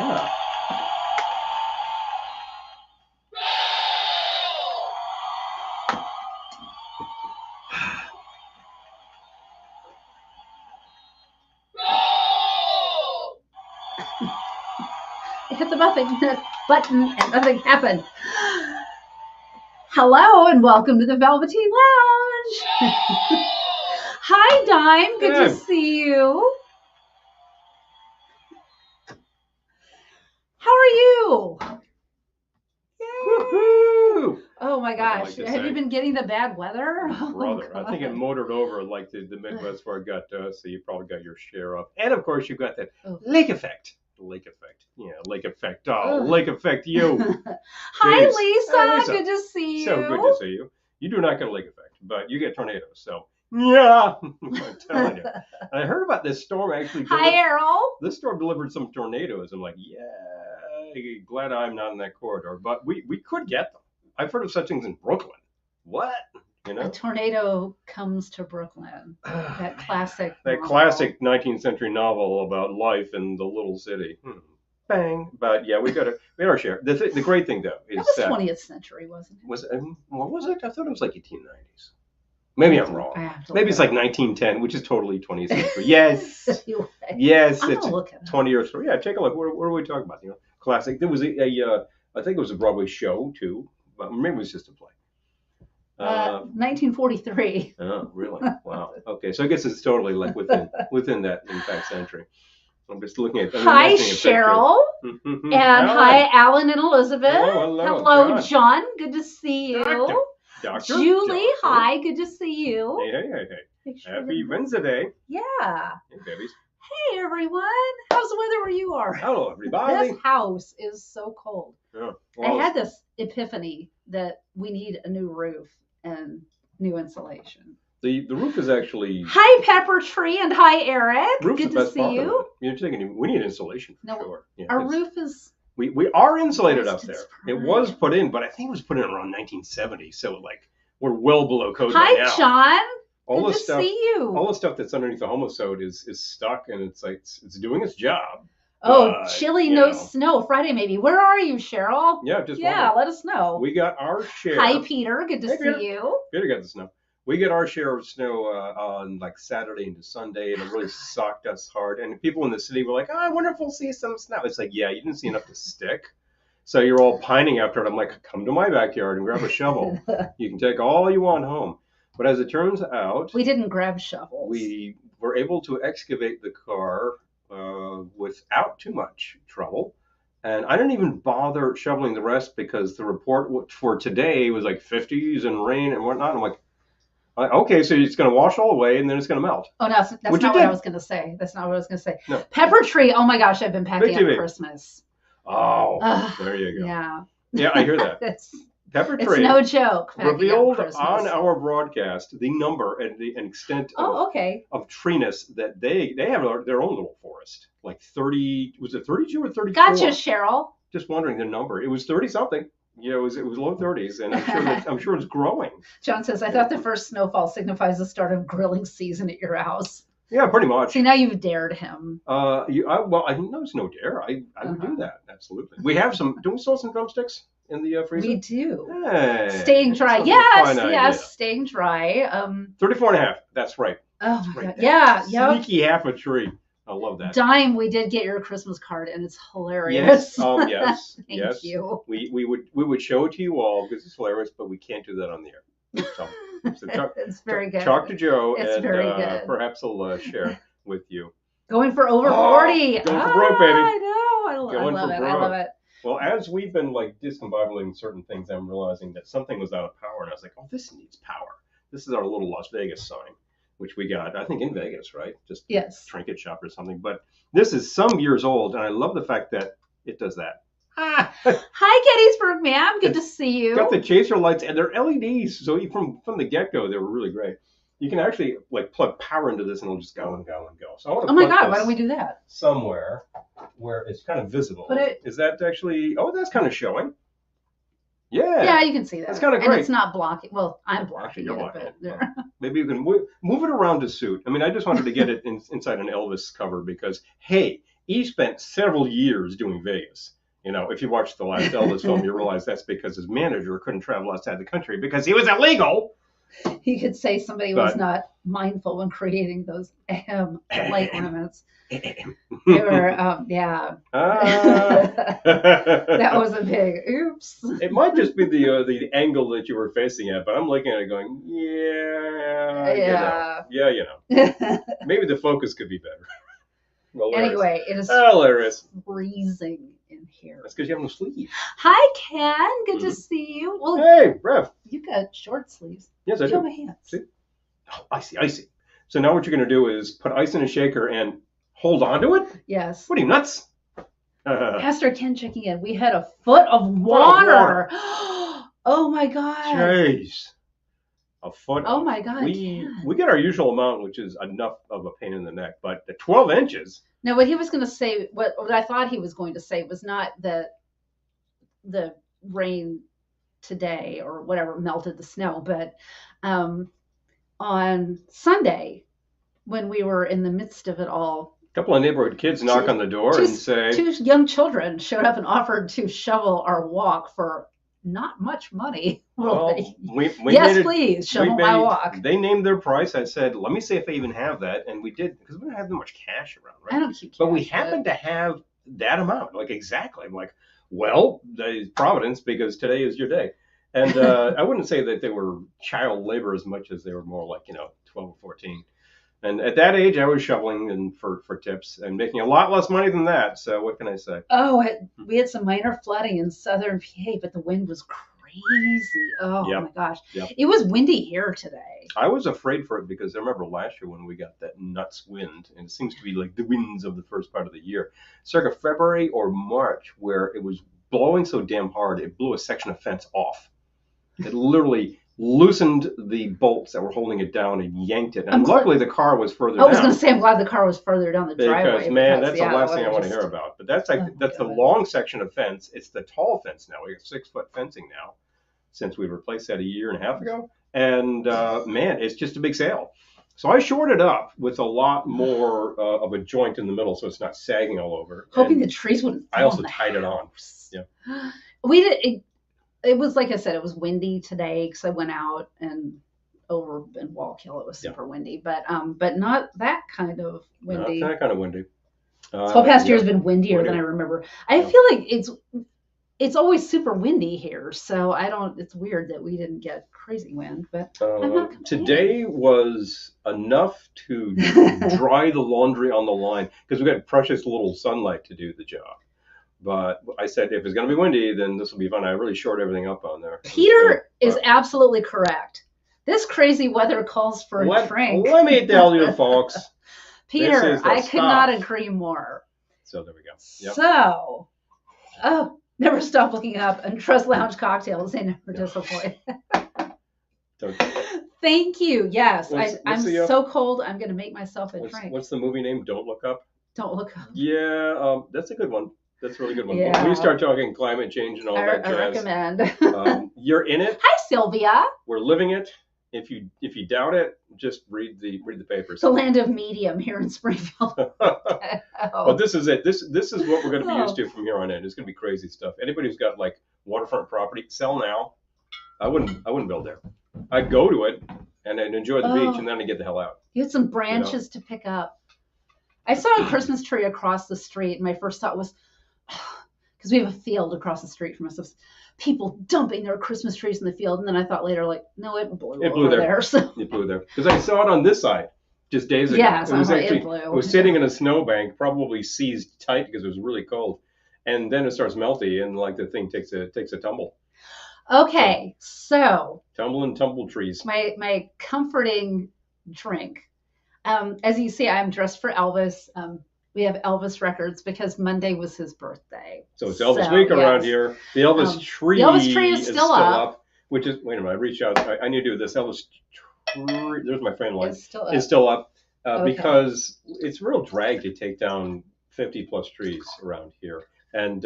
Yeah. I hit the button and nothing happened. Hello and welcome to the Velveteen Lounge. Hi, Dime. Good to see you. How are you? Woohoo! Oh my gosh. Have you been getting the bad weather? Brother, I think it motored over like the Midwest where it got to us, so you probably got your share of. And of course, you got that lake effect. Lake effect. Yeah, lake effect. Oh, lake effect you. Hi, Lisa. Hi, Lisa. Good to see you. So good to see you. You do not get a lake effect, but you get tornadoes. So, yeah, I'm telling you. I heard about this storm actually. Hi, Errol. This storm delivered some tornadoes. I'm like, yeah, glad I'm not in that corridor. But we could get them. I've heard of such things in Brooklyn. What? You know? A tornado comes to Brooklyn. That classic. That novel. Classic 19th century novel about life in the little city. Bang. But yeah, we had our share. The great thing though is that was 20th century, wasn't it? What was it? I thought it was like 1890s. Maybe I'm wrong. Maybe it's like 1910, which is totally 20th century. Yes. Yes. It's 20 years. Yeah, take a look. What are we talking about? You know, classic. There was I think it was a Broadway show too. But maybe it was just a play. 1943. Oh, really? Wow. Okay, so I guess it's totally like within that in fact century. I'm just looking at. Hi, Cheryl, and hi, Alan and Elizabeth. Hello, John. Good to see you. Doctor. Julie, hi. Good to see you. Hey. Happy Wednesday. Yeah. Hey, babies. Hey, everyone. How's the weather where you are? Hello, everybody. This house is so cold. Yeah. Well, I had this epiphany that we need a new roof and new insulation. The roof is actually. Hi, Pepper Tree, and hi, Eric. Roof's good the best to see you. We need insulation for sure. Yeah, our roof is. We are insulated up there. It was put in, but I think it was put in around 1970. So like we're well below code right now. Hi, John. All good to see you. All the stuff that's underneath the homosode is stuck, and it's like it's doing its job. Oh, chilly, no snow. Friday, maybe. Where are you, Cheryl? Yeah, wondering. Let us know. We got our share. Hi, Peter. Good to see you. Peter got the snow. We get our share of snow on like Saturday into Sunday, and it really socked us hard. And people in the city were like, "Oh, I wonder if we'll see some snow." It's like, yeah, you didn't see enough to stick. So you're all pining after it. I'm like, come to my backyard and grab a shovel. You can take all you want home. But as it turns out, we didn't grab shovels. We were able to excavate the car without too much trouble. And I didn't even bother shoveling the rest because the report for today was like 50s and rain and whatnot. I'm like, okay, so it's going to wash all away and then it's going to melt. Oh, no, that's not what I was going to say. That's not what I was going to say. No. Pepper Tree. Oh, my gosh, I've been packing up Christmas. Oh, there you go. Yeah. Yeah, I hear that. Pepper Tree. It's no joke. Revealed on our broadcast the number and the extent of treeness that they have their own little forest. Like 30, was it 32 or 34? Gotcha, Cheryl. Just wondering the number. It was 30 something. You know, it was low 30s, and I'm sure it's growing. John says, I thought the first snowfall signifies the start of grilling season at your house. Yeah, pretty much. See, now you've dared him. I think there's no dare. I would do that. Absolutely. We have some. Do we still have some drumsticks in the freezer? We do. Hey, staying dry. Yes, staying dry. 34 and a half. That's right. Oh, my God. Yeah. Sneaky half a tree. I love that. Dime, we did get your Christmas card, and it's hilarious. Yes. Thank you. We would show it to you all because it's hilarious, but we can't do that on the air. So it's very good. Talk to Joe, it's and very good. Perhaps he'll share with you. Going for over 40. Going for broke, baby. I know. I love it. Well, as we've been like discombobulating certain things, I'm realizing that something was out of power, and I was like, oh, this needs power. This is our little Las Vegas sign, which we got, I think, in Vegas, right? Just trinket shop or something. But this is some years old, and I love the fact that it does that. Hi, Gettysburg, ma'am. Good to see you. Got the chaser lights, and they're LEDs. So from the get-go, they were really great. You can actually like plug power into this, and it'll just go and go and go. So I want to. Oh my God! Why don't we do that? Somewhere where it's kind of visible. Is that actually? Oh, that's kind of showing. Yeah. Yeah, you can see that. That's kind of great. And it's not blocking. Well, I'm blocking it. Maybe you can move it around to suit. I mean, I just wanted to get it inside an Elvis cover because, hey, he spent several years doing Vegas. You know, if you watch the last Elvis film, you realize that's because his manager couldn't travel outside the country because he was illegal. You could say somebody was not mindful when creating those light ornaments. They were, yeah. That was a big oops. It might just be the angle that you were facing at, but I'm looking at it going, yeah. Maybe the focus could be better. Anyway, it is hilarious. Freezing in here. That's because you have no sleeves. Hi, Ken. Good to see you. Well, hey, Rev. You got short sleeves. Yes, I do. Show my hands. See? Oh, I see. So now what you're going to do is put ice in a shaker and hold on to it? Yes. What are you, nuts? Pastor Ken checking in. We had a foot of water. Oh, my God. Jeez. A foot. Oh, my God. We get our usual amount, which is enough of a pain in the neck. But the 12 inches. Now, what he was going to say, what I thought he was going to say was not that the rain today or whatever melted the snow, but on Sunday, when we were in the midst of it all, a couple of neighborhood kids knock on the door and say, 2 young children showed up and offered to shovel our walk for not much money. Well, please shovel my walk. They named their price. I said, let me see if they even have that, and we did, because we don't have that much cash around, right? I don't keep cash, but we happen to have that amount, like exactly. I'm like, well, Providence, because today is your day. And I wouldn't say that they were child labor as much as they were more like 12 or 14. And at that age, I was shoveling and for tips and making a lot less money than that. So what can I say? Oh, we had some minor flooding in southern PA, but the wind was crazy. Oh, my gosh. Yep. It was windy here today. I was afraid for it because I remember last year when we got that nuts wind, and it seems to be like the winds of the first part of the year, circa February or March, where it was blowing so damn hard, it blew a section of fence off. It literally loosened the bolts that were holding it down and yanked it. And luckily the car was further down. I was going to say, I'm glad the car was further down the driveway. Because, man, that's the last thing I want to hear about. But that's the long section of fence. It's the tall fence now. We have 6-foot fencing now since we replaced that a year and a half ago. And, man, it's just a big sale. So I shorted up with a lot more of a joint in the middle so it's not sagging all over. Hoping the trees wouldn't fall. I also tied it on. Yeah. We did. It was, like I said, it was windy today because I went out and over in Wallkill. It was super windy, but not that kind of windy. Not that kind of windy. This whole past year has been windier than I remember. I feel like it's always super windy here, so it's weird that we didn't get crazy wind, but I'm not complaining. Today was enough to dry the laundry on the line because we got precious little sunlight to do the job. But I said, if it's going to be windy, then this will be fun. I really shored everything up on there. Peter is absolutely correct. This crazy weather calls for a drink. Let me tell you, folks. Peter, I could not agree more. So there we go. Yep. So, never stop looking up. And Trust Lounge cocktails, they never disappoint. Thank you. Yes, I'm so cold. I'm going to make myself a drink. What's the movie name? Don't Look Up? Don't Look Up. Yeah, that's a good one. That's a really good one. Yeah. When we start talking climate change and all that jazz, I recommend. You're in it. Hi, Sylvia. We're living it. If you doubt it, just read the papers. The land of medium here in Springfield. But this is it. This is what we're going to be used to from here on in. It's going to be crazy stuff. Anybody who's got like waterfront property, sell now. I wouldn't build there. I'd go to it and enjoy the beach, and then I'd get the hell out. You had some branches to pick up. I saw a Christmas tree across the street, and my first thought was, because we have a field across the street from us, of people dumping their Christmas trees in the field. And then I thought later, like, no, it blew over there. So. It blew there. Because I saw it on this side just days ago. Yeah, it was sitting in a snowbank, probably seized tight because it was really cold. And then it starts melting, and like the thing takes a tumble. Okay, so tumble and tumble trees. My comforting drink. As you see, I'm dressed for Elvis. We have Elvis records because Monday was his birthday. So it's Elvis week around here. The Elvis tree is still up. Which is, wait a minute, I reached out. I need to do this. Elvis tree, there's my friend line. It's still up because it's a real drag to take down 50 plus trees around here. And,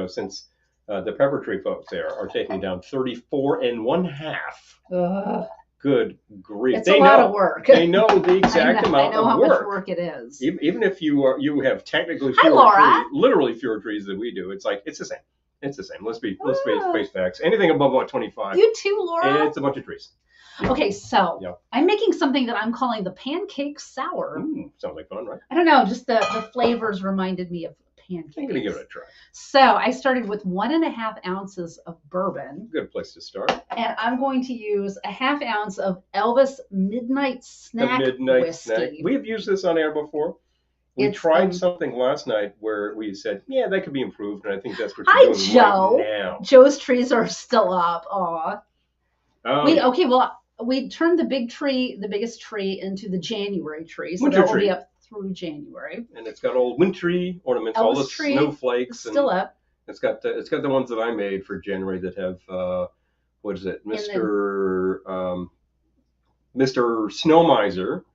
since the pepper tree folks there are taking down 34 1/2. Good grief. It's a lot of work. They know the exact amount I know of how work. much work it is. Even if you have technically Hi, fewer Laura. literally fewer trees than we do, it's like it's the same. It's the same. Let's face facts. Anything above about 25. You too, Laura. It's a bunch of trees. Yeah. Okay, so Yeah. I'm making something that I'm calling the pancake sour. Sounds like fun, right? I don't know, just the flavors reminded me of pancakes. I'm gonna give it a try. So I started with 1.5 ounces of bourbon. Good place to start. And I'm going to use a 1/2 ounce of Elvis Midnight Snack whiskey. Snack. We've used this on air before. We tried something last night where we said, yeah, that could be improved, and I think that's what you're doing Joe. right now. Joe's trees are still up. Aw. Oh, Okay, well, we turned the biggest tree into the January tree, so Winter that will tree. be up through January. and it's got all wintry ornaments, all the tree snowflakes. Still up. It's got the ones that I made for January that have what is it, Mr. Snow Miser,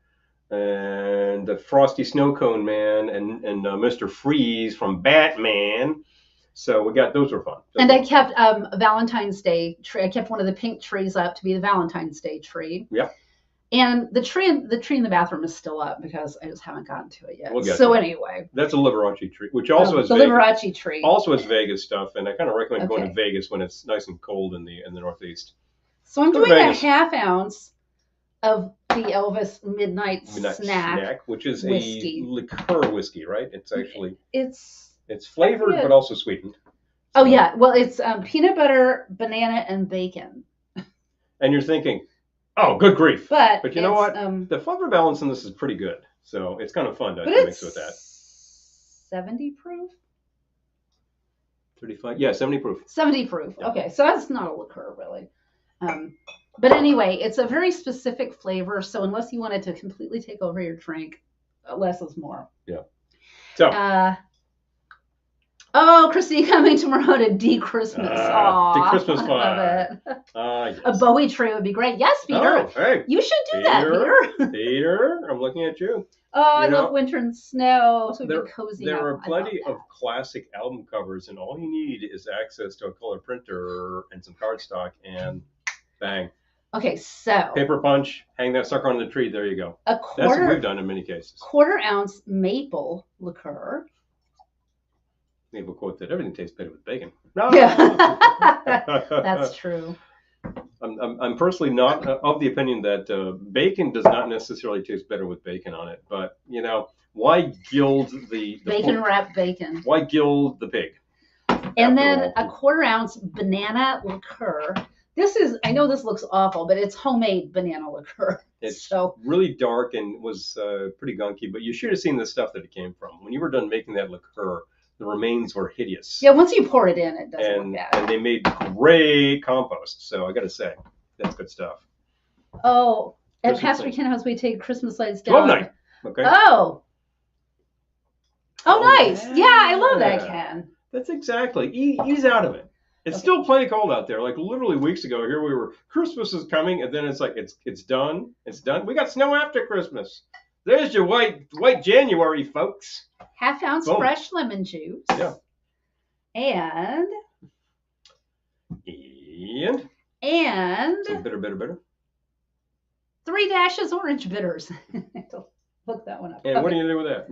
and the Frosty Snow Cone Man, and Mr. Freeze from Batman. So we got those were fun. And I kept a Valentine's Day tree. I kept one of the pink trees up to be the Valentine's Day tree. Yeah. And the tree in the bathroom is still up because I just haven't gotten to it yet. We'll get so to it. Anyway. That's a Liberace tree, which also is the Vegas. Liberace tree. Also has Vegas stuff, and I kind of recommend going Okay. to Vegas when it's nice and cold in the Northeast. So I'm Go to doing a Vegas. 1/2 ounce of the Elvis Midnight Snack, which is whiskey. a liqueur whiskey, right? It's actually It's flavored but also sweetened. Oh yeah, well it's peanut butter, banana, and bacon. And you're thinking, oh, good grief! But you know what? The flavor balance in this is pretty good, so it's kind of fun to mix with that. 70 proof. 35, yeah, 70 proof. 70 proof. Yeah. Okay, so that's not a liqueur really. But anyway, it's a very specific flavor. So unless you want it to completely take over your drink, less is more. Yeah. So. Christy coming tomorrow to de-Christmas. The Christmas I fire. love it. Yes. A Bowie tree would be great. Yes, Peter. Oh, hey. You should do that, Peter. Peter, I'm looking at you. Oh, I love winter and snow. So it'd be cozy. There are plenty of classic album covers, and all you need is access to a color printer and some cardstock, and bang. Okay, so Paper punch, hang that sucker on the tree. There you go. That's what we've done in many cases. 1/4 ounce maple liqueur. Maybe we'll quote that everything tastes better with bacon. No. Yeah, that's true. I'm personally not of the opinion that bacon does not necessarily taste better with bacon on it. But why gild the bacon wrapped bacon? Why gild the pig? And then a 1/4 ounce banana liqueur. I know this looks awful, but it's homemade banana liqueur. It's really dark and was pretty gunky. But you should have seen the stuff that it came from. When you were done making that liqueur, the remains were hideous. Yeah, once you pour it in, it doesn't look bad. And they made great compost. So I got to say, that's good stuff. Oh, at Pastor Ken House, we take Christmas lights down. 12 night. Okay. Oh, nice. Yeah, I love that, Ken. That's exactly. Ease out of it. It's still plenty cold out there. Like literally weeks ago, here we were. Christmas is coming, and then it's like it's done. It's done. We got snow after Christmas. There's your white January, folks. 1/2 ounce fresh lemon juice. Yeah. And some bitter. 3 dashes orange bitters. I have to look that one up. And what do you do with that?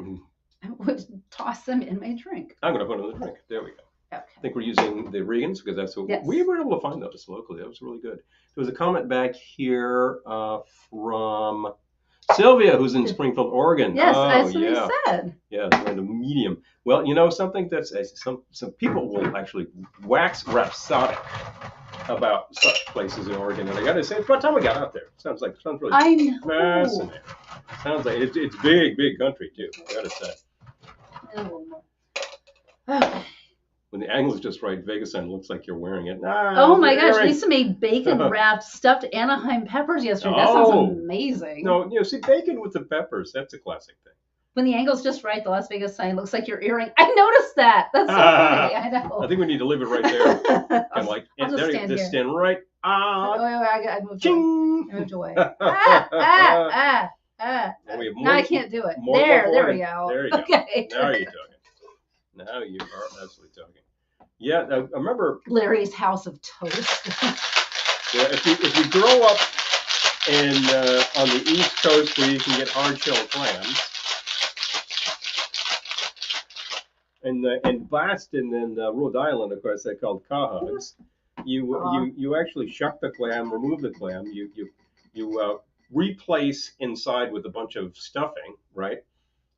I would toss them in my drink. I'm going to put it in the drink. There we go. Okay. I think we're using the Regans because that's what we were able to find those locally. That was really good. There was a comment back here from Sylvia, who's in Springfield, Oregon. Yes, that's what he said. Yeah, the medium. Well, something that's some people will actually wax rhapsodic about such places in Oregon, and I got to say, it's about time we got out there. Sounds really fascinating. Sounds like it's big country too. I got to say. Okay. When the angle's just right, Vegas sign looks like you're wearing it. Oh my gosh, Lisa made bacon wrapped stuffed Anaheim peppers yesterday. That sounds amazing. No, see, bacon with the peppers, that's a classic thing. When the angle's just right, the Las Vegas sign looks like your earring. I noticed that. That's so funny. I know. I think we need to leave it right there. I'll just stand right. I moved away. Now I can't do it. There we go. There you go. Okay. Now you're talking. Now you are absolutely talking. Yeah, I remember Larry's House of Toast. Yeah, if you grow up And on the East Coast, where you can get hard-shell clams, and Boston and Rhode Island, of course, they're called cahogs. You actually shuck the clam, remove the clam, you replace inside with a bunch of stuffing, right?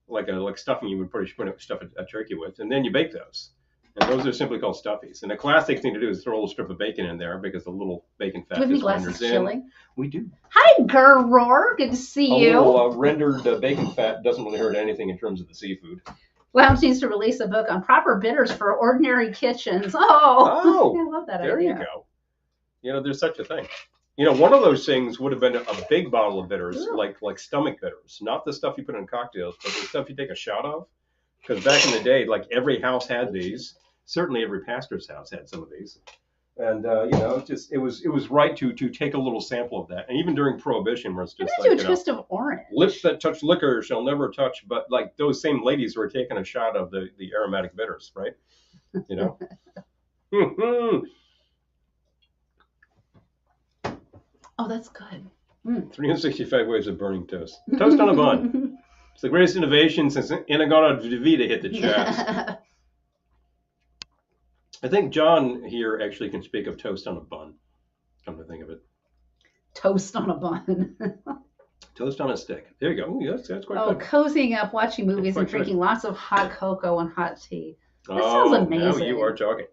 Like stuffing you would put stuff a turkey with, and then you bake those. And those are simply called stuffies. And the classic thing to do is throw a little strip of bacon in there because the little bacon fat just renders in. Chilling? We do. Hi, Gerror. Good to see you. A little rendered bacon fat doesn't really hurt anything in terms of the seafood. Lounge needs to release a book on proper bitters for ordinary kitchens. Oh, I love that idea. There you go. You know, there's such a thing. You know, one of those things would have been a big bottle of bitters, like stomach bitters, not the stuff you put in cocktails, but the stuff you take a shot of. Because back in the day, like every house had these. Certainly, every pastor's house had some of these, and you know, it was right to take a little sample of that. And even during Prohibition, where it's just like a twist of orange. Lips that touch liquor shall never touch. But like those same ladies were taking a shot of the aromatic bitters, right? You know. Oh, that's good. 365 ways of burning toast. Toast on a bun. It's the greatest innovation since Inagata Vita hit the charts. I think John here actually can speak of toast on a bun. Come to think of it. Toast on a bun. Toast on a stick. There you go. Ooh, that's quite good. Oh, cozying up, watching movies, and drinking lots of hot cocoa and hot tea. That sounds amazing. Now you are talking.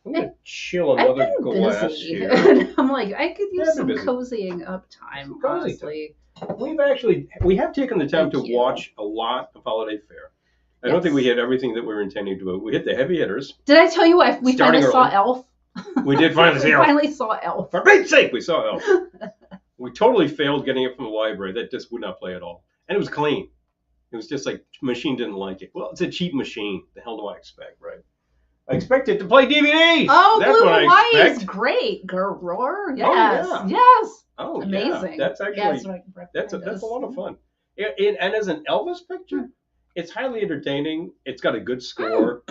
I'm going to chill another glass here. I'm like, I could use some cozying up time, honestly. We have taken the time to watch a lot of holiday fare. I don't think we hit everything that we were intending to. We hit the heavy hitters. Did I tell you we finally saw Elf? We did finally see Elf. We finally saw Elf. For Pete's sake, we saw Elf. We totally failed getting it from the library. That just would not play at all. And it was clean. It was just like, machine didn't like it. Well, it's a cheap machine. The hell do I expect, right? I expect it to play DVDs. Oh, that's Blue Hawaii is great. Gerror. Yes. Oh, yeah. Yes. Oh, amazing. Yeah. That's actually, that's a lot of fun. And as an Elvis picture, it's highly entertaining. It's got a good score.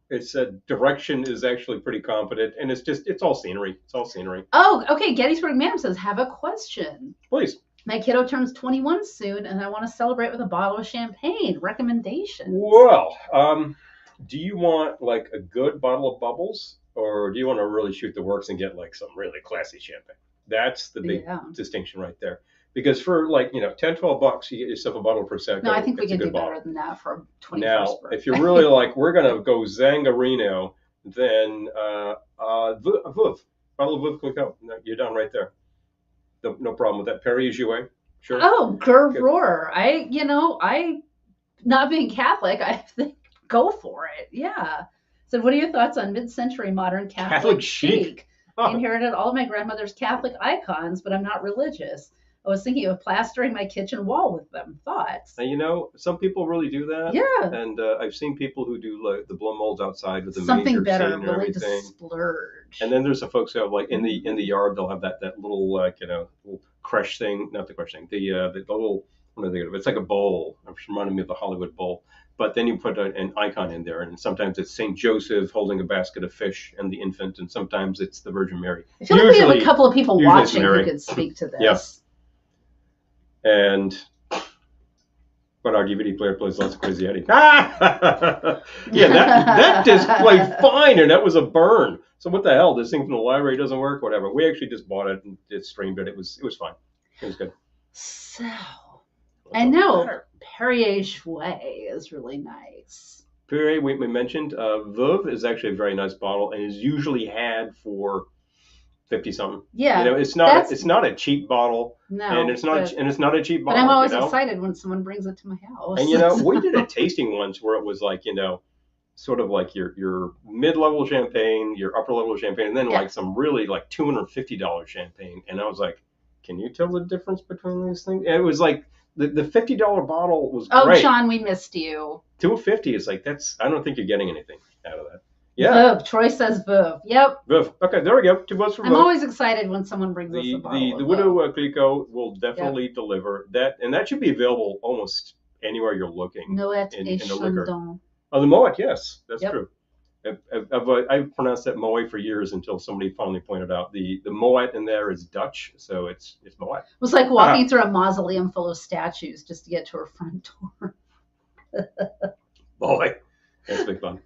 Its direction is actually pretty competent, and it's all scenery. It's all scenery. Oh, okay. Gettysburg Madam says, have a question. Please. My kiddo turns 21 soon, and I want to celebrate with a bottle of champagne. Recommendations? Well, do you want like a good bottle of bubbles, or do you want to really shoot the works and get like some really classy champagne? That's the big distinction right there. Because for like, $10, $12, you get yourself a bottle of Prosecco. No, I think we can do better than that for a 21st Now, if you're really like, we're going to go Zangarino, then Veuve. Bottle of Veuve Clicquot. No, you're done right there. No problem with that. Perrier Jouet. Sure. Oh, Gerror. I, not being Catholic, I think go for it. Yeah. So what are your thoughts on mid-century modern Catholic chic? I inherited all of my grandmother's Catholic icons, but I'm not religious. I was thinking of plastering my kitchen wall with them. Thoughts? Some people really do that. Yeah. And I've seen people who do like the blow molds outside with the something major better, scene and really everything. To splurge. And then there's the folks who have like in the yard they'll have that little little crush thing, not the crush thing, the little, what do they do? It's like a bowl. It's reminding me of the Hollywood bowl. But then you put an icon in there, and sometimes it's St. Joseph holding a basket of fish and the infant, and sometimes it's the Virgin Mary. I feel like we have a couple of people watching who could speak to this. Yes. But our DVD player plays lots of Crazy Eddie. Yeah, that disc played fine, and that was a burn. So what the hell? This thing from the library doesn't work. Whatever. We actually just bought it and it streamed it. It was fine. It was good. So, I know Perrier Jouet is really nice. Perrier, we mentioned, Veuve is actually a very nice bottle and is usually had for 50 something. Yeah, it's not a cheap bottle. No, and it's not a cheap bottle. But I'm always excited when someone brings it to my house. And we did a tasting once where it was like sort of like your mid-level champagne, your upper-level champagne, and then like some really like $250 champagne. And I was like, can you tell the difference between these things? And it was like the $50 bottle was great. Oh, Sean, we missed you. $250 is like I don't think you're getting anything out of that. Yeah. Veuve. Troy says Veuve. Yep. Veuve. Okay, there we go. 2 votes for Veuve. I'm always excited when someone brings us a bottle. The Widow Clicquot will definitely deliver that, and that should be available almost anywhere you're looking. Moet et Chandon. Oh, the Moet, yes, that's true. I pronounced that Moet for years until somebody finally pointed out the Moet in there is Dutch, so it's Moet. It was like walking through a mausoleum full of statues just to get to her front door. Boy, that's big fun.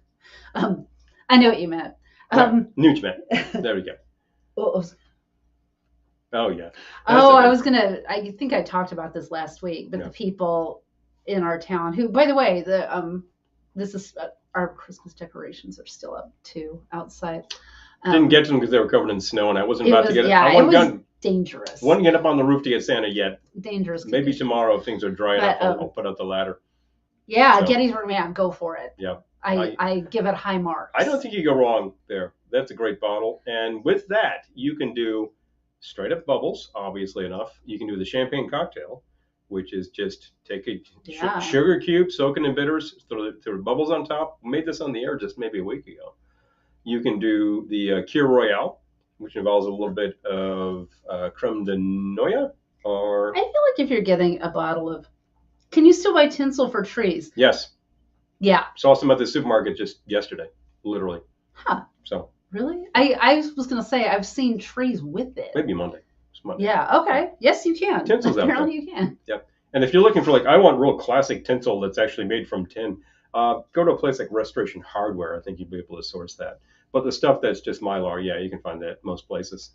I know what you meant. Nooch meant. There we go. Oh yeah. I think I talked about this last week, but Yeah. the people in our town who, by the way, this is our Christmas decorations are still up too outside. Didn't get to them because they were covered in snow, and I wasn't about to get it. Yeah, I it was dangerous. Wouldn't get up on the roof to get Santa yet. Dangerous. Maybe condition. tomorrow if things are dry enough, I'll put out the ladder. Yeah, So. Gettysburg Man, go for it. Yeah. I give it high marks. I don't think you go wrong there. That's a great bottle. And with that, you can do straight up bubbles, obviously enough. You can do the champagne cocktail, which is just take a sugar cube, soak it in bitters, throw bubbles on top. We made this on the air just maybe a week ago. You can do the Kir Royale, which involves a little bit of creme de noix. Or I feel like if you're getting a bottle of, can you still buy tinsel for trees? Yes. Yeah. Saw some at the supermarket just yesterday, literally. Huh. So. Really? I was going to say I've seen trees with it. Maybe Monday. It's Monday. Yeah. Okay. Yes, you can. Tinsel's Apparently out there. you can. Yep. And if you're looking for I want real classic tinsel that's actually made from tin, go to a place like Restoration Hardware. I think you'd be able to source that. But the stuff that's just Mylar, yeah, you can find that at most places.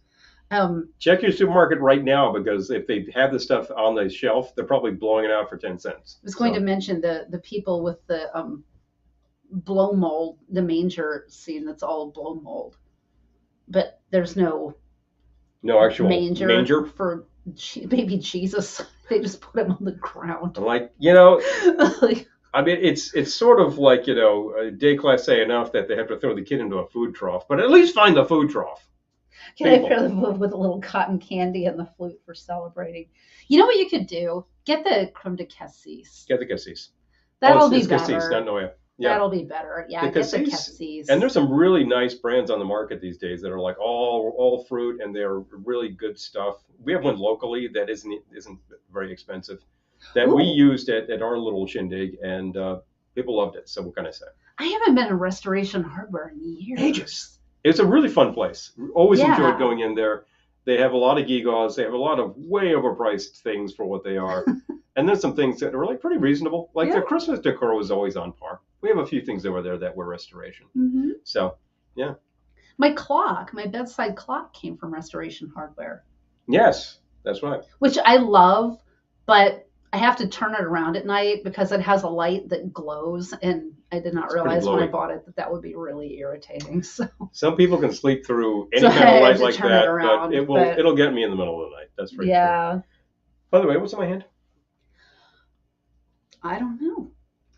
Check your supermarket right now because if they have the stuff on the shelf, they're probably blowing it out for 10 cents. I was going to mention the people with the blow mold, the manger scene that's all blow mold, but there's no actual manger for baby Jesus. They just put him on the ground. Like I mean, it's sort of like déclassé enough that they have to throw the kid into a food trough, but at least find the food trough. Can I pair them with a little cotton candy and the flute for celebrating? You know what you could do? Get the creme de cassis. Get the cassis. That'll be it's better. Cassis, not Noya. Yeah. That'll be better. Yeah, get the cassis. And there's some really nice brands on the market these days that are like all fruit, and they're really good stuff. We have one locally that isn't very expensive that we used at our little shindig, and people loved it. So what can I say? I haven't been in Restoration Hardware in years. Ages. It's a really fun place. Always enjoyed going in there. They have a lot of gewgaws. They have a lot of way overpriced things for what they are. And then some things that are pretty reasonable. Like their Christmas decor was always on par. We have a few things that were there that were restoration. Mm-hmm. So, yeah. My bedside clock came from Restoration Hardware. Yes, that's right. Which I love, but I have to turn it around at night because it has a light that glows, and I did not realize when I bought it that would be really irritating. So some people can sleep through any kind of light like that, but it'll get me in the middle of the night. That's for sure. Yeah. By the way, what's in my hand? I don't know.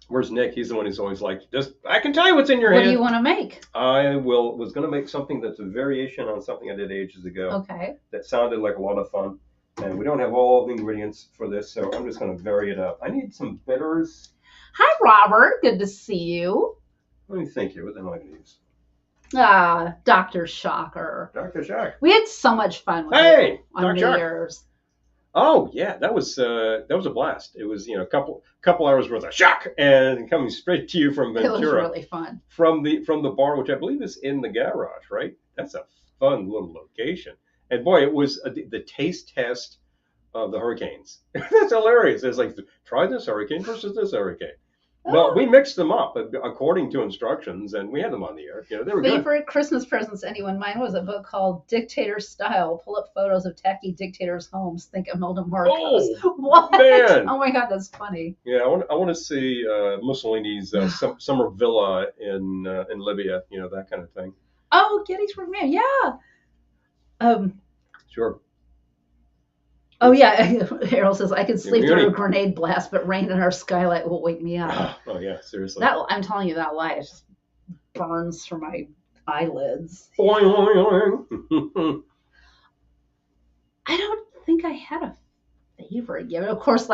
Where's Nick? He's the one who's always like, I can tell you what's in your hand. What do you want to make? I was going to make something that's a variation on something I did ages ago. Okay. That sounded like a lot of fun. And we don't have all the ingredients for this, so I'm just going to vary it up. I need some bitters. Hi, Robert. Good to see you. Let me think here. What the hell am I going to use? Dr. Shocker. Dr. Shock. We had so much fun with you on New Year's. Oh yeah, that was a blast. It was a couple hours worth of shock and coming straight to you from Ventura. It was really fun. From the bar, which I believe is in the garage, right? That's a fun little location. And boy, it was the taste test of the hurricanes. That's hilarious. It's like, try this hurricane versus this hurricane. Well, we mixed them up according to instructions, and we had them on the air. They were Favorite Christmas presents anyone? Mine was a book called Dictator Style. Pull up photos of tacky dictators' homes. Think Imelda Marcos. Oh, what? Man. Oh my God, that's funny. Yeah, I want to see Mussolini's summer villa in Libya. That kind of thing. Oh, Gettysburg Man. Yeah. Sure. Oh yeah, Harold says I could sleep through a grenade blast, but rain in our skylight will wake me up. Oh yeah, seriously. I'm telling you, that light just burns through my eyelids. Boing, boing, boing. I don't think I had a favorite gift. Of course,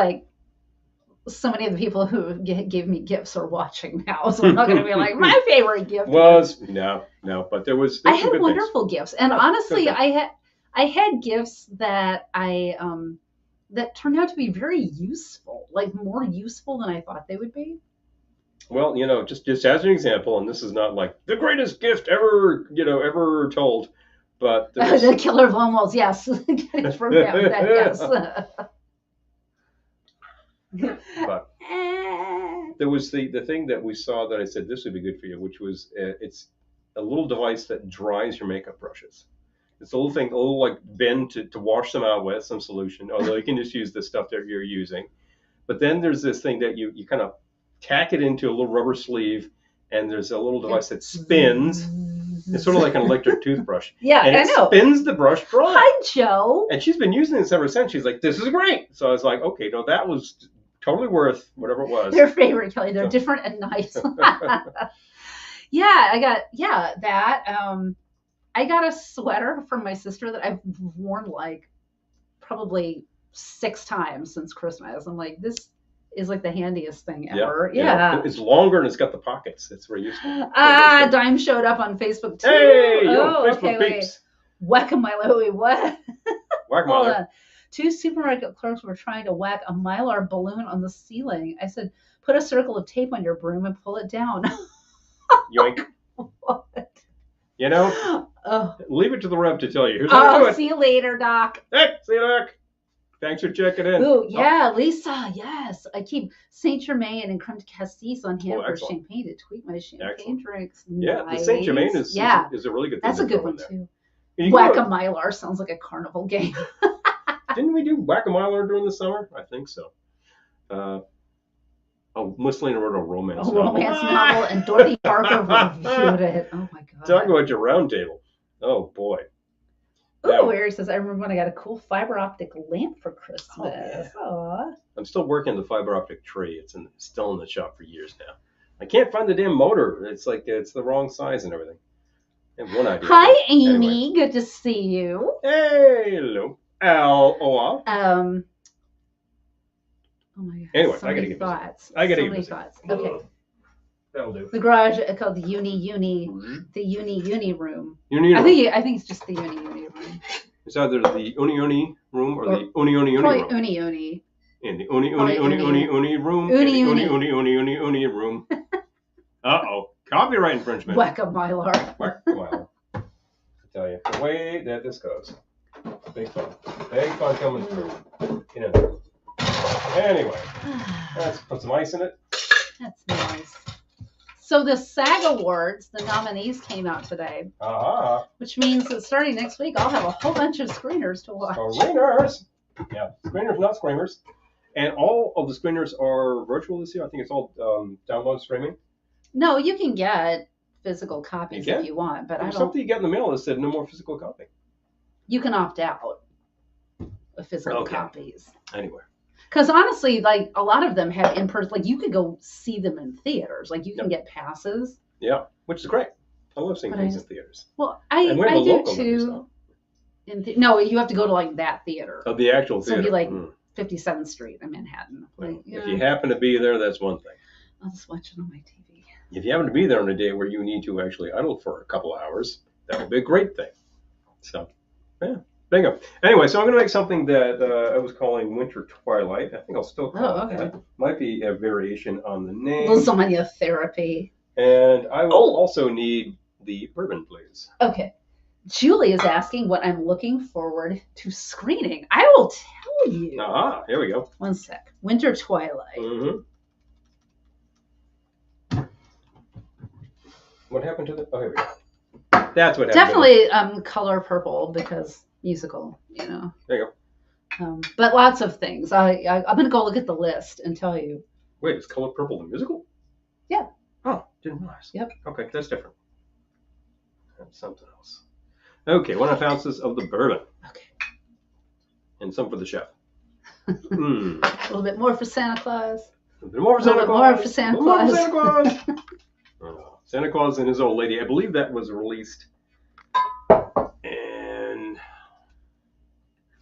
so many of the people who gave me gifts are watching now, so I'm not going to be like, my favorite gift was no, but there was I had wonderful gifts, and honestly, I had gifts that that turned out to be very useful, more useful than I thought they would be. Well, just as an example, and this is not like the greatest gift ever, ever told, but there was. The killer of Lone yes. Getting thrown down with that, yes. But there was the thing that we saw that I said this would be good for you, which was it's a little device that dries your makeup brushes. It's a little like bin to wash them out with, some solution, although you can just use the stuff that you're using. But then there's this thing that you kind of tack it into a little rubber sleeve, and there's a little device that spins. It's sort of like an electric toothbrush. Yeah, and it spins the brush dry. Hi, Joe. And she's been using this ever since. She's like, this is great. So I was like, okay, no, that was totally worth whatever it was. Their favorite, Kelly. They're different and nice. Yeah, I got that. I got a sweater from my sister that I've worn like probably 6 times since Christmas. I'm like, this is like the handiest thing ever. Yeah. It's longer and it's got the pockets. It's very useful. Dime showed up on Facebook too. Hey, Facebook peeps. Whack-a-milo, wait, what? Whack-a-milo. 2 supermarket clerks were trying to whack a Mylar balloon on the ceiling. I said, put a circle of tape on your broom and pull it down. Yoink. What? Leave it to the rep to tell you. Here's how to do it. See you later, Doc. Hey, see you, Doc. Thanks for checking in. Ooh, yeah, Lisa, yes. I keep Saint Germain and creme de cassis on hand for champagne to tweak my champagne drinks. Yeah, nice. The Saint Germain is a really good thing. That's a good one, too. Whack-a-Mylar sounds like a carnival game. Didn't we do Whack-a-Mylar during the summer? I think so. Mussolini wrote a romance novel. Romance novel, and Dorothy Parker reviewed it. Oh, my God. Talk about your round table. Oh, boy. Oh, Harry says, I remember when I got a cool fiber optic lamp for Christmas. Oh, yeah. I'm still working the fiber optic tree. It's still in the shop for years now. I can't find the damn motor. It's like it's the wrong size and everything. I have one idea. Hi, Amy. Anyway. Good to see you. Hey, hello. Oh my God. Anyway, I gotta get thoughts. I gotta get many thoughts. Okay. That'll do. The garage called the Uni room. Uni. I think it's just the Uni room. It's either the Uni room or the Uni room. Probably Uni. In the Uni room. Uni room. Uh-oh. Copyright infringement. Whack-a-Mylar. Whack-a-Mylar. I tell you, the way that this goes. Big fun. Big fun coming through. Anyway, let's put some ice in it. That's nice. So the SAG Awards, the nominees came out today. Which means that starting next week, I'll have a whole bunch of screeners to watch. Screeners! Yeah, screeners, not screamers. And all of the screeners are virtual this year. I think it's all download streaming. No, you can get physical copies if you want, but I don't. Something you get in the mail that said no more physical copy. You can opt out of physical copies. Anyway. Because honestly, like a lot of them have in-person, like you could go see them in theaters. Like you can get passes. Yeah, which is great. I love seeing things in theaters. Well, I do too. No, you have to go to like that theater. Oh, the actual theater. So it'd be like 57th Street in Manhattan. Well, if you happen to be there, that's one thing. I'll just watch it on my TV. If you happen to be there on a day where you need to actually idle for a couple of hours, that would be a great thing. So, yeah. Bingo. Anyway, so I'm going to make something that I was calling Winter Twilight. I think I'll still call it that. Might be a variation on the name. Lasagna therapy. And I will also need the bourbon, please. Okay. Julie is asking what I'm looking forward to screening. I will tell you. Here we go. One sec. Winter Twilight. Mm-hmm. What happened to the... Oh, here we go. That's what happened. Definitely color purple because... musical, There you go. But lots of things. I'm going to go look at the list and tell you. Wait, is Color Purple the musical? Yeah. Oh, didn't realize. Yep. Okay, that's different. That's something else. Okay, 1.5 ounces of the bourbon. Okay. And some for the chef. A little bit more for Santa Claus. A little bit more for Santa Claus. More for Santa Claus. Santa Claus. Santa Claus and His Old Lady. I believe that was released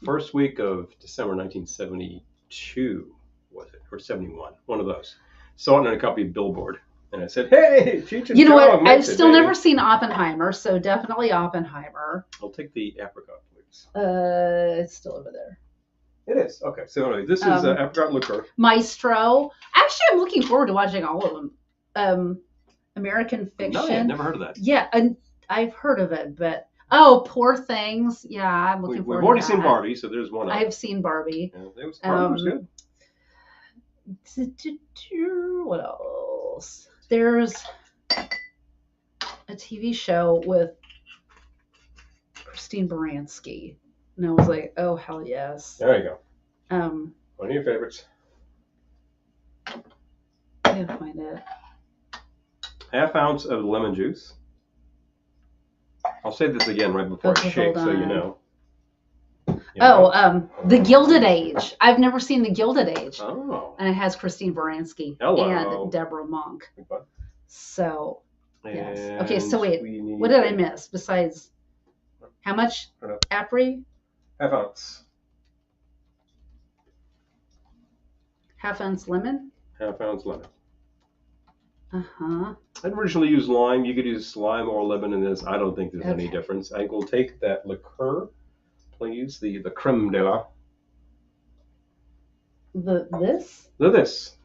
first week of December 1972, was it? Or 71, one of those. Saw it in a copy of Billboard. And I said, hey, Cheech and You know what? I've still never seen Oppenheimer, so definitely Oppenheimer. I'll take the apricot, please. It's still over there. It is. Okay. So anyway, this is apricot liqueur. Maestro. Actually, I'm looking forward to watching all of them. American Fiction. No, I've never heard of that. Yeah, and I've heard of it, but Poor Things. Yeah, I'm looking forward to that. We've already seen Barbie, so there's one. I've seen Barbie. Yeah, Barbie was good. What else? There's a TV show with Christine Baranski, and I was like, oh hell yes. There you go. One of your favorites. I can't find it. Half ounce of lemon juice. I'll say this again right before I shake, so you know. The Gilded Age. I've never seen The Gilded Age. Oh. And it has Christine Baranski and Deborah Monk. Okay. So, yes. Okay, so wait. What did I miss besides how much? Apri? Half ounce. Half ounce lemon? Half ounce lemon. Uh-huh. I'd originally use lime. You could use lime or lemon in this. I don't think there's any difference. I will take that liqueur, please. The creme de la. This? This.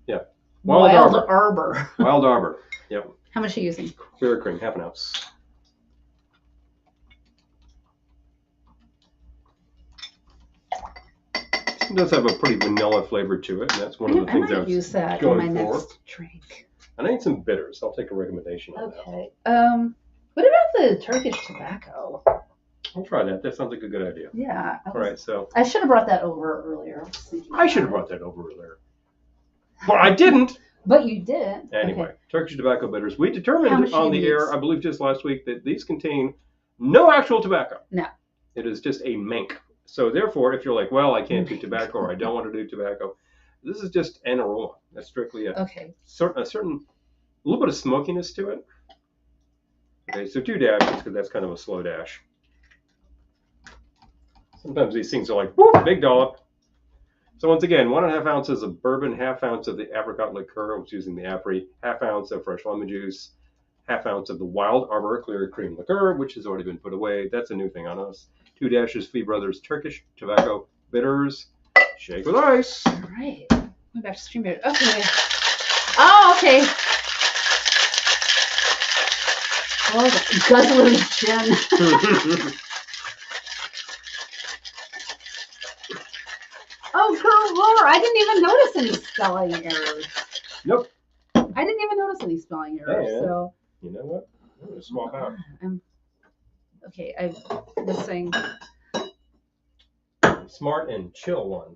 Yeah. Wild Arbor. Wild Arbor. Yep. How much are you using? Clear cream, half an ounce. It does have a pretty vanilla flavor to it, and that's one of the things I might use that going in my for. next drink. I need some bitters. I'll take a recommendation on that. Okay. What about the Turkish tobacco? I'll try that. That sounds like a good idea. Yeah. All right, so I should have brought that over earlier. I should have brought that over earlier. But I didn't. But you did. Anyway, Turkish tobacco bitters. We determined on the air, I believe just last week, that these contain no actual tobacco. No. It is just a mink. So therefore, if you're like, well, I can't do tobacco or I don't want to do tobacco, this is just an aroma. That's strictly a certain little bit of smokiness to it. Okay, so 2 dashes because that's kind of a slow dash. Sometimes these things are like, whoop, big dollop. So once again, 1.5 ounces of bourbon, half ounce of the apricot liqueur, I was using the Apri, half ounce of fresh lemon juice, half ounce of the Wild Arbor clear cream liqueur, which has already been put away. That's a new thing on us. 2 dashes Fee Brothers Turkish tobacco bitters. Shake with ice. All right. Going back to StreamYard. Okay. Oh, okay. Oh, Guzzler's gin. Oh, girl, Laura, I didn't even notice any spelling errors. Nope. I didn't even notice any spelling errors. Yeah. So. You know what? I'm going to swap out. Okay, I'm missing. Smart and chill one.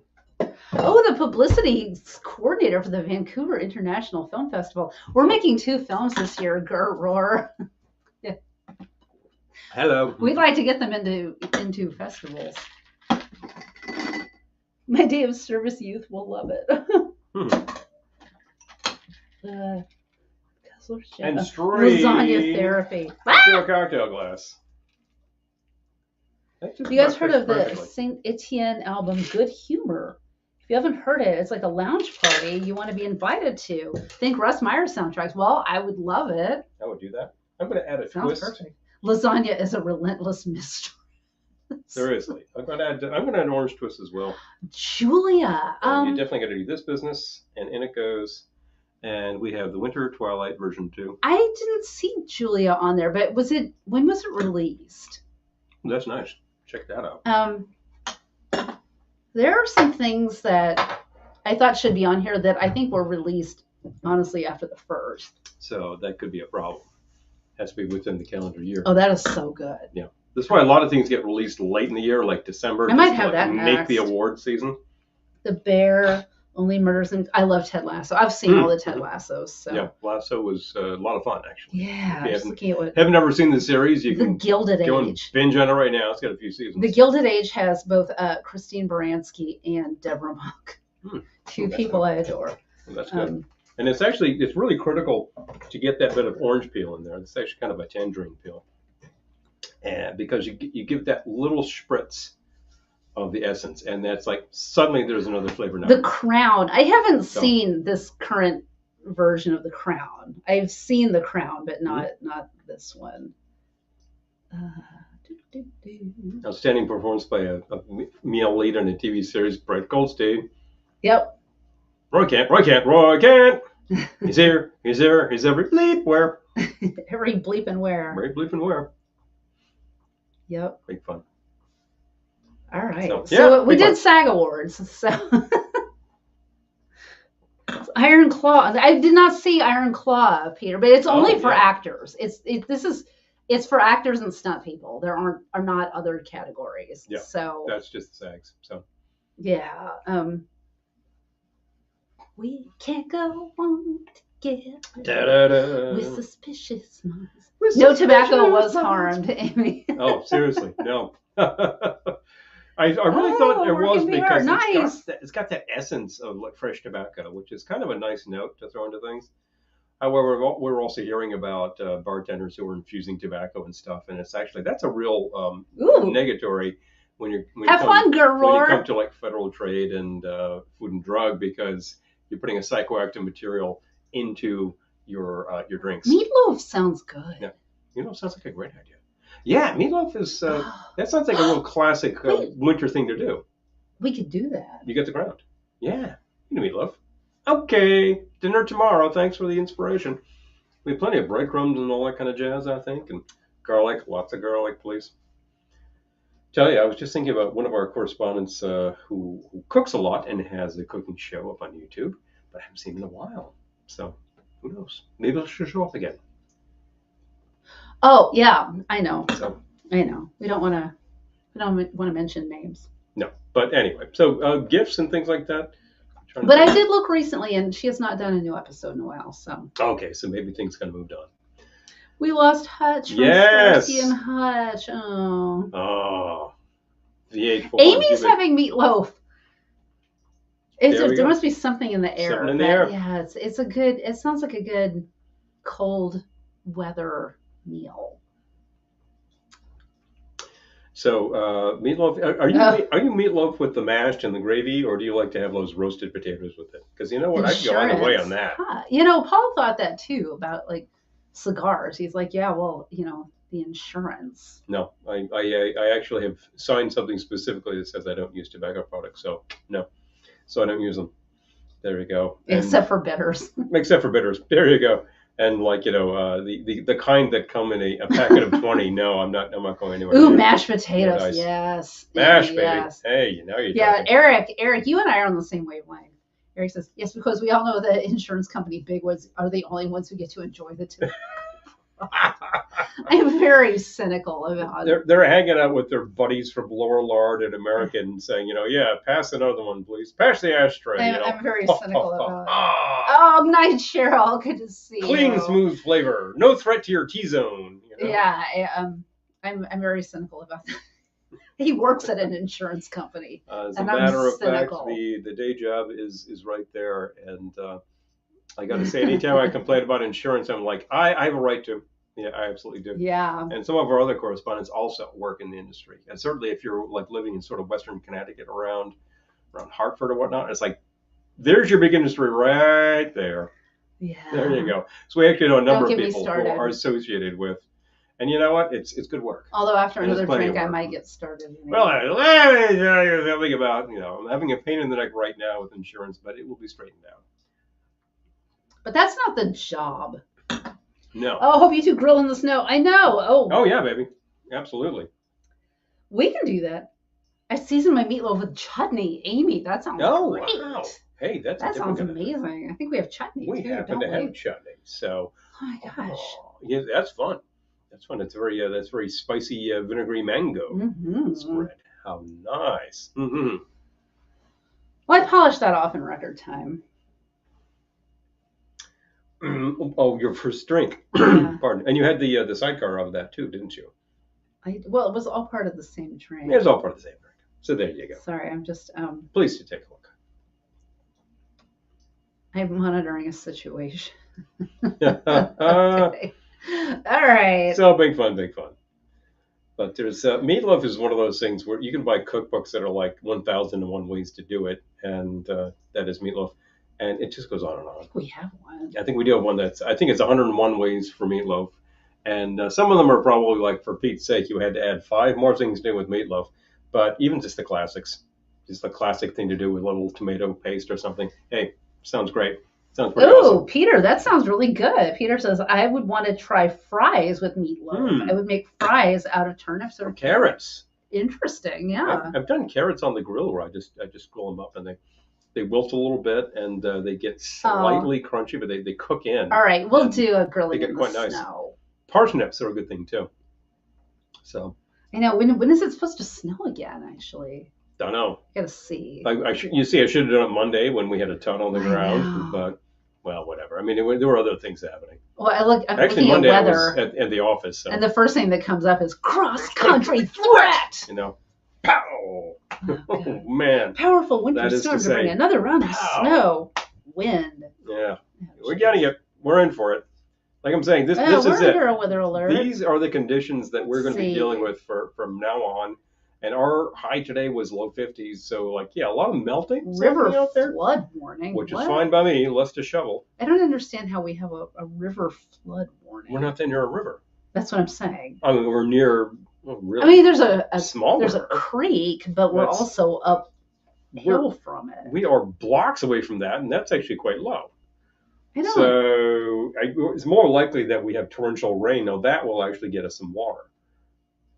Oh, the publicity coordinator for the Vancouver International Film Festival. We're making 2 films this year, Gert Roar. Yeah. Hello. We'd like to get them into festivals. My day of service youth will love it. And straight lasagna therapy. To a cocktail glass. You guys heard of the Saint Etienne album Good Humor? If you haven't heard it, it's like a lounge party you want to be invited to. Think Russ Meyer soundtracks. Well, I would love it. I would do that. I'm going to add a Sounds twist. Perfect. Lasagna is a relentless mystery. Seriously. I'm going to add an orange twist as well. Julia. You definitely got to do this business, and in it goes. And we have the Winter Twilight version 2. I didn't see Julia on there, but when was it released? That's nice. Check that out. There are some things that I thought should be on here that I think were released, honestly, after the 1st. So that could be a problem. Has to be within the calendar year. Oh, that is so good. Yeah. That's why a lot of things get released late in the year, like December. I might have that make next. the award season. The Bear, Only Murders and I love Ted Lasso. I've seen all the Ted Lassos. So. Yeah, Lasso was a lot of fun, actually. Yeah, just looking at what. Haven't ever seen the series? You can Gilded go Age. and binge on it right now. It's got a few seasons. The Gilded Age has both Christine Baranski and Deborah Monk. 2 people I adore. Well, that's good. And it's really critical to get that bit of orange peel in there. It's actually kind of a tangerine peel. And because you give that little spritz of the essence, and that's like suddenly there's another flavor now. The Crown. I haven't seen this current version of The Crown. I've seen The Crown, but not this one. Outstanding performance by a male lead in a TV series, Brett Goldstein. Yep. Roy Kent. He's here. He's there. He's every bleep where. Every bleep and where. Every bleep and where. Yep. Big fun. All right. So, So we big did fun. SAG Awards. So Iron Claw. I did not see Iron Claw, Peter, but it's only for actors. It's for actors and stunt people. There are not other categories. Yeah. So that's just the SAGs. So yeah. We can't go on together with suspicious minds. No tobacco was harmed, Amy. Oh, seriously, no. I really thought there was because it's got that essence of like fresh tobacco, which is kind of a nice note to throw into things. However, we're also hearing about bartenders who are infusing tobacco and stuff, and that's a real negatory when you come to like Federal Trade and Food and Drug, because you're putting a psychoactive material into your drinks. Meatloaf sounds good. Yeah, meatloaf sounds like a great idea. Yeah, meatloaf is that sounds like a real classic winter thing to do. We could do that. You get the ground. Yeah, you know meatloaf. Okay, dinner tomorrow. Thanks for the inspiration. We have plenty of breadcrumbs and all that kind of jazz, I think, and garlic, lots of garlic, please. Tell you, I was just thinking about one of our correspondents who cooks a lot and has a cooking show up on YouTube, but I haven't seen him in a while. So who knows? Maybe it'll show up again. Oh yeah, I know. So I know. We don't want to mention names. No, but anyway, so gifts and things like that. But I did look recently, and she has not done a new episode in a while. So okay, so maybe things kind of moved on. We lost Hutch from Starsky and Hutch. Oh. Amy's having meatloaf. There must be something in the air. Something in the air. Yeah, it sounds like a good cold weather meal. So meatloaf. Are you meatloaf with the mashed and the gravy, or do you like to have those roasted potatoes with it? Because you know what, I'd go either way on that. Paul thought that too about like cigars. He's like, yeah, well, the insurance. No, I actually have signed something specifically that says I don't use tobacco products. So no, so I don't use them. There you go. Except for bitters. Except for bitters. There you go. And like the kind that come in a packet of 20. No, I'm not going anywhere. Ooh, mashed potatoes. Yes. Mashed, yes. Baby. Hey, now you're talking. Eric, you and I are on the same wavelength. Eric says yes, because we all know the insurance company bigwigs are the only ones who get to enjoy the tobacco. I'm very cynical about it. They're hanging out with their buddies from Lorillard and American, saying, yeah, pass another one, please. Pass the ashtray. I'm very cynical about it. Oh, nice, Cheryl. Good to see Clean, you. smooth flavor. No threat to your T-zone. Yeah, I'm very cynical about that. He works at an insurance company. As a matter of fact, the day job is right there, and I got to say, anytime I complain about insurance, I'm like, I have a right to. Yeah, I absolutely do. Yeah. And some of our other correspondents also work in the industry. And certainly if you're like living in sort of Western Connecticut around Hartford or whatnot, it's like, there's your big industry right there. Yeah. There you go. So we actually know a number of people who are associated with. And you know what? It's good work. Although after another drink, I might get started. Well, let me tell you something about, I'm having a pain in the neck right now with insurance, but it will be straightened out. But that's not the job. No. Oh, hope you two grill in the snow. I know. Oh yeah, baby. Absolutely. We can do that. I seasoned my meatloaf with chutney. Amy, that sounds great. Wow. Hey, that sounds amazing. I think we have chutney too. We happen to have chutney. So. Oh my gosh. Yeah, that's fun. That's fun. It's very spicy vinegary mango spread. How nice. Mm-hmm. Well, I polished that off in record time. Oh, your first drink. Yeah. Pardon. And you had the sidecar of that too, didn't you? Well, it was all part of the same drink. It was all part of the same drink. So there you go. Sorry, I'm just. Please do take a look. I'm monitoring a situation. Okay. All right. So big fun. But there's meatloaf is one of those things where you can buy cookbooks that are like 1,001 ways to do it, and that is meatloaf. And it just goes on and on. I think we have one. I think we do have one I think it's 101 ways for meatloaf. And some of them are probably like, for Pete's sake, you had to add 5 more things to do with meatloaf. But even just the classics, just the classic thing to do with a little tomato paste or something. Hey, sounds great. Sounds pretty Oh, awesome. Peter, that sounds really good. Peter says, I would want to try fries with meatloaf. I would make fries out of turnips or Carrots. Interesting, yeah. I've done carrots on the grill where I just grill them up and they wilt a little bit and they get slightly crunchy, but they cook in. All right, we'll do a grilling in the quite snow. Nice. Parsnips are a good thing too. So I know. When is it supposed to snow again? Actually, don't know. Gotta see. I should have done it Monday when we had a ton on the ground, but well, whatever. I mean, there were other things happening. Well, I'm actually looking Monday at weather I was at the office, so. And the first thing that comes up is cross-country threat. You know, pow! Oh man, Powerful winter storm to bring another round of snow, wind. Yeah, we're in for it. Like I'm saying, this is it. We're under a weather alert. These are the conditions that we're going to be dealing with from now on. And our high today was low 50s, so a lot of melting river out there. Flood warning, which is fine by me. Less to shovel. I don't understand how we have a river flood warning. We're not that near a river. That's what I'm saying. I mean, we're near. Really I mean, there's a small. There's a creek, but we're also uphill from it. We are blocks away from that, and that's actually quite low. I know. So it's more likely that we have torrential rain. Now that will actually get us some water.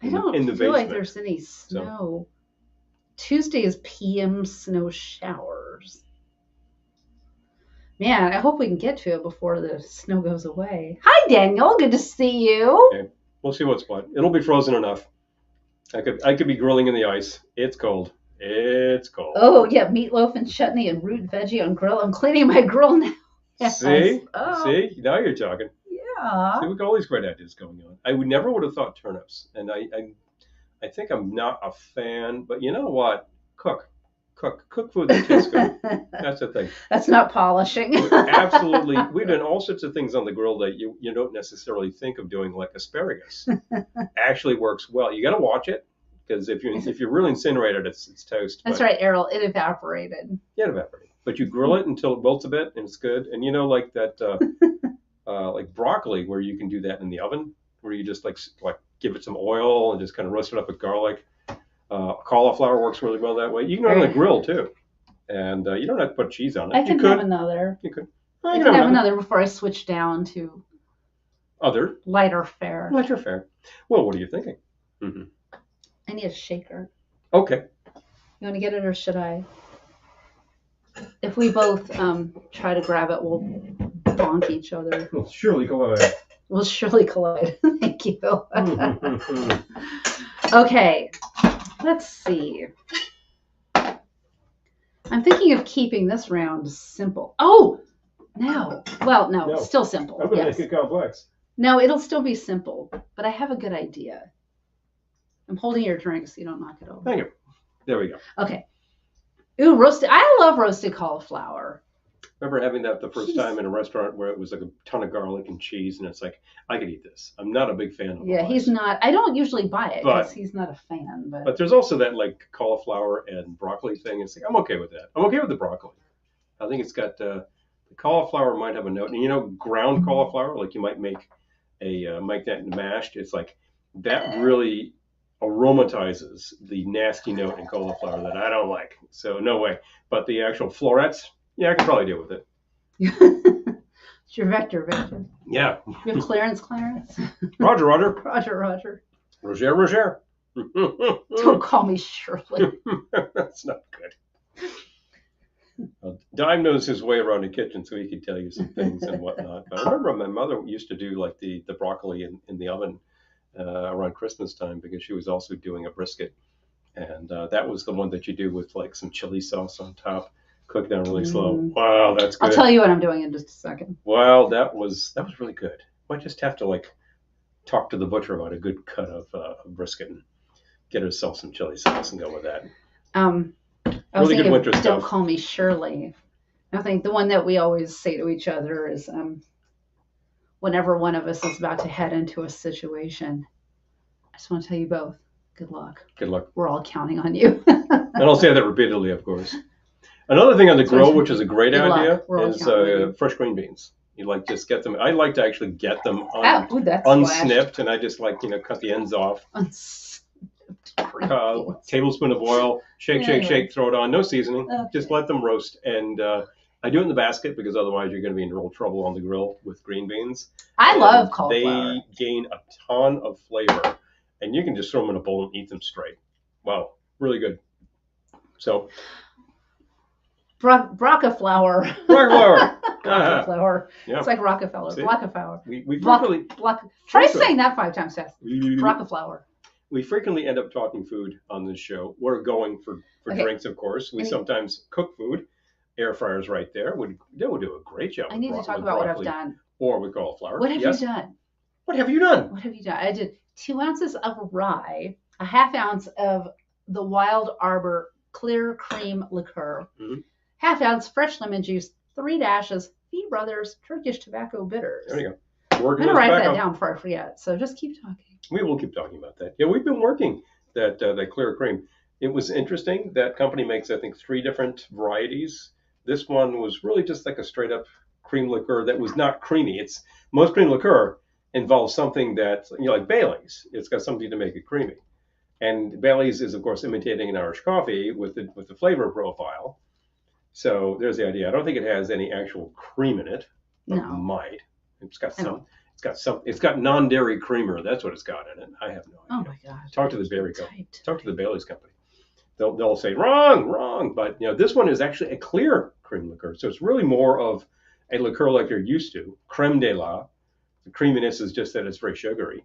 I don't in the feel basement. like there's any snow. Tuesday is PM snow showers. Man, I hope we can get to it before the snow goes away. Hi, Daniel. Good to see you. Okay. We'll see what's what. It'll be frozen enough. I could be grilling in the ice. It's cold. It's cold. Oh, yeah. Meatloaf and chutney and root veggie on grill. I'm cleaning my grill now. Yes. See? Now you're talking. Yeah. See, look at all these great ideas going on. I never would have thought turnips, and I think I'm not a fan. But you know what? Cook food that tastes good. That's the thing. That's not polishing. Absolutely, we've done all sorts of things on the grill that you don't necessarily think of doing, like asparagus. Actually works well. You got to watch it because if you really incinerate it, it's toast. That's right, Errol. It evaporated. Yeah, it evaporated. But you grill it until it wilts a bit, and it's good. And like that. Like broccoli, where you can do that in the oven, where you just like give it some oil and just kind of roast it up with garlic. Cauliflower works really well that way. You can do it on the grill too, and you don't have to put cheese on it. I can have another. You could. I can have another before I switch down to other lighter fare. Lighter fare. Well, what are you thinking? Mm-hmm. I need a shaker. Okay. You want to get it, or should I? If we both try to grab it, we'll bonk each other. We'll surely collide. We'll surely collide. Thank you. Okay, let's see. I'm thinking of keeping this round simple. Oh, no. Well, no. Still simple. I'm going to make it complex. No, it'll still be simple, but I have a good idea. I'm holding your drink so you don't knock it over. Thank you. There we go. Okay. Ooh, roasted. I love roasted cauliflower. Remember having that the first time in a restaurant where it was like a ton of garlic and cheese, and it's like, I could eat this. I'm not a big fan of it. Yeah, he's not. I don't usually buy it because he's not a fan. But there's also that like cauliflower and broccoli thing. It's like, I'm okay with that. I'm okay with the broccoli. I think it's got the cauliflower might have a note. And ground cauliflower, like you might make make that mashed. It's like that really aromatizes the nasty note in cauliflower that I don't like. So no way. But the actual florets, yeah, I can probably deal with it. It's your Victor. Yeah. You have Clarence. Roger. Roger. Don't call me Shirley. That's not good. Dime knows his way around the kitchen, so he can tell you some things and whatnot. But I remember my mother used to do like the broccoli in the oven around Christmas time because she was also doing a brisket. And that was the one that you do with like some chili sauce on top. Cook down really slow. Wow, that's good. I'll tell you what I'm doing in just a second. Wow, that was really good. Might just have to like talk to the butcher about a good cut of brisket and get herself some chili sauce and go with that. I was really good winter stuff. stuff. Don't call me Shirley. I think the one that we always say to each other is whenever one of us is about to head into a situation, I just want to tell you both, good luck. Good luck. We're all counting on you. And I'll say that repeatedly, of course. Another thing on the grill, which is a great idea, is fresh green beans. You like just get them. I like to actually get them unsnipped, and I just like cut the ends off. Tablespoon of oil, shake, throw it on. No seasoning. Okay. Just let them roast, and I do it in the basket because otherwise you're going to be in real trouble on the grill with green beans. I And love cauliflower. They gain a ton of flavor, and you can just throw them in a bowl and eat them straight. Wow, really good. So, Broccaflower. Broccaflower. Broccaflower. Yeah. It's like Rockefeller. See? Broccaflower. We frequently Try saying that 5 times fast. Broccaflower. we frequently end up talking food on this show. We're going for Okay. drinks, of course. We sometimes cook food. Air fryers right there. They would do a great job. I need to talk about what I've done. Or with cauliflower. What have you done? What have you done? What have you done? I did 2 ounces of rye, a ½ ounce of the Wild Arbor clear cream liqueur, ½ ounce fresh lemon juice, 3 dashes Fee Brothers Turkish tobacco bitters. There you go. I'm going to write that down before I forget. So just keep talking. We will keep talking about that. Yeah, we've been working that clear cream. It was interesting. That company makes, I think, 3 different varieties. This one was really just like a straight up cream liqueur that was not creamy. Most cream liqueur involves something that, like Bailey's. It's got something to make it creamy. And Bailey's is, of course, imitating an Irish coffee with the flavor profile. So there's the idea. I don't think it has any actual cream in it. No. It might. It's got non-dairy creamer. That's what it's got in it. I have no idea. Oh my God. Talk to the dairy company. Talk to the Bailey's company. They'll say wrong. But this one is actually a clear cream liqueur. So it's really more of a liqueur like you're used to. Creme de la. The creaminess is just that it's very sugary.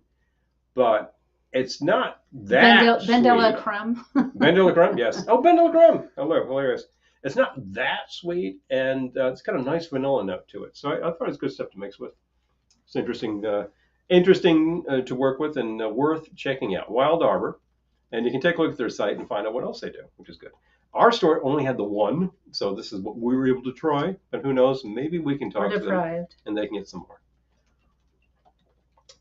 But it's not that Ben de la Creme. Ben de la Creme, yes. Oh, Ben de la Creme. Oh, hilarious. It's not that sweet, and it's got a nice vanilla note to it. So I thought it's good stuff to mix with. It's interesting to work with and worth checking out. Wild Arbor. And you can take a look at their site and find out what else they do, which is good. Our store only had the one, so this is what we were able to try. But who knows? Maybe we can talk to them and they can get some more.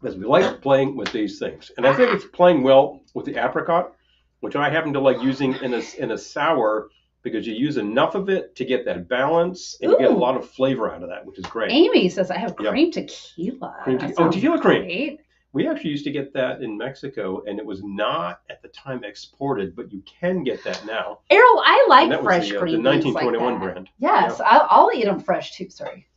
Because we like playing with these things. And I think it's playing well with the apricot, which I happen to like using in a sour because you use enough of it to get that balance and you get a lot of flavor out of that, which is great. Amy says I have cream tequila. Tequila cream. We actually used to get that in Mexico, and it was not at the time exported, but you can get that now. Errol, I like fresh cream. The 1921 brand. Yes, yeah. I'll eat them fresh too. Sorry.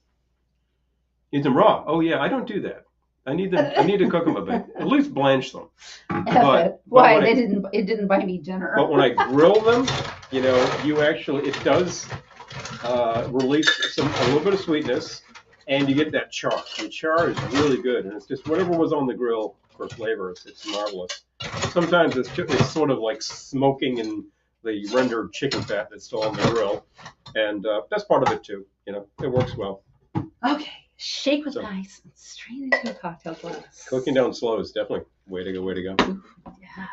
Eat them raw. Oh yeah, I don't do that. I need to cook them a bit. At least blanch them. Why it didn't buy me dinner. But when I grill them, it does release a little bit of sweetness. And you get that char. The char is really good, and it's just whatever was on the grill for flavor. It's marvelous. Sometimes it's sort of like smoking in the rendered chicken fat that's still on the grill, and that's part of it too. It works well. Okay, shake with ice and strain into a cocktail glass. Cooking down slow is definitely way to go. Ooh, yeah.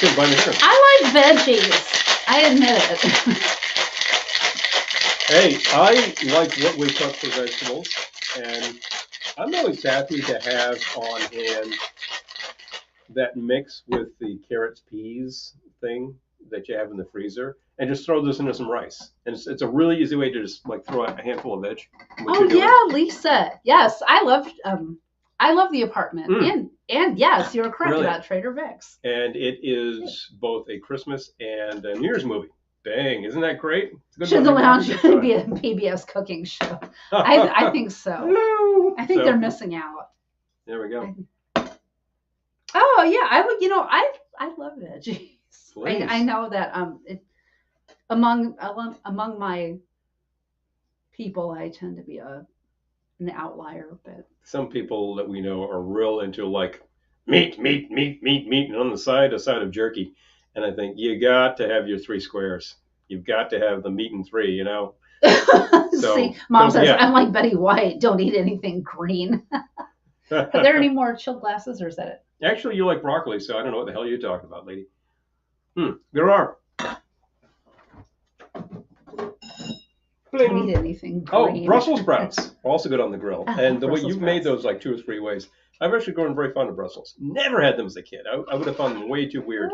I like veggies. I admit it. Hey, I like what we cook for vegetables, and I'm always happy to have on hand that mix with the carrots, peas thing that you have in the freezer, and just throw this into some rice. And it's a really easy way to just like throw a handful of veg. Oh yeah, Lisa. Yes, I love the apartment, and yes, you're correct about Trader Vic's. And it is both a Christmas and a New Year's movie. Dang, isn't that great? Should the lounge be a PBS cooking show? I think so. Hello. I think they're missing out. There we go. Oh yeah, I would. I love veggies. I know that among my people, I tend to be an outlier, but some people that we know are real into like meat, and on the side, a side of jerky. And I think you got to have your 3 squares. You've got to have the meat and 3, So, see, Mom says, I'm like Betty White. Don't eat anything green. Are there any more chilled glasses, or is that it? Actually, you like broccoli, so I don't know what the hell you're talking about, lady. There are. Don't eat anything green. Oh, Brussels sprouts are also good on the grill. And the way you've made those like 2 or 3 ways. I've actually grown very fond of Brussels. Never had them as a kid. I would have found them way too weird.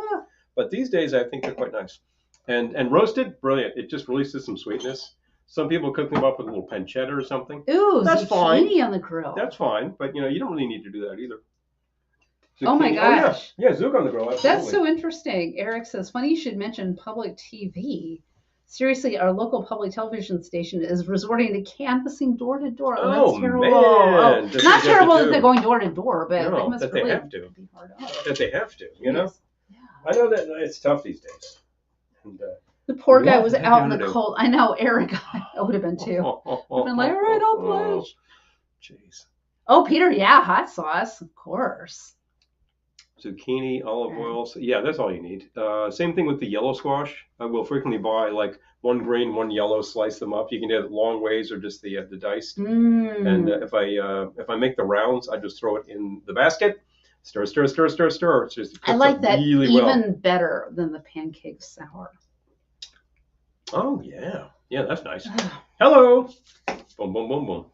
But these days, I think they're quite nice. And roasted, brilliant. It just releases some sweetness. Some people cook them up with a little pancetta or something. Ooh, that's zucchini on the grill. That's fine, but you don't really need to do that either. Zucchini. Oh my gosh. Yeah, zouk on the grill. Absolutely. That's so interesting. Eric says, funny you should mention public TV. Seriously, our local public television station is resorting to canvassing door to door. Oh, Oh, that's terrible. man. Oh, That's what not you have terrible to that do. they're going door to door, but No, they must that they really have to. be hard on. That they have to, you know? Yeah. I know that it's tough these days. And, The poor guy what was the heck out you in the gonna do? cold. I know, Eric. I would have been too. I've been like, all right, I'll pledge. Jeez. Oh, Peter, yeah, hot sauce, of course. Zucchini, olive oil. So, yeah, that's all you need. Same thing with the yellow squash. I will frequently buy like one green, one yellow, slice them up. You can do it long ways or just the diced. And if I make the rounds, I just throw it in the basket. Stir, stir, stir, stir, stir. It's just, it I cooks like up that really even well. better than the pancake sour. Oh yeah, yeah, that's nice. Hello. Boom, boom, boom, boom.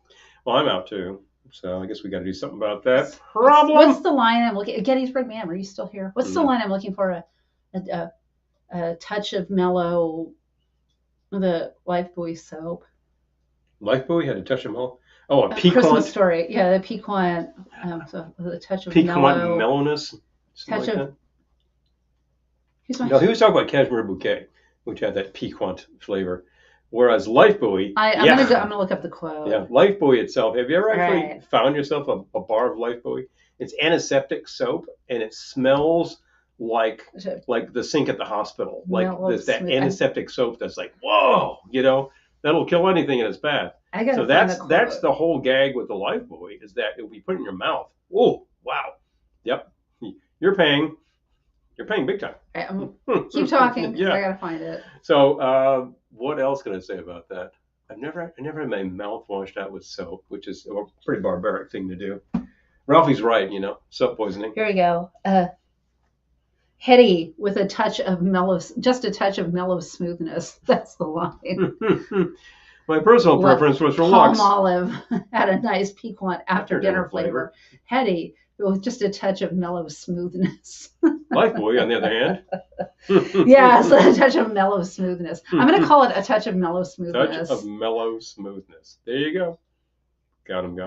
Well, I'm out too, so I guess we got to do something about that problem. What's the line I'm looking? Gettysburg Ma'am, are you still here? What's the line I'm looking for? A touch of mellow, the Lifebuoy soap. Lifebuoy had a touch of mellow. Oh, a piquant. Christmas story. Yeah, the piquant. So the touch of piquant mellow. mellowness. Touch like of. No, he was talking about Cashmere Bouquet, which had that piquant flavor. Whereas Lifebuoy, I'm gonna look up the quote. Yeah, Lifebuoy itself. Have you ever actually found yourself a bar of Lifebuoy? It's antiseptic soap, and it smells like the sink at the hospital. Like there's that antiseptic soap that's like, whoa, that'll kill anything in its path. So that's the whole gag with the Lifebuoy is that if we put it in your mouth, oh wow, yep, you're paying big time. Keep talking. Yeah, I gotta find it. So what else can I say about that? I never had my mouth washed out with soap, which is a pretty barbaric thing to do. Ralphie's right, soap poisoning. Here we go. Heady with a touch of mellow, just a touch of mellow smoothness. That's the line. My personal preference was for Lux. Olive had a nice piquant after dinner flavor. Heady with just a touch of mellow smoothness. Lifebuoy, on the other hand. Yes, a touch of mellow smoothness. I'm going to call it a touch of mellow smoothness. Touch of mellow smoothness. There you go. Got him.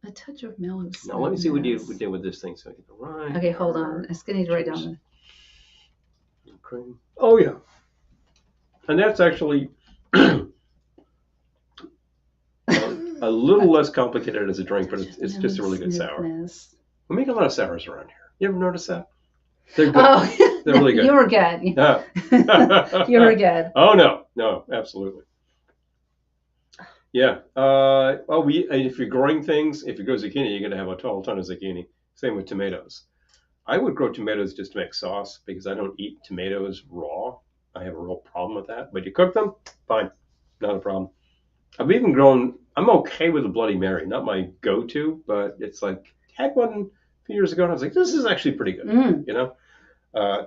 A touch of mellow smoothness. Now, let me see what you did with this thing so I get the right. Okay, hold on. I just need to write down the cream. Oh, yeah. And that's actually a little less complicated as a drink, but it's just a really good sour. We make a lot of sours around here. You ever notice that? They're good. Oh, they're really good. You were good. You were good. Oh, no, absolutely. Yeah. If you're growing things, if you grow zucchini, you're going to have a tall ton of zucchini. Same with tomatoes. I would grow tomatoes just to make sauce because I don't eat tomatoes raw. I have a real problem with that. But you cook them, fine. Not a problem. I've even grown, I'm okay with a Bloody Mary. Not my go-to, but it's like, had one a few years ago and I was like, this is actually pretty good,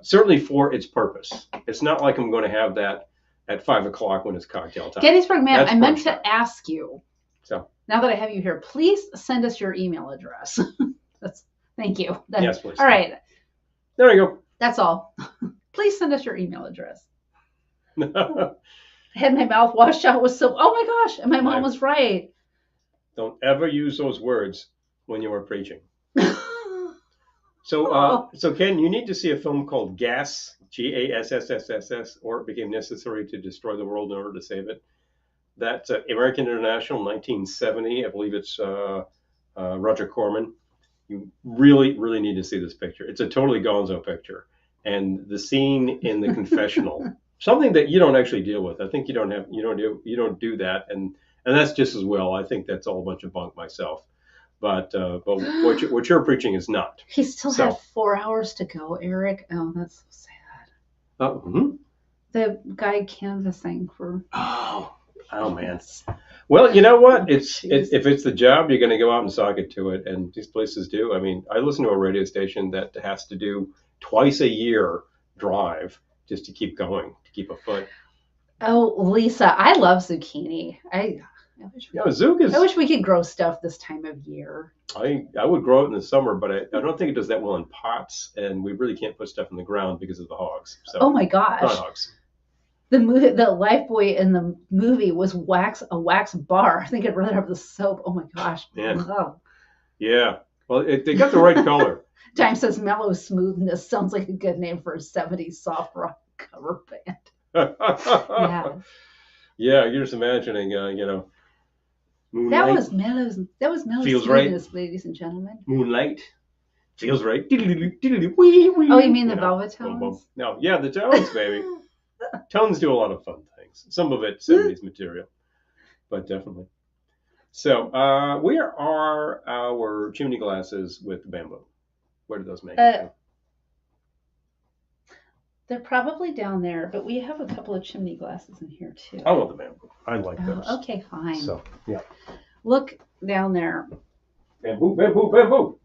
certainly for its purpose. It's not like I'm going to have that at 5 o'clock when it's cocktail time. Gettysburg Ma'am, I meant to ask you. So now that I have you here, please send us your email address. Thank you. Yes, please. All right. There we go. That's all. Please send us your email address. I had my mouth washed out with soap. Oh my gosh. And my mom was right. Don't ever use those words when you are preaching. So Ken, you need to see a film called Gas, Gasss, or It Became Necessary to Destroy the World in Order to Save It. That's American International, 1970. I believe it's Roger Corman. You really, really need to see this picture. It's a totally gonzo picture. And the scene in the confessional, something that you don't actually deal with. I think you don't do that. And that's just as well. I think that's all a bunch of bunk myself. But what you're preaching is not. He still had 4 hours to go, Eric. Oh, that's so sad. The guy canvassing for. Oh man. Well, you know what? If it's the job, you're going to go out and sock it to it, and these places do. I mean, I listen to a radio station that has to do twice a year drive just to keep going, to keep afoot. Oh, Lisa, I love zucchini. I wish we could grow stuff this time of year. I would grow it in the summer, but I don't think it does that well in pots, and we really can't put stuff in the ground because of the hogs. So, oh my gosh. Not hogs. The Lifebuoy in the movie was a wax bar. I think I'd rather have the soap. Oh my gosh. Yeah. Oh. Yeah. Well, they got the right color. Time says Mellow Smoothness sounds like a good name for a 70s soft rock cover band. Yeah. Yeah, you're just imagining, moonlight. That was mellow Feels right. smoothness, ladies and gentlemen. Moonlight. Feels right. Oh, you mean the velvet tones? No, yeah, the tones, baby. Tones do a lot of fun things. Some of it 70s material, but definitely. So, where are our chimney glasses with the bamboo? Where do those make it? They're probably down there, but we have a couple of chimney glasses in here too. I love the bamboo. I like those. Okay, fine. So, yeah. Look down there. Bamboo, bamboo, bamboo.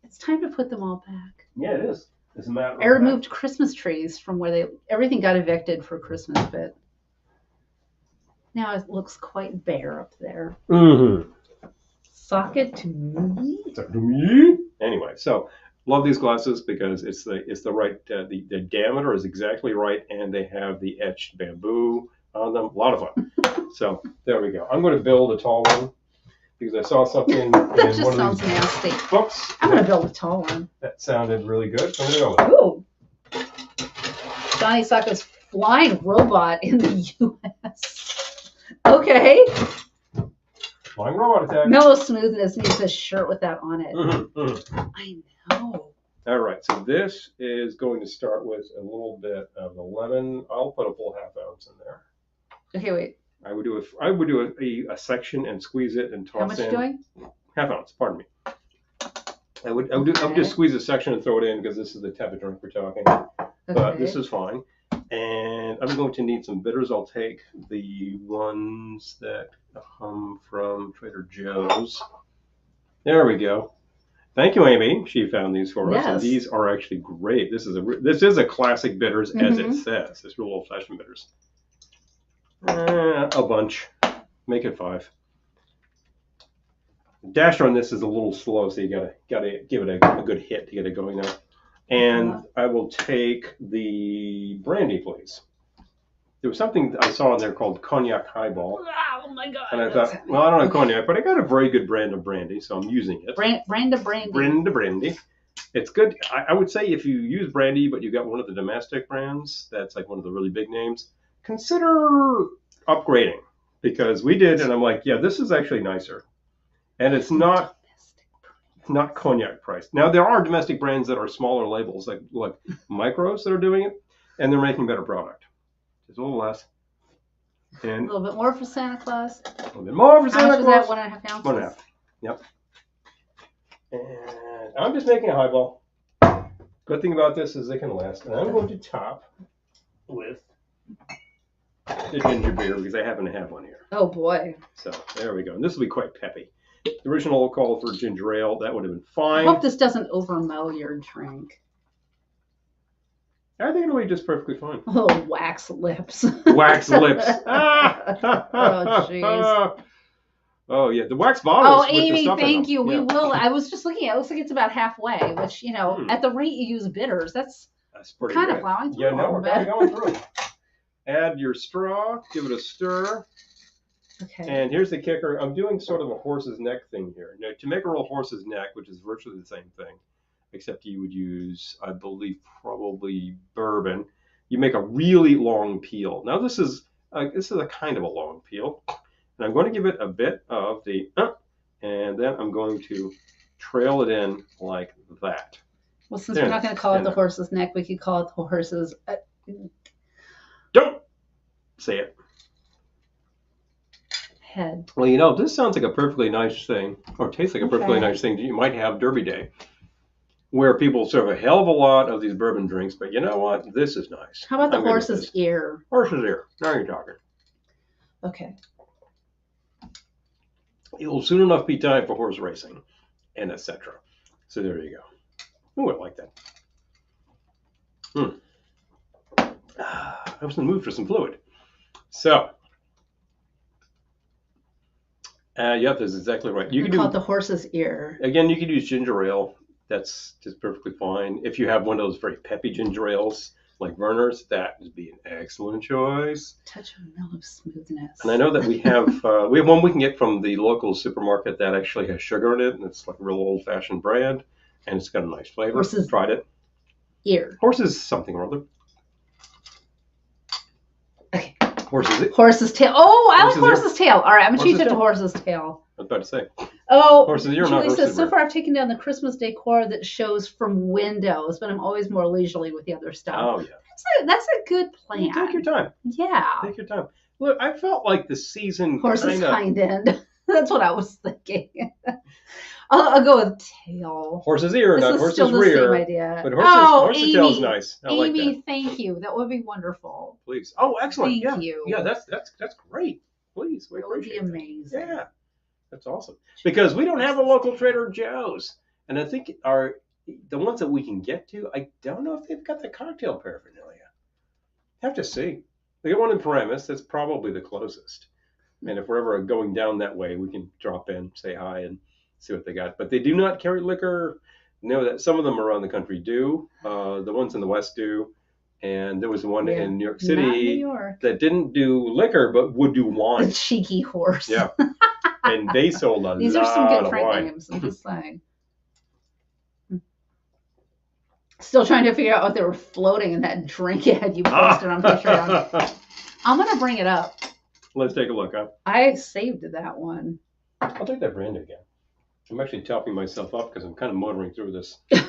It's time to put them all back. Yeah, it is. It's a matter of I removed Christmas trees from where everything got evicted for Christmas, but now it looks quite bare up there. Mm-hmm. Sock it to me. Anyway, so love these glasses because it's the right the diameter is exactly right, and they have the etched bamboo on them. A lot of fun. So there we go. I'm going to build a tall one because I saw something in that just one sounds of these nasty. books. I'm going to build a tall one. That sounded really good. So I'm going to go with it. Ooh. Johnny Sokka's flying robot in the U.S. Okay. Flying robot attack. Mellow Smoothness needs a shirt with that on it. Mm-hmm, mm-hmm. I know. All right, so this is going to start with a little bit of the lemon. I'll put a full half ounce in there. Okay, wait. I would do a section and squeeze it and toss in. How much are you doing? Half ounce. Pardon me. I would just squeeze a section and throw it in because this is the type of drink we're talking. But this is fine. And I'm going to need some bitters. I'll take the ones that come from Trader Joe's. There we go. Thank you, Amy. She found these for us, and these are actually great. This is a classic bitters, as it says. It's real old-fashioned bitters. A bunch. Make it 5. The dasher on this is a little slow, so you gotta give it a good hit to get it going now. And I will take the brandy, please. There was something I saw in there called cognac highball. Oh my god! And I thought, well, I don't know cognac, but I got a very good brand of brandy, so I'm using it. Brand of brandy. It's good. I would say if you use brandy, but you got one of the domestic brands, that's like one of the really big names, consider upgrading. Because we did, and I'm like, yeah, this is actually nicer. And it's not cognac priced. Now, there are domestic brands that are smaller labels, like Micros that are doing it, and they're making better product. Just a little less. And a little bit more for Santa Claus. A little bit more for Santa Claus. How much is that? 1.5 ounces? 1.5. Yep. And I'm just making a highball. Good thing about this is they can last. And I'm going to top with the ginger beer because I happen to have one here. Oh boy. So there we go. And this will be quite peppy. The original call for ginger ale, that would have been fine. I hope this doesn't overmow your drink. I think it'll be just perfectly fine. Oh, wax lips. Wax lips. Oh, jeez. Oh, yeah. The wax bottles. Oh, Amy, thank you. Yeah. We will. I was just looking. It looks like it's about halfway, which, at the rate you use bitters, that's pretty kind good. of plowing through. Yeah, no, we're kind of going through. Add your straw. Give it a stir. Okay. And here's the kicker. I'm doing sort of a horse's neck thing here. Now, to make a real horse's neck, which is virtually the same thing, except you would use, I believe, probably bourbon. You make a really long peel. Now this is a kind of a long peel, and I'm going to give it a bit of the, and then I'm going to trail it in like that. Well, since we're not going to call it the horse's neck, we could call it the horse's. Don't say it. Head. Well, this sounds like a perfectly nice thing, or tastes like a perfectly nice thing you might have Derby Day, where people serve a hell of a lot of these bourbon drinks, but you know what? This is nice. How about the horse's ear? Horse's ear. Now you're talking. Okay. It will soon enough be time for horse racing, and etc. So there you go. Ooh, I like that. I was in the mood for some fluid. So, yeah, that's exactly right. You can call it the horse's ear. Again, you could use ginger ale. That's just perfectly fine. If you have one of those very peppy ginger ales like Werner's, that would be an excellent choice. Touch of mellow smoothness. And I know that we have one we can get from the local supermarket that actually has sugar in it, and it's like a real old-fashioned brand, and it's got a nice flavor. Horse's tried it. Ear. Horse's something or other. Horse's tail. Oh, I like Horse's ear. horse's tail. All right, I'm gonna change it to Horse's horse's tail. I was about to say. Oh, Horse's ear, not Julie says, horse's so ear. far I've taken down the Christmas decor that shows from windows, but I'm always more leisurely with the other stuff. Oh, yeah. That's a good plan. Take your time. Yeah. Take your time. Look, I felt like the season Horse's kinda... hind end. That's what I was thinking. I'll go with tail. Horse's ear, This not is horse's still the rear. same idea. But horse's Amy, tail's nice. I like Amy, that. thank you. That would be wonderful. Please. Oh, excellent. Thank you. Yeah, that's great. Please, we That would be appreciate amazing. that. Yeah, that's awesome. Because we don't have a local Trader Joe's, and I think the ones that we can get to, I don't know if they've got the cocktail paraphernalia. Have to see. They got one in Paramus. That's probably the closest. And if we're ever going down that way, we can drop in, say hi, and see what they got. But they do not carry liquor. No, that some of them around the country do. The ones in the West do. And there was one in New York City Not New York. that didn't do liquor, but would do wine. The cheeky horse. Yeah. And they sold a These lot are some good of drink wine. names. I'm just saying. Still trying to figure out what they were floating in that drink ad you posted on Patreon. I'm gonna bring it up. Let's take a look, huh? I saved that one. I'll take that brandy again. I'm actually topping myself up because I'm kind of motoring through this. It's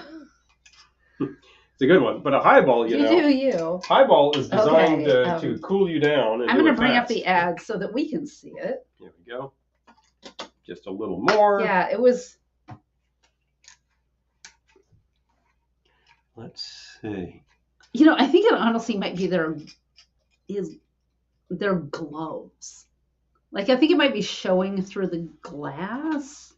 a good one, but a highball, you know. You do you. Highball is designed Okay, to cool you down. And I'm do gonna it bring up fast. the ad so that we can see it. Here we go. Just a little more. Yeah, it was. Let's see. You know, I think it honestly might be their gloves. Like, I think it might be showing through the glass.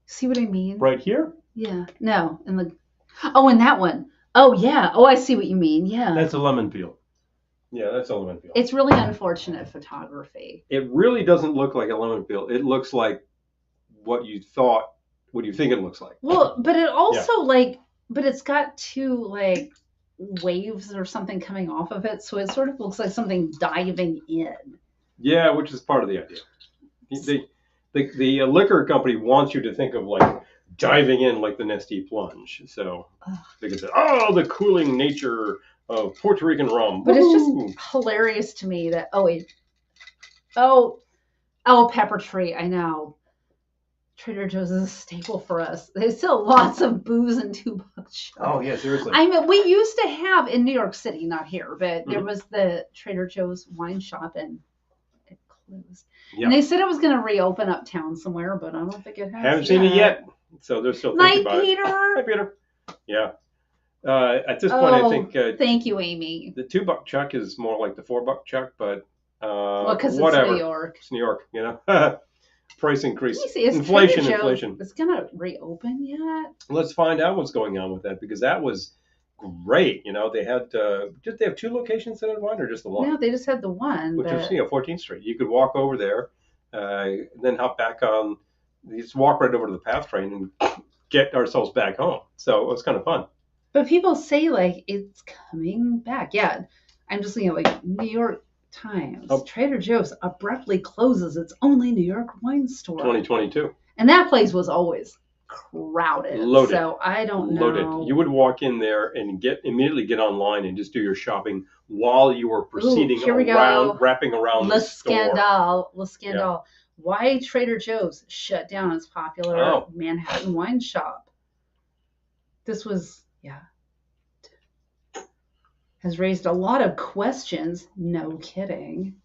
See what I mean? Right here? Yeah. No, in that one. Oh, yeah. Oh, I see what you mean. Yeah. That's a lemon peel. Yeah, that's a lemon peel. It's really unfortunate photography. It really doesn't look like a lemon peel. It looks like what you think it looks like. Well, but it also but it's got two waves or something coming off of it, so it sort of looks like something diving in. Yeah, which is part of the idea. The liquor company wants you to think of diving in like the Nestea Plunge. So they can say, oh, the cooling nature of Puerto Rican rum. But Woo-hoo! It's just hilarious to me that Pepper Tree, I know. Trader Joe's is a staple for us. They sell lots of booze and $2 shops. Oh yeah, seriously. I mean, we used to have in New York City, not here, but there was the Trader Joe's wine shop and it closed. Yeah. And they said it was going to reopen uptown somewhere, but I don't think it has. Haven't seen it yet, so they're still thinking about Peter. it. Hi, Peter. Yeah. At this point, I think. Thank you, Amy. The $2 chuck is more like the $4 chuck, but because whatever. It's New York. It's New York, you know. Price increase. Let me see, Inflation. It's going to reopen yet? Let's find out what's going on with that because that was great. You know, they had. Did they have 2 locations in one or just the one? No, they just had the one. Which was 14th Street. You could walk over there, then hop back on. You just walk right over to the PATH train and get ourselves back home. So it was kind of fun. But people say it's coming back. Yeah, I'm just thinking New York Times. Trader Joe's abruptly closes its only New York wine store. 2022. And that place was always crowded. Loaded. So I don't know. Loaded. You would walk in there and immediately get online and just do your shopping while you were proceeding wrapping around the store. Le Scandale. Yeah. Why Trader Joe's shut down its popular Manhattan wine shop. This was, has raised a lot of questions. No kidding.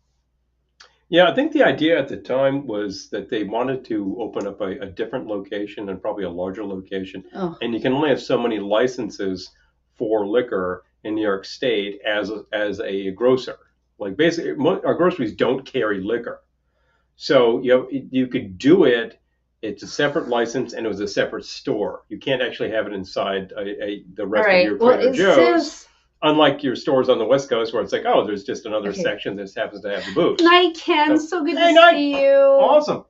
Yeah, I think the idea at the time was that they wanted to open up a different location and probably a larger location. Oh. And you can only have so many licenses for liquor in New York State as a grocer. Basically, our groceries don't carry liquor. So you could do it. It's a separate license and it was a separate store. You can't actually have it inside the rest of your Trader Joe's. Unlike your stores on the West Coast where it's there's just another section that just happens to have the booze. Night, Ken. So good to see you. Awesome.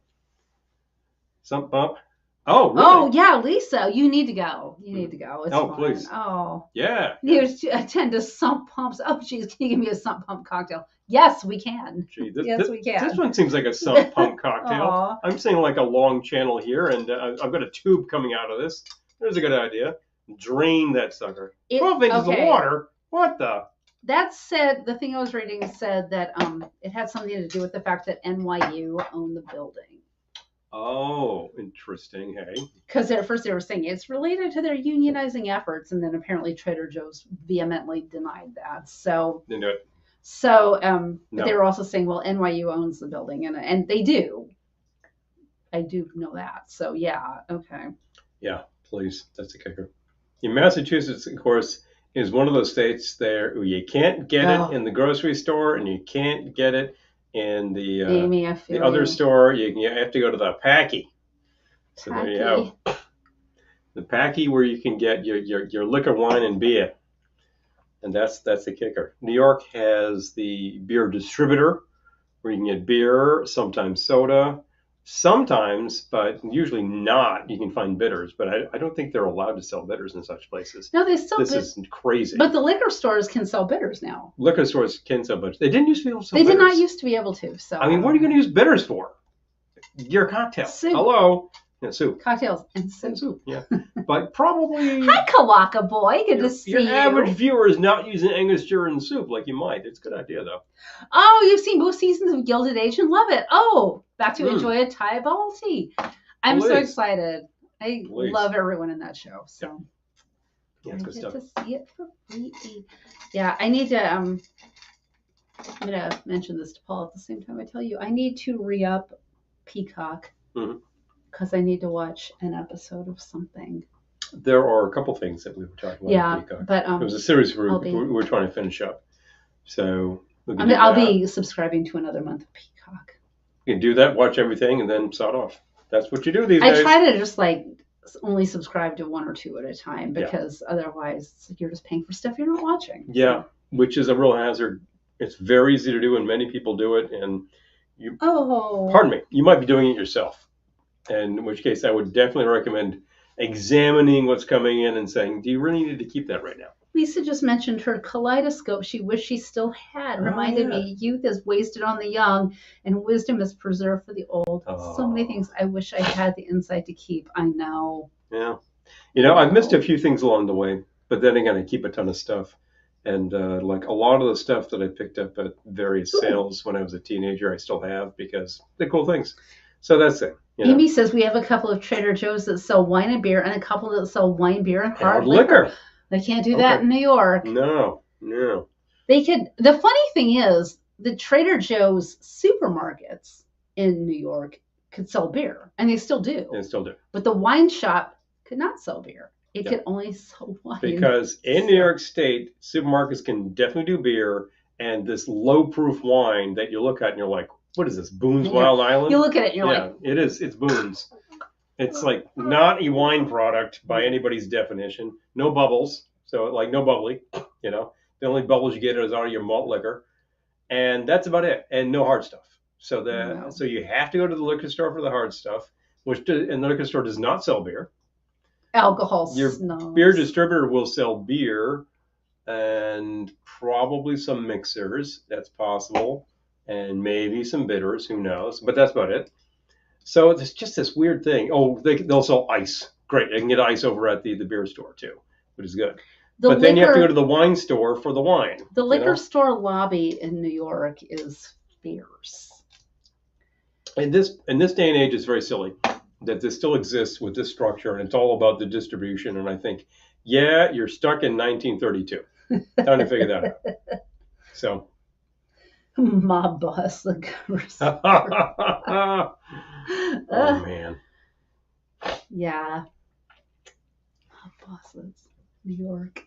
Sump Pump. Oh, really? Oh, yeah, Lisa. You need to go. It's fun. Please. Oh. Yeah. You attend to Sump Pumps. Oh, geez. Can you give me a Sump Pump cocktail? Yes, we can. Gee, yes, we can. This one seems like a Sump Pump cocktail. I'm seeing a long channel here, and I've got a tube coming out of this. There's a good idea. Drain that sucker. 12 inches of water? What the? That said, the thing I was reading said that it had something to do with the fact that NYU owned the building. Oh, interesting. Hey. Because at first they were saying it's related to their unionizing efforts, and then apparently Trader Joe's vehemently denied that. So, They do it. but No. they were also saying, well, NYU owns the building, and they do. I do know that. So yeah, okay. Yeah, please. That's the kicker. In Massachusetts, of course, is one of those states there where you can't get it in the grocery store and you can't get it in the Amy, I feel the other you. store. You have to go to the Packy. So there you go. The Packy where you can get your liquor, wine, and beer. And that's the kicker. New York has the beer distributor where you can get beer, sometimes soda, sometimes, but usually not. You can find bitters, but I don't think they're allowed to sell bitters in such places. No, they still. This is crazy. But the liquor stores can sell bitters now. Liquor stores can sell bitters. They didn't used to be able to sell They bitters. did not used to be able to. So I mean, what are you going to use bitters for? Your cocktail. Soup. Hello. Yeah, soup. Cocktails and soup. And soup. Yeah, but probably. Hi, Kawaka boy. Good to see you. Your average viewer is not using Angostura and soup like you might. It's a good idea though. Oh, you've seen both seasons of Gilded Age and love it. Oh, back to enjoy a Thai bubble tea. I'm so excited. I love everyone in that show. So yeah, it's good stuff. To see it for free. Yeah, I need to. I'm gonna mention this to Paul at the same time I tell you. I need to re-up Peacock because I need to watch an episode of something. There are a couple things that we were talking about. Yeah, Peacock. but it was a series we were trying to finish up. So I'll be subscribing to another month of Peacock. You can do that, watch everything, and then sod off. That's what you do these days. I try to just only subscribe to one or two at a time because otherwise it's like you're just paying for stuff you're not watching. Yeah, which is a real hazard. It's very easy to do, and many people do it. And you, pardon me, you might be doing it yourself. And in which case, I would definitely recommend examining what's coming in and saying, do you really need to keep that right now? Lisa just mentioned her kaleidoscope she wished she still had. Reminded me, youth is wasted on the young and wisdom is preserved for the old. So many things I wish I had the insight to keep. I know. Yeah. I've missed a few things along the way, but then again, I keep a ton of stuff. And like a lot of the stuff that I picked up at various sales when I was a teenager, I still have because they're cool things. So that's it. Amy says we have a couple of Trader Joe's that sell wine and beer and a couple that sell wine, beer, and hard liquor. They can't do that in New York. No. They could. The funny thing is, the Trader Joe's supermarkets in New York could sell beer, and they still do. They still do. But the wine shop could not sell beer. It could only sell wine. Because in New York State, supermarkets can definitely do beer, and this low-proof wine that you look at and you're like, what is this, Boone's Wild Island? You look at it and you're like... Yeah, it is. It's Boone's. It's like not a wine product by anybody's definition. No bubbles. So like no bubbly, The only bubbles you get is out of your malt liquor. And that's about it. And no hard stuff. So you have to go to the liquor store for the hard stuff, and the liquor store does not sell beer. Alcohol. Your beer distributor will sell beer and probably some mixers. That's possible. And maybe some bitters. Who knows? But that's about it. So it's just this weird thing. Oh, they'll sell ice. Great. They can get ice over at the beer store too, which is good. But then you have to go to the wine store for the wine. The liquor store lobby in New York is fierce. In this day and age, it's very silly that this still exists with this structure, and it's all about the distribution. And I think, you're stuck in 1932. Time to figure that out. So. Mob boss, the grocery Oh man. Yeah. Mob bosses, New York.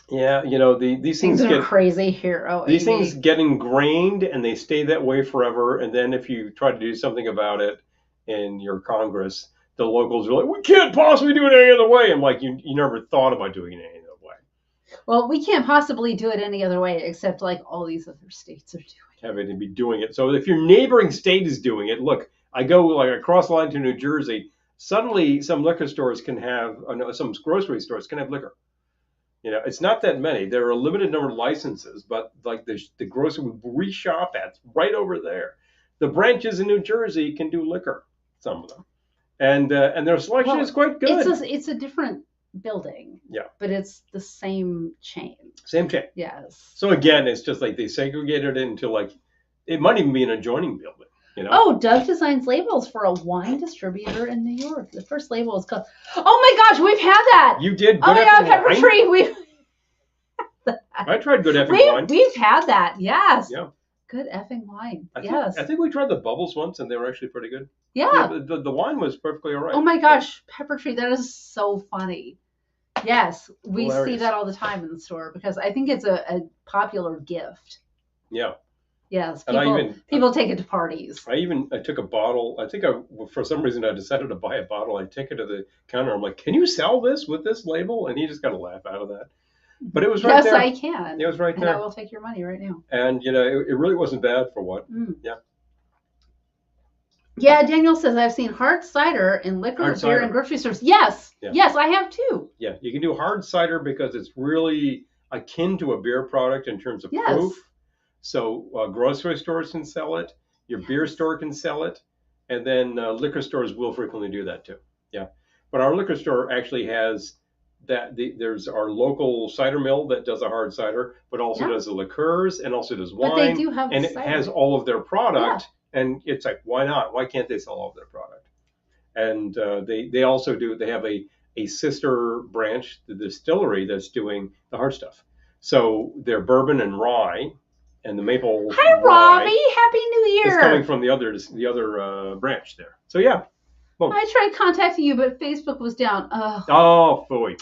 Yeah, these things get crazy here. These things get ingrained and they stay that way forever. And then if you try to do something about it in your Congress, the locals are like, we can't possibly do it any other way. I'm like, you never thought about doing it any other way. Well, we can't possibly do it any other way except like all these other states are doing it. Having to be doing it. So if your neighboring state is doing it, look, I go like across the line to New Jersey, suddenly some liquor stores can have, some grocery stores can have liquor. It's not that many. There are a limited number of licenses, but like the grocery we shop at right over there. The branches in New Jersey can do liquor, some of them. And their selection is quite good. It's a different building. Yeah. But it's the same chain. Same chain. Yes. So again, it's just like they segregated it into like, it might even be an adjoining building. You know? Oh, Doug designs labels for a wine distributor in New York. The first label is called. Oh my gosh, we've had that. You did. Oh my God, Pepper Tree. We've. I tried good effing wine. We've had that. Yes. Yeah. Good effing wine. I think we tried the bubbles once, and they were actually pretty good. Yeah. The wine was perfectly all right. Oh my gosh, Pepper Tree. That is so funny. Yes, we Hilarious. see that all the time in the store because I think it's a popular gift. Yeah. Yes, And people take it to parties. I took a bottle. I think for some reason I decided to buy a bottle. I take it to the counter. I'm like, "Can you sell this with this label?" And he just got a laugh out of that. But it was right there. Yes, I can. It was right there. And I will take your money right now. And it really wasn't bad for what. Yeah. Yeah, Daniel says I've seen hard cider in liquor, beer, and grocery stores. Yes, yes, I have too. Yeah, you can do hard cider because it's really akin to a beer product in terms of proof. So grocery stores can sell it, your beer store can sell it, and then liquor stores will frequently do that too. Yeah, but our liquor store actually has that. There's our local cider mill that does a hard cider, but also does the liqueurs and also does wine. But they do have and cider. It has all of their product, and it's like, why not? Why can't they sell all of their product? And they also do. They have a sister branch, the distillery, that's doing the hard stuff. So their bourbon and rye. And the maple. Hi, Robbie! Happy New Year! It's coming from the other branch there. So yeah. Boom. I tried contacting you, but Facebook was down. Oh, boy.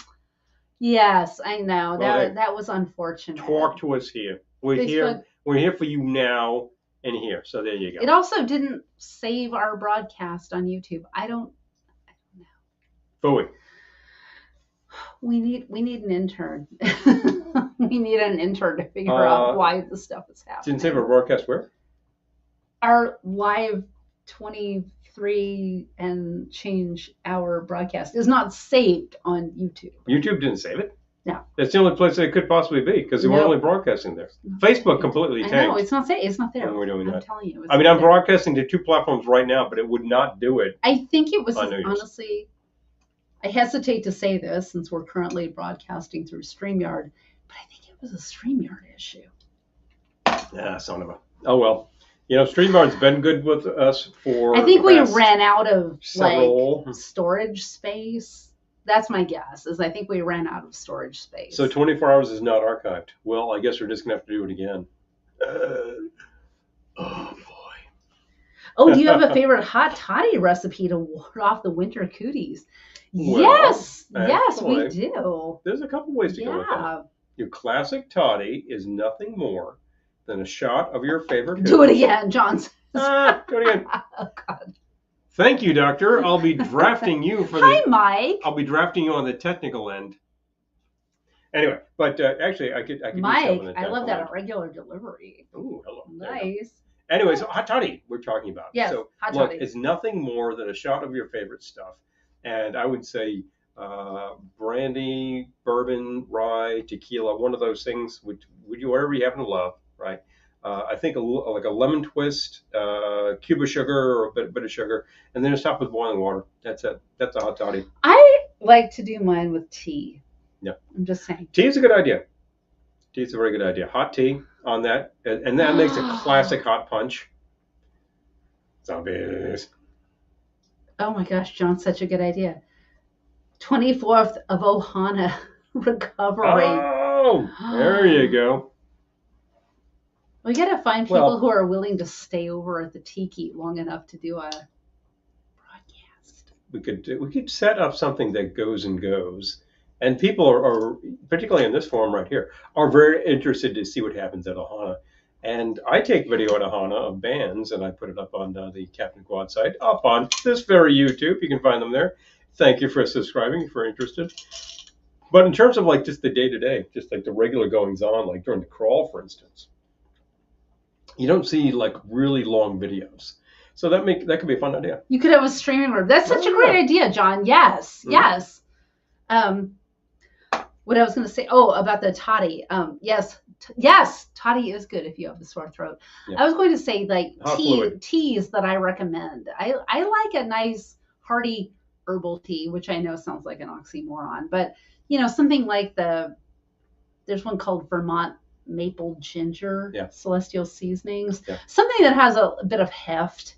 Yes, I know. That was unfortunate. Talk to us here. We're here. We're here for you now and here. So there you go. It also didn't save our broadcast on YouTube. I don't know. Boy. We need an intern. We need an intern to figure out why this stuff is happening. Didn't save our broadcast where? Our live 23 and change hour broadcast is not saved on YouTube. YouTube didn't save it? No. That's the only place it could possibly be because they were only broadcasting there. Facebook completely tanked. I know, it's not saved. It's not there. When we're doing that. I'm telling you. I mean, I'm broadcasting to 2 platforms right now, but it would not do it. I think it was, honestly, I hesitate to say this since we're currently broadcasting through StreamYard, but I think it was a StreamYard issue. Yeah, son of a. Oh, well. StreamYard's been good with us for. I think we ran out of storage space. That's my guess. I think we ran out of storage space. So 24 hours is not archived. Well, I guess we're just gonna have to do it again. Oh boy. Oh, do you have a favorite hot toddy recipe to ward off the winter cooties? Well, yes, we do. There's a couple ways to go with that. Your classic toddy is nothing more than a shot of your favorite. Do it again, Johnson. Do it again. Oh God. Thank you, Doctor. I'll be drafting you for the. Hi, Mike. I'll be drafting you on the technical end. Anyway, but actually, I could. Mike, do on the I love that end. regular delivery. Ooh, hello. Nice. Anyway, so hot toddy we're talking about. Yes, so hot look, toddy. it's nothing more than a shot of your favorite stuff, and I would say brandy, bourbon, rye, tequila, one of those things. Would you whatever you happen to love, right? I think like a lemon twist, cube of sugar or a bit of sugar, and then it's topped with boiling water. That's it. That's a hot toddy. I like to do mine with tea. Yeah. I'm just saying. Tea is a good idea. Tea is a very good idea. Hot tea on that, and that makes a classic hot punch. Zombies. Oh my gosh, John, such a good idea. 24th of Ohana recovery. Oh, there you go. We got to find people who are willing to stay over at the tiki long enough to do a broadcast. We could set up something that goes and goes, and people are particularly in this forum right here are very interested to see what happens at Ohana. And I take video at Ohana of bands, and I put it up on the Captain Quad site, up on this very YouTube. You can find them there. Thank you for subscribing if you're interested. But in terms of like just the day-to-day, just like the regular goings-on, like during the crawl, for instance, you don't see like really long videos. So that could be a fun idea. You could have a streaming room. That's such a great idea, John. Yes, yes. What I was going to say, about the toddy. Yes, toddy is good if you have a sore throat. Yeah. I was going to say like teas that I recommend. I like a nice hearty herbal tea, which I know sounds like an oxymoron, but something like there's one called Vermont Maple Ginger, Yeah. Celestial Seasonings, Yeah. something that has a bit of heft.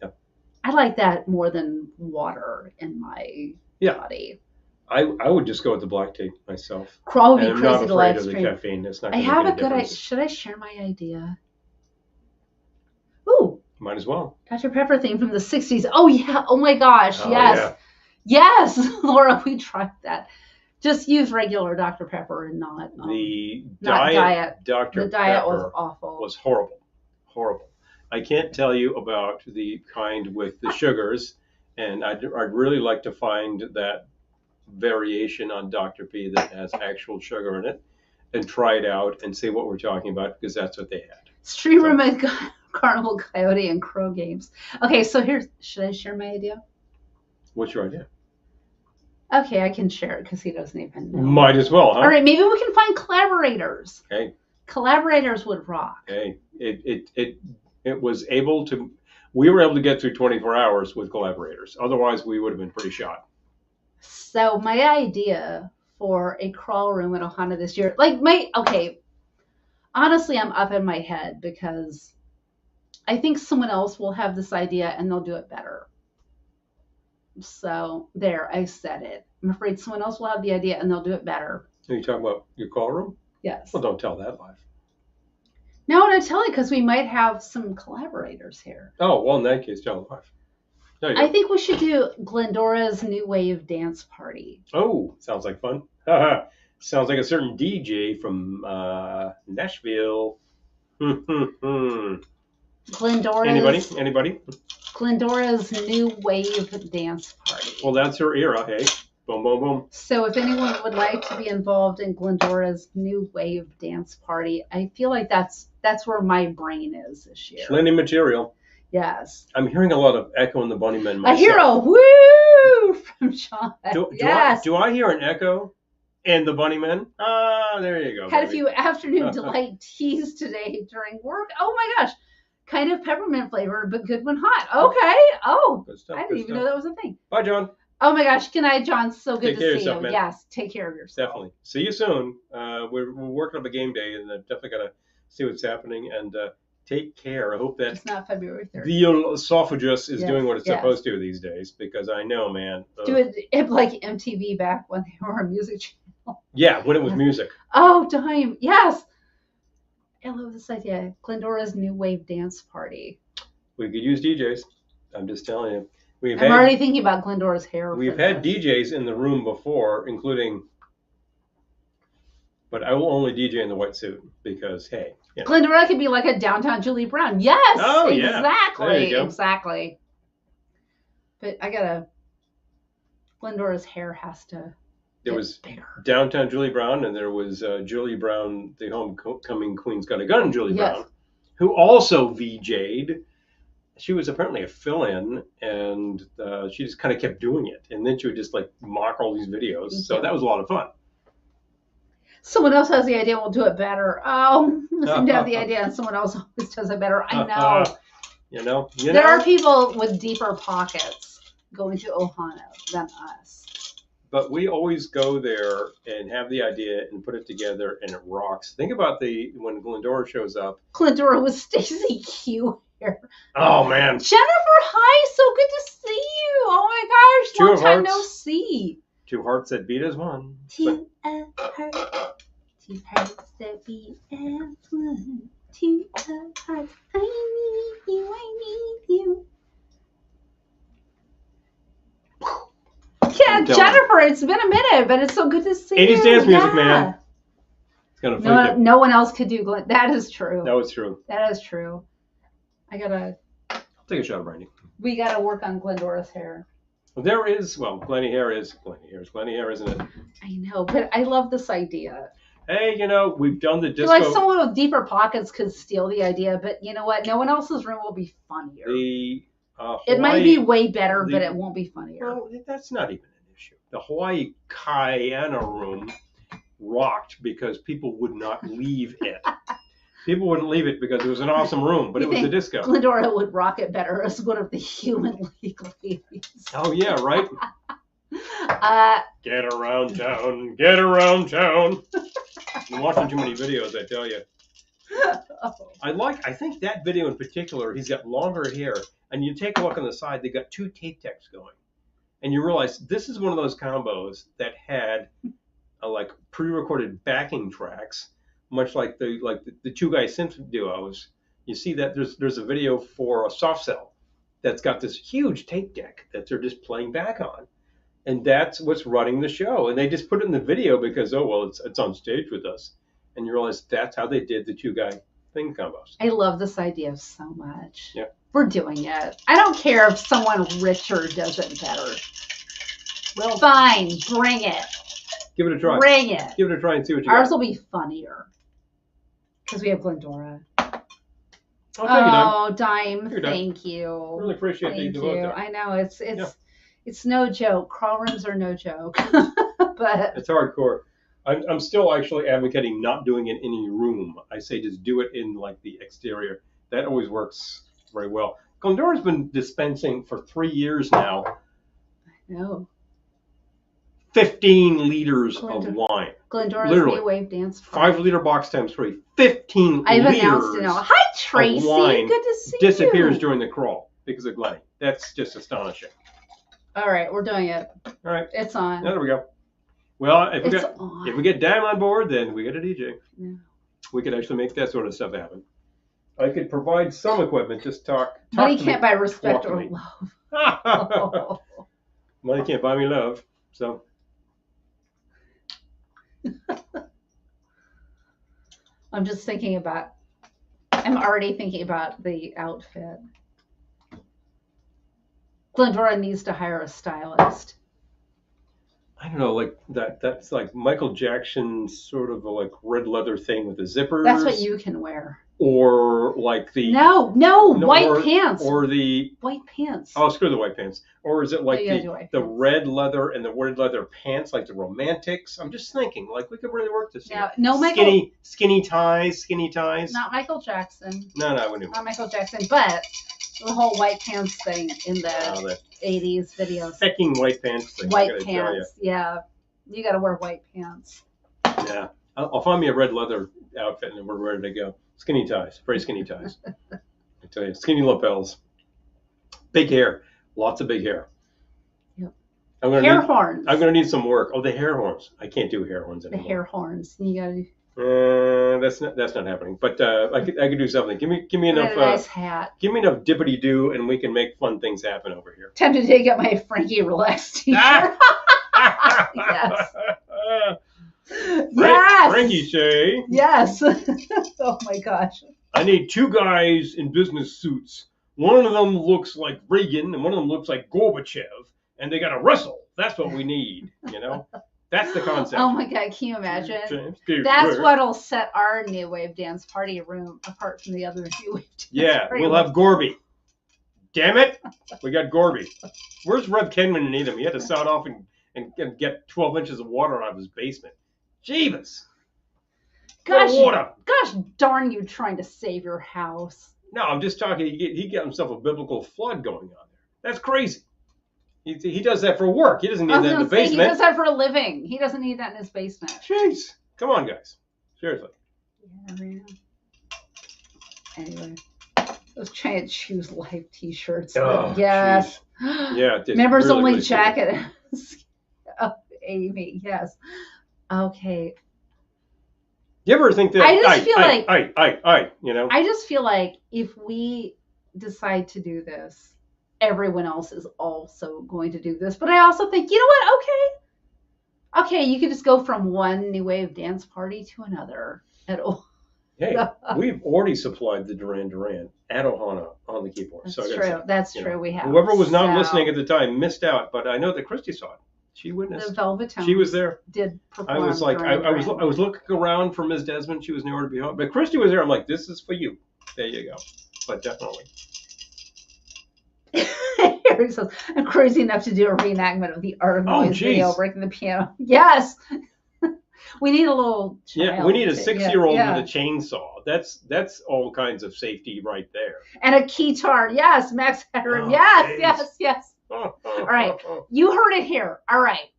Yep. I like that more than water in my body. I would just go with the black tea myself. Crawl would be And I'm crazy not to afraid live of the stream. caffeine. It's not I going to have make a any good idea. difference. Should I share my idea? Ooh, Might as well. Dr. Pepper thing from the 60s. Oh, yeah. Oh, my gosh. Oh, yes. yeah. Yes, Laura, we tried that. Just use regular Dr. Pepper and not The not diet. Dr. The diet Pepper was awful. was horrible. Horrible. I can't tell you about the kind with the sugars, and I'd really like to find that variation on Dr. P that has actual sugar in it and try it out and see what we're talking about, because that's what they had. Stream Room and Carnival Coyote and Crow games. Okay, so should I share my idea? What's your idea? Okay, I can share it because he doesn't even know. Might as well, huh? All right, maybe we can find collaborators. Okay. Collaborators would rock. Okay. It was able to. We were able to get through 24 hours with collaborators. Otherwise, we would have been pretty shot. So my idea for a crawl room at Ohana this year, honestly, I'm up in my head because I think someone else will have this idea and they'll do it better. So there, I said it. I'm afraid someone else will have the idea and they'll do it better. Are you talking about your call room? Yes. Well, don't tell that live. No, and I tell you because we might have some collaborators here. Oh, well, in that case, tell it live. There you go. I think we should do Glendora's New Wave Dance Party. Oh, sounds like fun. Sounds like a certain DJ from Nashville. Glendora's. Anybody? Glendora's New Wave Dance Party. Well, that's her era. Hey, boom, boom, boom. So if anyone would like to be involved in Glendora's New Wave Dance Party, I feel like that's where my brain is this year. Plenty material. Yes. I'm hearing a lot of Echo and the Bunnymen myself. I hear a woo from Sean. Yes. Do I hear an Echo and the Bunnymen? There you go. Had baby. a few afternoon delight teas today during work. Oh my gosh. Kind of peppermint flavor, but good when hot. Okay. Oh, Good stuff, I didn't even know that was a thing. Bye, John. Oh my gosh. Good night, John. So good Take care to of see yourself, you. man. Yes. Take care of yourself. Definitely. See you soon. We're working up a game day, and definitely got to see what's happening. And take care. I hope that It's not February 3rd. the esophagus is Yes, doing what it's yes. supposed to these days, because I know, man. Do it like MTV back when they were a music channel. Yeah, when it was music. Oh, dime. Yes. I love this idea. Glendora's New Wave Dance Party. We could use DJs. I'm just telling you. I'm already thinking about Glendora's hair. We've had DJs in the room before, including, but I will only DJ in the white suit because, hey. You know. Glendora could be like a downtown Julie Brown. Yes. Oh, yeah. Exactly. There you go. Exactly. But Glendora's hair has to. There was bigger. downtown Julie Brown, and there was Julie Brown, the homecoming Queen's Got a Gun, Julie Yes. Brown, who also VJ'd. She was apparently a fill-in, and she just kind of kept doing it. And then she would just like mock all these videos. So that was a lot of fun. Someone else has the idea, we'll do it better. Oh, I seem to have the idea, and someone else always does it better. I know. You know. There are people with deeper pockets going to Ohana than us. But we always go there and have the idea and put it together, and it rocks. Think about when Glendora shows up. Glendora with Stacy Q here. Oh, man. Jennifer, hi. So good to see you. Oh, my gosh. Long time no see. Two hearts that beat as one. Two hearts that beat as one. Two hearts. I need you. I need you. Yeah, Jennifer, it's been a minute, but it's so good to see you. 80s dance music, man. It's gonna freak you. No one else could do Glenn. That is true. That was true. That is true. I'll take a shot of brandy. We gotta work on Glendora's hair. Glenny hair is Glenny hair, isn't it? I know, but I love this idea. Hey, we've done the disco. Like someone with deeper pockets could steal the idea, but you know what? No one else's room will be funnier. It might be way better, but it won't be funnier. Well, that's not even an issue. The Hawaii Kaiana room rocked because people would not leave it. People wouldn't leave it because it was an awesome room, but it was a disco. Glendora would rock it better as one of the Human League ladies. Oh, yeah, right? Get around town. Get around town. I'm watching too many videos, I tell you. I think that video in particular, he's got longer hair, and you take a look on the side, they got 2 tape decks going. And you realize this is one of those combos that had like pre-recorded backing tracks, much like the 2 guy synth duos. You see that there's a video for a soft cell that's got this huge tape deck that they're just playing back on. And that's what's running the show. And they just put it in the video because, oh, well, it's on stage with us. And you realize that's how they did the 2 guy thing combos. I love this idea so much. Yeah. We're doing it. I don't care if someone richer does it better. Well, fine. Bring it. Give it a try. Bring it. Give it a try and see what you Ours got. will be funnier. Because we have Glendora. Oh, Dime. You're done. Thank you. Really appreciate Thank the you. devote. I know. It's no joke. Crawl rooms are no joke. But It's hardcore. I'm still actually advocating not doing it in any room. I say just do it in like the exterior. That always works very well. Glendora's been dispensing for 3 years now no. 15 liters of wine. Glendora's Literally. New Wave Dance Party. 5 liter box times 3. 15 I've liters announced it now. Hi, Tracy. of wine Good to see disappears you. during the crawl because of Glenny. That's just astonishing. All right, we're doing it. All right. It's on. There we go. Well, if on. we get Dime on board, then we get a DJ. Yeah. We could actually make that sort of stuff happen. I could provide some equipment. Just talk Money to can't me. buy respect Talk to or me. love. Money can't buy me love. So I'm already thinking about the outfit. Glendora needs to hire a stylist. I don't know, like that's like Michael Jackson sort of a like red leather thing with the zippers. That's what you can wear. Or like the No, white pants. Or the white pants. oh, screw the white pants. Or is it like You gotta do white the pants. red leather and the red leather pants, like the Romantics? I'm just thinking, like we could really work this year. No, Michael. Skinny ties. Not Michael Jackson. No, I wouldn't. Not Michael Jackson, but the whole white pants thing in the The 80s videos. fecking white pants thing. I White gotta tell pants, yeah. You got to wear white pants. Yeah, I'll find me a red leather outfit and we're ready to go. Skinny ties, very skinny ties. I tell you, skinny lapels, big hair, lots of big hair. Yep. Hair horns. I'm gonna need some work. Oh, the hair horns. I can't do hair horns The anymore. hair horns. You got to. That's not happening. But I could do something. Give me enough. A nice hat. Give me enough dippity doo, and we can make fun things happen over here. Time to take out my Frankie Relax t-shirt. Yes. Yes. Frankie say. Yes. Oh my gosh. I need 2 guys in business suits. One of them looks like Reagan, and one of them looks like Gorbachev, and they got to wrestle. That's what we need. You know, that's the concept. Oh my God, can you imagine? James That's Stewart. what'll set our New Wave Dance Party room apart from the other New Wave Dance Yeah, Party we'll room. have Gorby. Damn it, we got Gorby. Where's Rev Kenman and need him? He had to sound off and get 12 inches of water out of his basement. Jeebus. Gosh, Water. gosh darn you trying to save your house. No, I'm just talking. He got himself a biblical flood going on there. That's crazy. He does that for work. He doesn't need I was that in the gonna say, he basement. does that for a living. He doesn't need that in his basement. Jeez. Come on, guys. Seriously. Yeah, man. Anyway, I was trying to choose live t-shirts. Oh, yes. Yeah. It's Members really, only really jacket. Oh, Amy, yes. Okay. You ever think that? I just feel like- you know. I just feel like if we decide to do this, everyone else is also going to do this. But I also think, you know what? Okay, you could just go from one New Wave dance party to another at all. Hey, we've already supplied the Duran Duran at Ohana on the keyboard. That's so I gotta true. say, That's you true. know, We have. whoever was not So, listening at the time missed out, but I know that Christy saw it. She the witnessed. Velvet Tones She was there. did perform. I was like, Duran I was Duran. looking around for Ms. Desmond. She was nowhere to be home, but Christy was there. I'm like, this is for you. There you go. But definitely. Harry says, I'm crazy enough to do a reenactment of the Art of Oh, Noise video, geez. breaking the piano. Yes. We need a little child. Yeah, we need a 6-year-old yeah. with a chainsaw. That's all kinds of safety right there. And a keytar. Yes, Max Headroom. Oh, Yes, geez. yes, yes. All right. You heard it here. All right.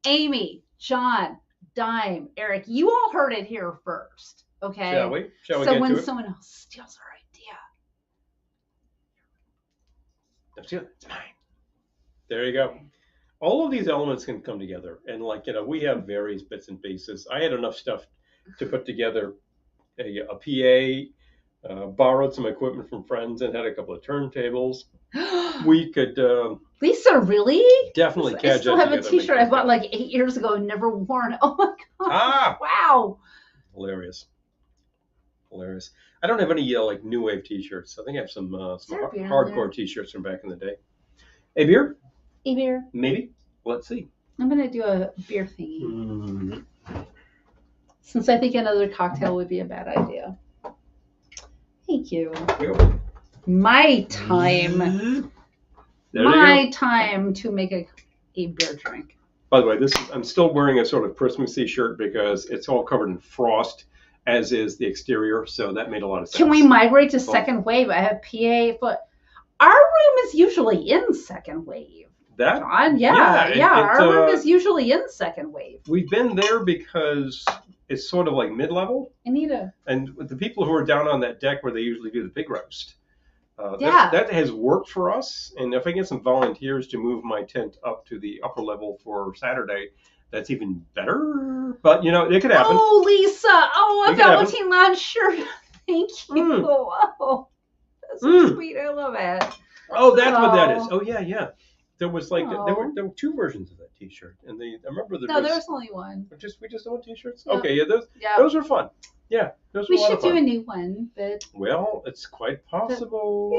Amy, John, Dime, Eric, you all heard it here first. Okay. Shall we? Shall we so get when to it? someone else steals our idea, Let's do it. It's mine. There you go. All of these elements can come together, and we have various bits and pieces. I had enough stuff to put together a PA, borrowed some equipment from friends, and had a couple of turntables. We could Lisa, really? definitely I catch still that have a together and make T-shirt I that bought go. like 8 years ago and never worn. Oh my god! Ah! Wow! Hilarious. I don't have any new wave T-shirts. I think I have some there a beer in hardcore T-shirts from back in the day. A beer? A beer. Maybe. Let's see. I'm gonna do a beer thingy. Mm. Since I think another cocktail would be a bad idea. Thank you. Go. My time. There you My time to make a beer drink. By the way, I'm still wearing a sort of Christmassy shirt because it's all covered in frost, as is the exterior. So that made a lot of sense. Can we migrate to second wave? I have PA, but our room is usually in second wave. That? John, yeah. Our room is usually in second wave. We've been there because it's sort of like mid-level. Anita. And with the people who are down on that deck where they usually do the pig roast. That has worked for us. And if I get some volunteers to move my tent up to the upper level for Saturday, that's even better. But, it could happen. Oh, Lisa. Oh, a It could happen. Valentine Lounge shirt. Thank you. Oh, that's so sweet. I love it. Oh, that's what that is. Oh, yeah. There was there were 2 versions of that T-shirt, and I remember there was only one. We just own T-shirts. Yeah. Okay, those are fun. Yeah, those were We a lot should of fun. do a new one, but Well, it's quite possible.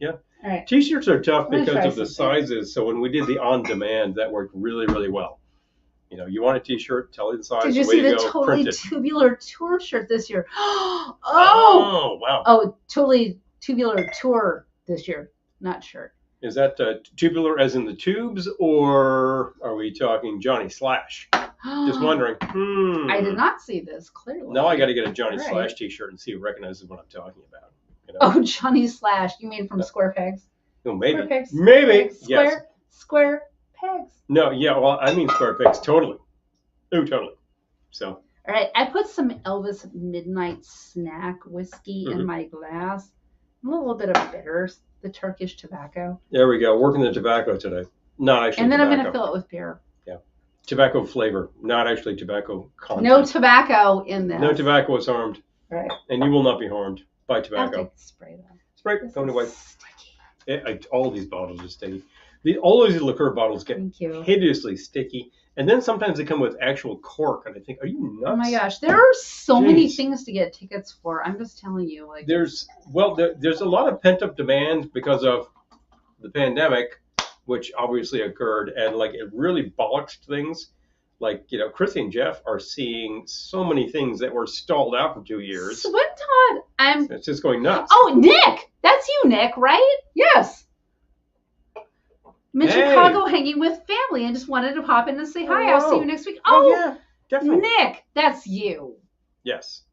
yeah. All right. T-shirts are tough I'm gonna because try of the something. sizes. So when we did the on-demand, that worked really, really well. You want a T-shirt, tell it the size. Did you away see the go, totally print it. tubular tour shirt this year? Oh, wow. Oh, totally tubular tour this year, not shirt. Is that tubular as in the tubes, or are we talking Johnny Slash? Just wondering. I did not see this clearly. Now I got to get a Johnny All right. Slash T-shirt and see who recognizes what I'm talking about. Oh, Johnny Slash. You mean from Square Pegs? Oh, maybe. Square Pegs. Maybe. Pegs. Yes. Square Pegs. No, yeah, well, I mean Square Pegs, totally. Oh, totally. So. All right, I put some Elvis Midnight Snack whiskey in my glass. A little bit of bitters, the Turkish tobacco. There we go. Working the tobacco today. Not actually And then tobacco. I'm going to fill it with beer. Yeah. Tobacco flavor, not actually tobacco content. No tobacco in this. No tobacco is harmed. Right. And you will not be harmed by I'll tobacco. take the spray though. Spray, This going is away. sticky. All of these bottles are sticky. All of these liqueur bottles get Thank you. hideously sticky. And then sometimes they come with actual cork. And I think, are you nuts? Oh my gosh, there are so many Jeez. things to get tickets for. I'm just telling you, like There's a lot of pent up demand because of the pandemic, which obviously occurred, and it really bollocksed things. Chrissy and Jeff are seeing so many things that were stalled out for 2 years. Swinton. It's just going nuts. Oh, Nick, that's you, Nick, right? Yes. I'm in Hey. Chicago hanging with family and just wanted to pop in and say hi. Oh, I'll see you next week. Oh, Oh, yeah, definitely. Nick, that's you. Yes.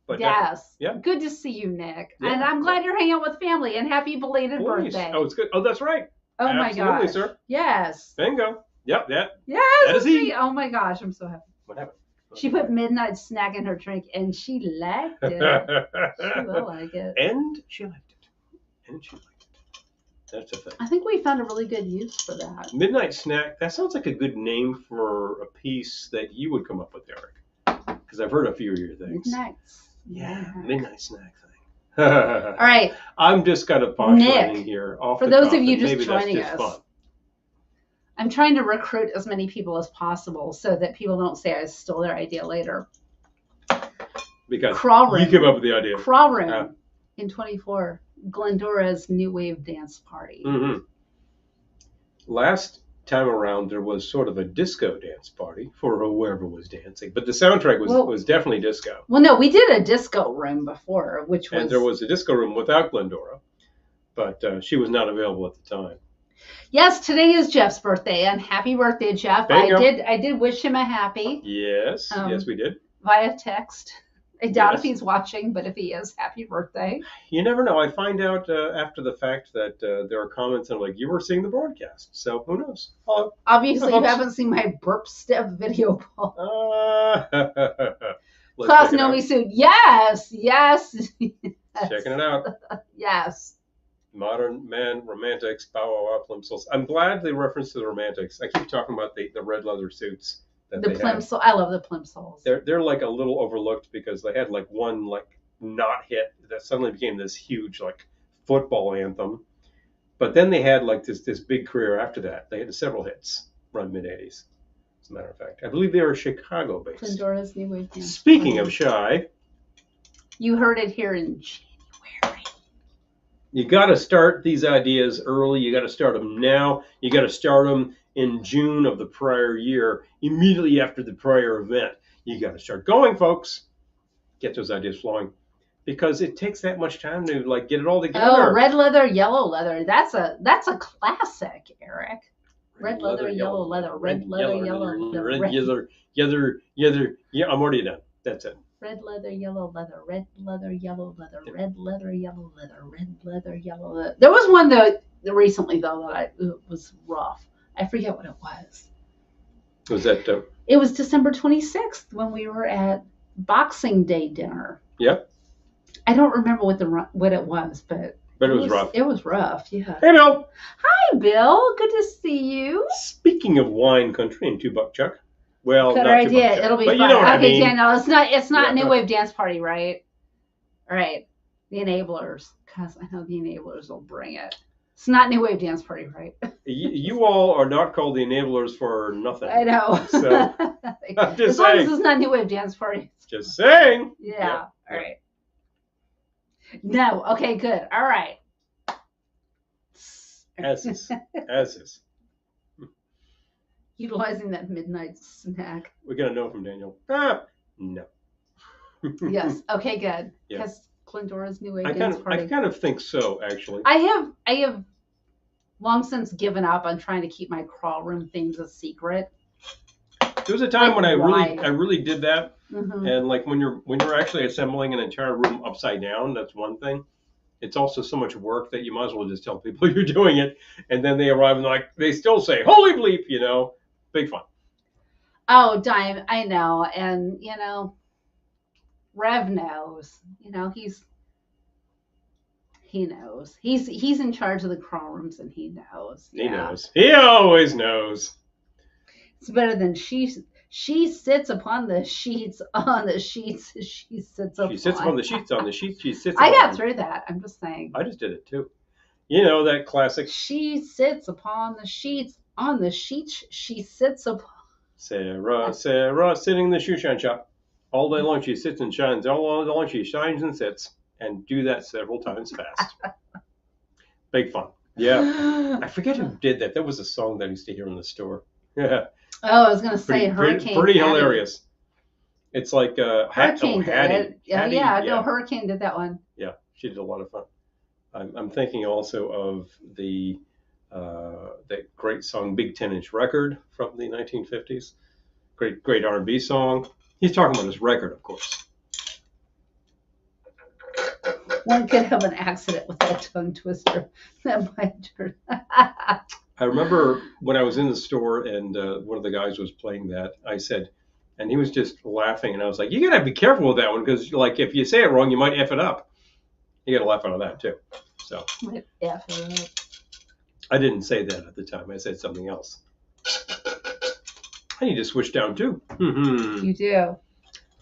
But Yes. Yeah. Good to see you, Nick. Yeah. And I'm glad you're hanging out with family and happy belated please. birthday. Oh, it's good. Oh, that's right. Oh my Absolutely, gosh. sir. Yes. Bingo. Yep, that. Yes. That is he. Oh my gosh, I'm so happy. What happened? She put midnight snack in her drink and she liked it. She will like it. And she liked it. That's the thing. I think we found a really good use for that. Midnight Snack, that sounds like a good name for a piece that you would come up with, Eric. Because I've heard a few of your things. Midnights. Yeah, Yeah. Midnight Snack thing. All right. I'm just kind of postulating Nick, here. Off for the those top, of you and just maybe joining that's just us, fun. I'm trying to recruit as many people as possible so that people don't say I stole their idea later. Because Crawl room. you came up with the idea. Crawl room Yeah. in 24. Glendora's New Wave Dance Party. Mm-hmm. Last time around, there was sort of a disco dance party for whoever was dancing, but the soundtrack was definitely disco. Well, no, we did a disco room before, which was... And there was a disco room without Glendora, but she was not available at the time. Yes, today is Jeff's birthday, and happy birthday, Jeff. Bingo. I did wish him a happy Yes, yes, we did. via text. I doubt if he's watching, but if he is, happy birthday. You never know. I find out after the fact that there are comments and like, you were seeing the broadcast. So who knows? Obviously, you haven't seen my burp step video, Paul. Klaus Nomi suit. Yes. Checking it out. Yes. Modern man, romantics, bow wow wow, plimsolls. I'm glad they reference to the romantics. I keep talking about the red leather suits. The plimsoll. I love the plimsolls. They're like a little overlooked because they had like one like not hit that suddenly became this huge like football anthem. But then they had like this big career after that. They had several hits around mid '80s. As a matter of fact, I believe they were Chicago based. Pandora's New Wave Dance. Speaking of shy, you heard it here in January. You got to start these ideas early. You got to start them now. You got to start them in June of the prior year, immediately after the prior event. You got to start going, folks. Get those ideas flowing, because it takes that much time to like get it all together. Oh, red leather, yellow leather. That's a classic, Eric. Red leather, yellow leather. Red leather, yellow leather. Red leather. Yeah, I'm already done. That's it. Red leather, yellow leather. Red leather, yellow leather. Red leather, yellow leather. Red leather, yellow leather. There was one though recently though that it was rough. I forget what it was. Was that? It was December 26th when we were at Boxing Day dinner. Yep. I don't remember what it was, but it was rough. It was rough. Yeah. Hey, Bill. Hi, Bill. Good to see you. Speaking of wine country and two buck chuck. Well, good not idea. It'll be but fun. You know what I mean. Daniel, it's not New Wave Dance Party, right? All right. The Enablers, because I know the Enablers will bring it. It's not New Wave Dance Party, right? You all are not called the Enablers for nothing. I know. So I'm just as long as it's not New Wave Dance Party. Just saying. Yeah. All right. No. Okay. Good. All right. As is. Utilizing that midnight snack. We're gonna know from Daniel. No. Yes. Okay. Good. Yeah. Because Clindora's New Wave Dance Party. I kind of think so, actually. I have long since given up on trying to keep my crawl room things a secret. There was a time when I really did that, mm-hmm. And like when you're actually assembling an entire room upside down, that's one thing. It's also so much work that you might as well just tell people you're doing it, and then they arrive and they still say "Holy bleep," big fun. Oh, Dime, I know, and Rev knows. He knows. He's in charge of the crawl rooms, and he knows. He knows. He always knows. It's better than she sits upon the sheets on the sheets. She sits upon the sheets on the sheets. She sits. I got through that. I'm just saying. I just did it too. That classic. She sits upon the sheets on the sheets. She sits upon. Sarah, sitting in the shoe shine shop all day long. She sits and shines all day long. She shines and sits, and do that several times fast. Big fun. Yeah. I forget who did that. That was a song that I used to hear in the store. Yeah. Oh, I was going to say Hurricane. Pretty hilarious. It's like Hurricane did it. Hattie, no, Hurricane did that one. Yeah, she did a lot of fun. I'm thinking also of the that great song "Big 10-Inch Record" from the 1950s. Great R&B song. He's talking about his record, of course. One could have an accident with that tongue twister. That might turn. I remember when I was in the store and one of the guys was playing that, I said, and he was just laughing, and I was like, you gotta be careful with that one, because like if you say it wrong, you might F it up. You gotta laugh out of that too. So might F it up. I didn't say that at the time. I said something else. I need to switch down too. You do.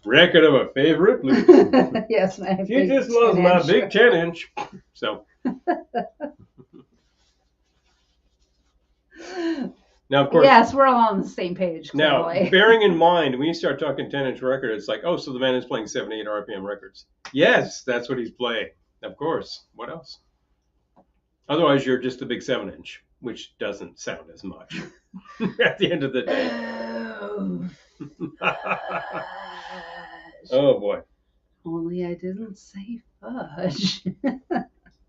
Record of a favorite blues. Yes, my She just loves my big 10-inch. So. Now, of course. Yes, we're all on the same page. Clearly. Now, bearing in mind, when you start talking 10-inch record, it's like, oh, so the man is playing 78 RPM records. Yes, that's what he's playing. Of course. What else? Otherwise, you're just a big 7-inch, which doesn't sound as much at the end of the day. Oh, boy. Only I didn't say fudge.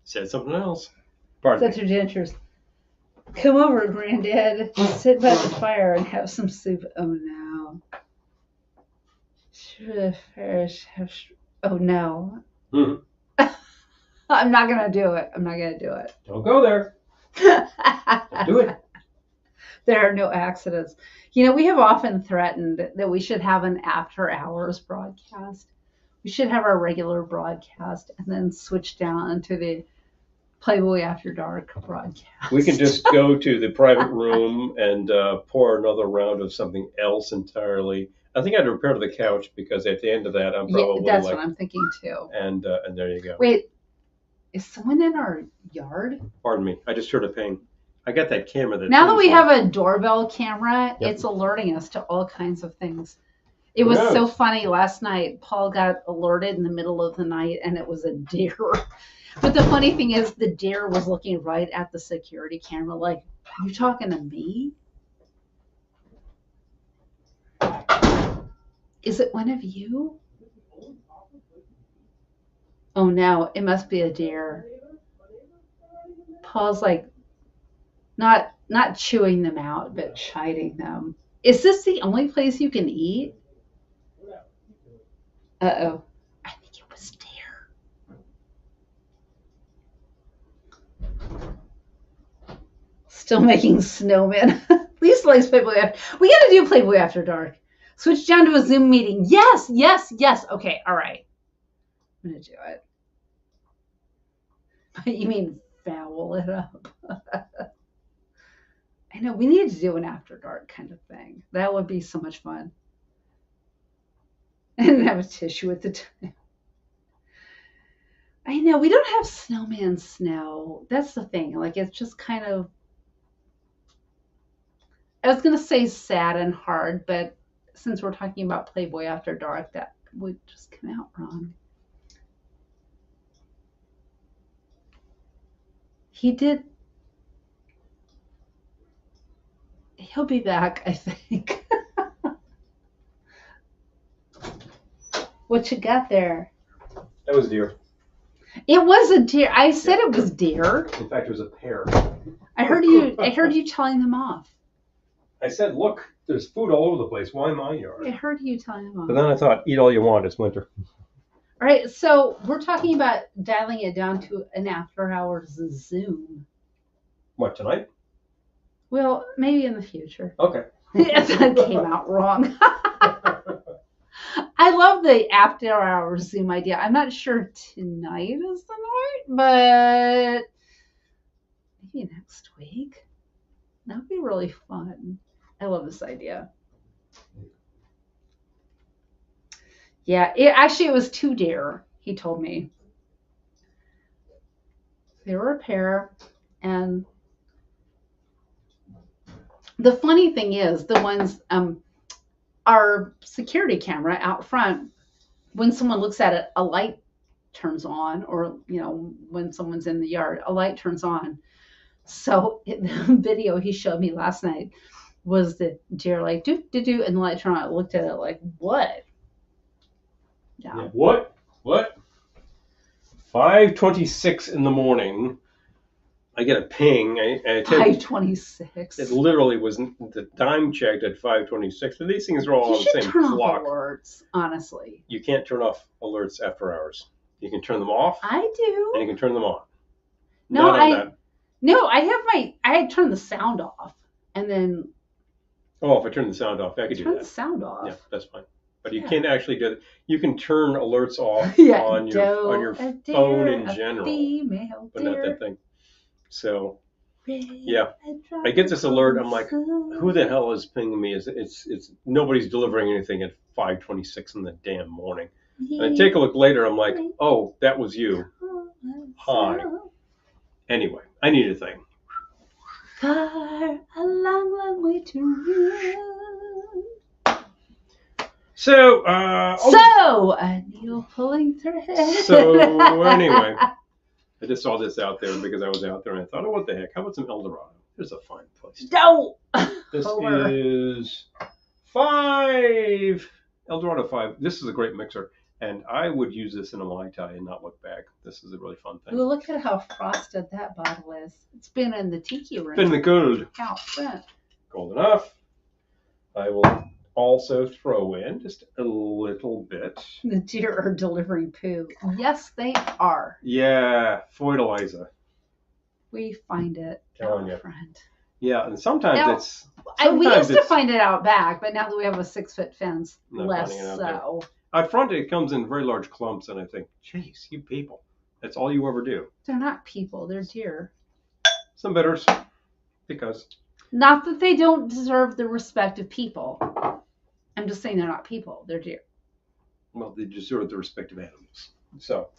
Said something else. Pardon Such adventures. Come over, Granddad. Sit by the fire and have some soup. Oh, no. Oh no. Hmm. I'm not gonna do it. I'm not gonna do it. Don't go there. Don't do it. There are no accidents. You know, we have often threatened that we should have an after hours broadcast. We should have our regular broadcast and then switch down to the Playboy After Dark broadcast. We can just go to the private room and pour another round of something else entirely. I think I'd repair the couch because at the end of that, I'm probably that's what I'm thinking too. And there you go. Wait, is someone in our yard? Pardon me. I just heard a ping. I got that camera. Now that we have a doorbell camera, Yep. it's alerting us to all kinds of things. It was so funny last night. Paul got alerted in the middle of the night, and it was a deer. But the funny thing is, the deer was looking right at the security camera, like, "Are you talking to me? Is it one of you?" Oh no, it must be a deer. Paul's like, not chewing them out, but chiding them. Is this the only place you can eat? Uh-oh. I think it was deer. Still making snowmen. Please likes Playboy After. We got to do Playboy After Dark. Switch down to a Zoom meeting. Yes, yes, yes. Okay, all right. I'm going to do it. You mean foul it up? I know, we need to do an After Dark kind of thing. That would be so much fun. And have a tissue at the time. I know, we don't have snowman snow. That's the thing. Like, it's just kind of, I was going to say sad and hard, but since we're talking about Playboy After Dark, that would just come out wrong. He did. He'll be back, I think. What you got there? That was deer. It was a deer. I said it was deer. In fact, it was a pair. I heard you telling them off. I said, look, there's food all over the place. Why my yard? I heard you telling them off. But then I thought, eat all you want. It's winter. All right, so we're talking about dialing it down to an after hours Zoom. What, tonight? Well, maybe in the future. Okay. That came out wrong. I love the after hours Zoom idea. I'm not sure tonight is the night, but maybe next week. That would be really fun. I love this idea. Yeah, it was 2 deer, he told me. They were a pair, and the funny thing is, the ones, our security camera out front, when someone looks at it, a light turns on, or, when someone's in the yard, a light turns on. So the video he showed me last night was the deer like, do, and the light turned on. I looked at it like, what? Yeah. What? 5:26 in the morning. I get a ping. I 5:26. It literally was the time checked at 5:26. And these things are all on the same turn clock. Off alerts, honestly. You can't turn off alerts after hours. You can turn them off. I do. And you can turn them on. No, I turned the sound off, and then. Oh, if I turn the sound off, I could do that. Turn the sound off. Yeah, that's fine. But you can't actually do it. You can turn alerts off on your phone in general, but not that thing. So, yeah, I get this alert. I'm like, who the hell is pinging me? It's nobody's delivering anything at 5:26 in the damn morning. And I take a look later. I'm like, oh, that was you. Hi. Anyway, I need a thing. Far, a long, long way to run. So, a needle pulling thread. So anyway, I just saw this out there because I was out there and I thought, oh, what the heck? How about some El Dorado? There's a fine place. No. This is 5 El Dorado 5. This is a great mixer, and I would use this in a Mai Tai and not look back. This is a really fun thing. Well, look at how frosted that bottle is. It's been in the tiki room. Been the gold. Out front. Gold enough. I will also throw in just a little bit. The deer are delivering poo. Yes, they are. Yeah, Foidaliza. We find it Telling out you. front. Yeah, and sometimes Now, it's. We used to it's find it out back, but now that we have a 6-foot fence, Not less finding it out so. out front, it comes in very large clumps, and I think, jeez, you people, that's all you ever do. They're not people, they're deer. Some bitters, because. Not that they don't deserve the respect of people. I'm just saying they're not people, they're deer. Well, they deserve the respect of animals. So,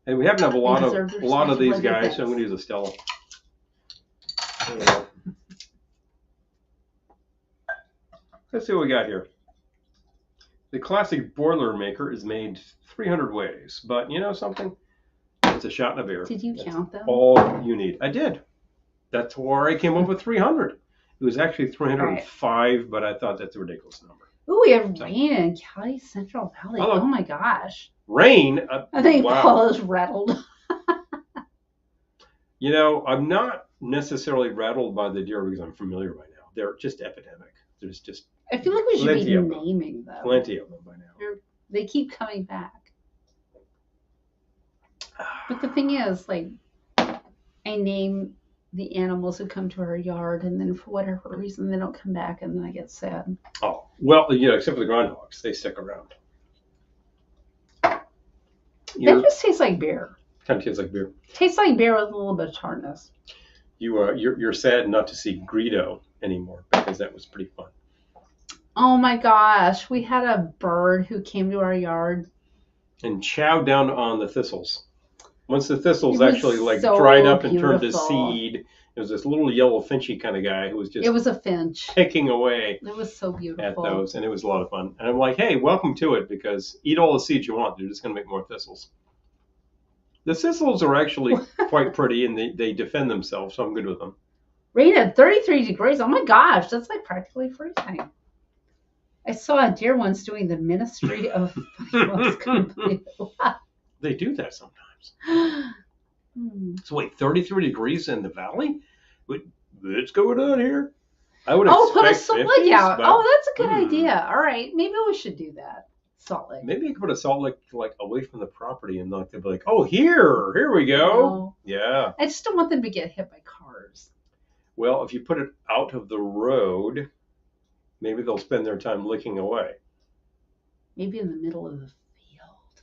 and we happen to have a lot of these guys, so I'm going to use a Stella. Let's see what we got here. The classic Boilermaker is made 300 ways, but you know something? It's a shot in a beer. Did you count them? All you need. I did. That's where I came up with 300. It was actually 305, right. But I thought that's a ridiculous number. Ooh, we have rain in Cali Central Valley. Hello. Oh my gosh. Rain? I think Paul is rattled. You know, I'm not necessarily rattled by the deer because I'm familiar by now. They're just epidemic. There's just. I feel like we should be naming them. Plenty of them by now. They keep coming back. But the thing is, like, I name the animals who come to our yard, and then for whatever reason they don't come back, and then I get sad. Oh, well, yeah, except for the groundhogs, they stick around. That just tastes like beer. Kind of tastes like beer. Tastes like beer with a little bit of tartness. You're sad not to see Greedo anymore because that was pretty fun. Oh my gosh, we had a bird who came to our yard and chowed down on the thistles. Once the thistles actually dried up and turned to seed, it was this little yellow finchy kind of guy who was just. It was a finch. Picking away. It was so beautiful. At those, and it was a lot of fun. And I'm like, hey, welcome to it because eat all the seeds you want. They're just going to make more thistles. The thistles are actually quite pretty and they defend themselves, so I'm good with them. Rated 33 degrees. Oh my gosh, that's like practically freezing. I saw a deer once doing the ministry of They do that sometimes. So wait, 33 degrees in the valley? What's going on here? I would expect put a salt lick out. But, that's a good idea. All right, maybe we should do that. Salt lick. Maybe you could put a salt lick like away from the property and they'll be like, oh, here we go. No. Yeah. I just don't want them to get hit by cars. Well, if you put it out of the road, maybe they'll spend their time licking away. Maybe in the middle of the field.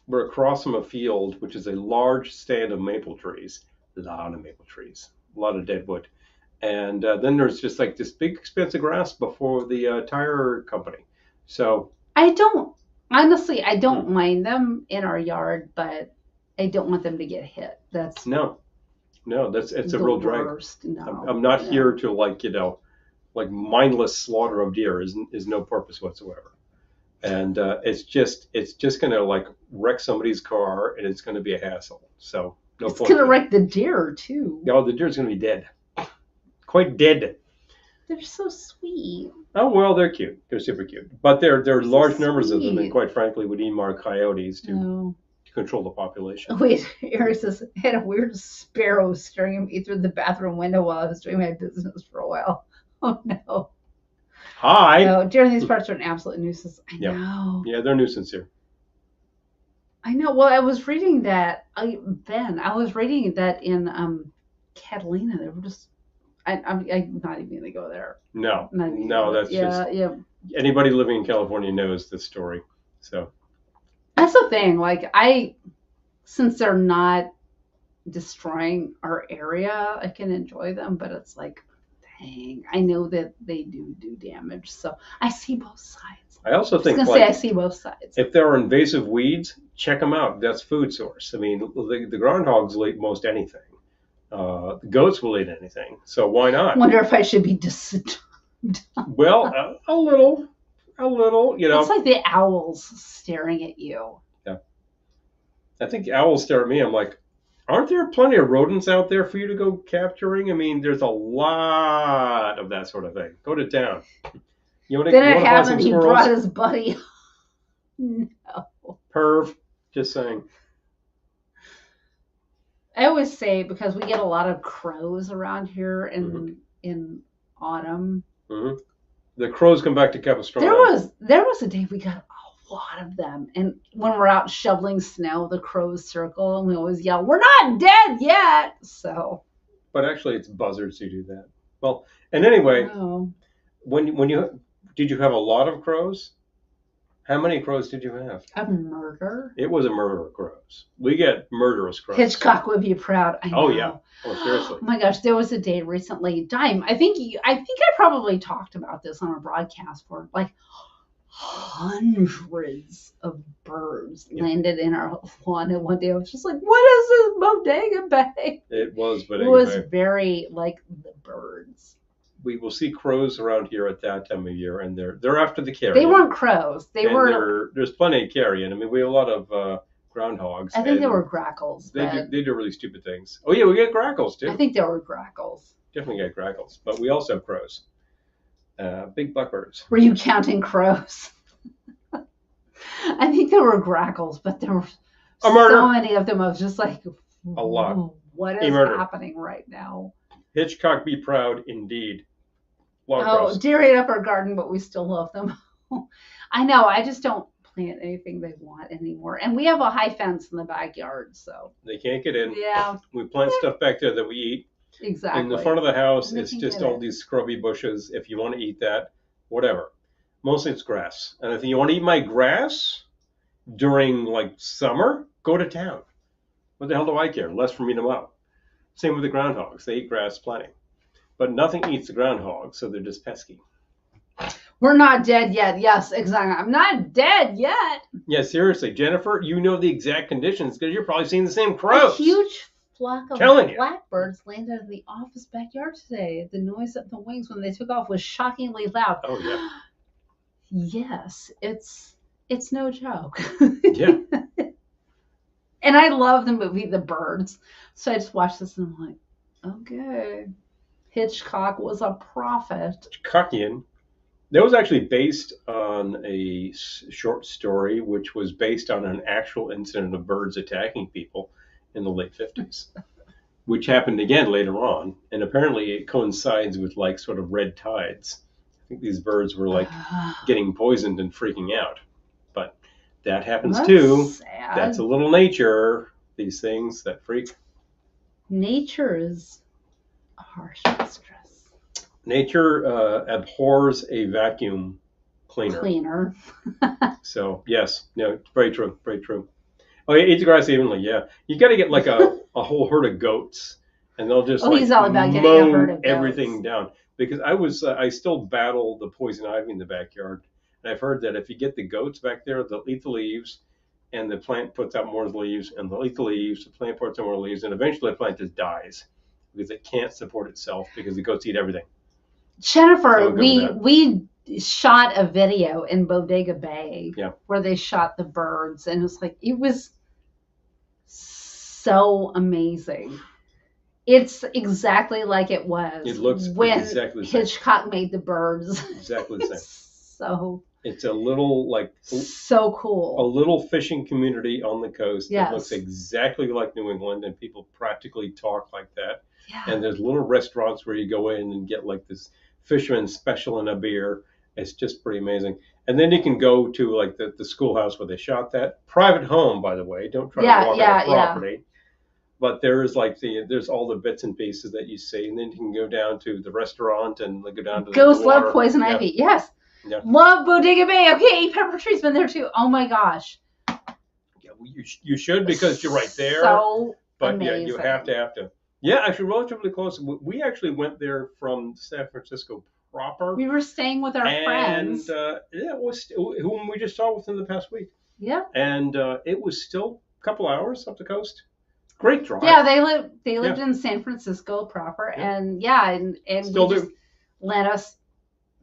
We're across from a field, which is a large stand of maple trees. A lot of maple trees. A lot of dead wood. And then there's just like this big expanse of grass before the tire company. So I don't mind them in our yard, but I don't want them to get hit. That's no, it's a real drag. No, I'm not here to like mindless slaughter of deer is no purpose whatsoever. And it's just going to like wreck somebody's car and it's going to be a hassle. So no point. It's going to wreck the deer too. No, the deer's going to be dead. Quite dead. They're so sweet. Oh, well, they're cute. They're super cute. But there are large so numbers of them, and quite frankly, we need more coyotes to control the population. Wait, Eric says, I had a weird sparrow staring at me through the bathroom window while I was doing my business for a while. Oh, no. Hi. No, deer in these parts are an absolute nuisance. I know. Yeah, they're a nuisance here. I know. Well, I was reading that, Ben, I was reading that in Catalina. They were just... I'm not even going to go there. No, that's just... Yeah. Anybody living in California knows this story, so... That's the thing. Like, since they're not destroying our area, I can enjoy them, but it's like, dang, I know that they do damage, so I see both sides. I also think, I see both sides. If there are invasive weeds, check them out. That's food source. I mean, the groundhogs will eat most anything. The goats will eat anything, so why not? I wonder if I should be disturbed. Well, a little, you know. It's like the owls staring at you. Yeah. I think owls stare at me. I'm like, aren't there plenty of rodents out there for you to go capturing? I mean, there's a lot of that sort of thing. Go to town. He brought his buddy. No. Perv. Just saying. I always say, because we get a lot of crows around here in autumn. Mm-hmm. The crows come back to Capistrano. There was a day we got a lot of them, and when we're out shoveling snow, the crows circle, and we always yell, "We're not dead yet!" So. But actually, it's buzzards who do that. Well, and anyway, Oh. when you did you have a lot of crows? How many crows did you have? A murder? It was a murder of crows. We get murderous crows. Hitchcock would be proud. I know. Oh yeah. Oh seriously. Oh my gosh, there was a day recently. Dime. I think I probably talked about this on a broadcast for like hundreds of birds landed in our lawn, and one day I was just like, "What is this Bodega Bay?" It was, but it was very like the birds. We will see crows around here at that time of year, and they're after the carrion. They weren't crows. There's plenty of carrion. I mean, we have a lot of groundhogs. I think they were grackles. They do really stupid things. Oh yeah, we get grackles too. I think they were grackles. Definitely get grackles, but we also have crows. Big blackbirds. Were you counting crows? I think there were grackles, but there were so many of them. I was just like, a lot. What is happening right now? Hitchcock, be proud indeed. Deer ate up our garden, but we still love them. I know. I just don't plant anything they want anymore. And we have a high fence in the backyard, so they can't get in. Yeah. We plant stuff back there that we eat. Exactly. In the front of the house, it's just all these scrubby bushes. If you want to eat that, whatever. Mostly it's grass. And if you want to eat my grass during like summer, go to town. What the hell do I care? Less for me to mow. Same with the groundhogs. They eat grass plenty. But nothing eats the groundhog, so they're just pesky. We're not dead yet. Yes, exactly. I'm not dead yet. Yeah, seriously. Jennifer, you know the exact conditions because you're probably seeing the same crows. A huge flock of blackbirds landed in the office backyard today. The noise of the wings when they took off was shockingly loud. Oh, yeah. Yes, it's no joke. Yeah. And I love the movie The Birds. So I just watched this and I'm like, okay. Hitchcock was a prophet. Kitsch-en. That was actually based on a short story, which was based on an actual incident of birds attacking people in the late 50s, which happened again later on. And apparently it coincides with like sort of red tides. I think these birds were like getting poisoned and freaking out. But that happens too. Sad. That's a little nature. These things that freak. Nature is a harsh mistress. Nature abhors a vacuum cleaner. So yes, no, very true, very true. Oh yeah, eat the grass evenly. Yeah, you got to get like a whole herd of goats, and they'll just he's all about getting a herd of goats. Everything down. Because I still battle the poison ivy in the backyard, and I've heard that if you get the goats back there, they'll eat the leaves, and the plant puts out more leaves, and they'll eat the leaves, the plant puts out more leaves, and eventually the plant just dies because it can't support itself because the goats eat everything. Jennifer, we shot a video in Bodega Bay where they shot the birds, and it was so amazing. It's exactly like it was. It looks when exactly the same. Hitchcock made the birds. Exactly the same. So it's a little so cool. A little fishing community on the coast that Yes. looks exactly like New England, and people practically talk like that. Yeah. And there's little restaurants where you go in and get like this fisherman special and a beer. It's just pretty amazing. And then you can go to like the schoolhouse where they shot that. Private home, by the way. Don't try to walk on property. But there's there's all the bits and pieces that you see, and then you can go down to the restaurant and go down to Ghosts the water. love poison ivy. Yes. Yeah. Love Bodega Bay. Okay, Pepper Tree's been there too. Oh my gosh. Yeah, you should because you're right there. So but amazing. Yeah, you have to. Yeah, actually, relatively close. We actually went there from San Francisco proper. We were staying with our friends. And it was whom we just saw within the past week. Yeah. And it was still a couple hours up the coast. Great drive. Yeah, they lived in San Francisco proper, and Still we just lent us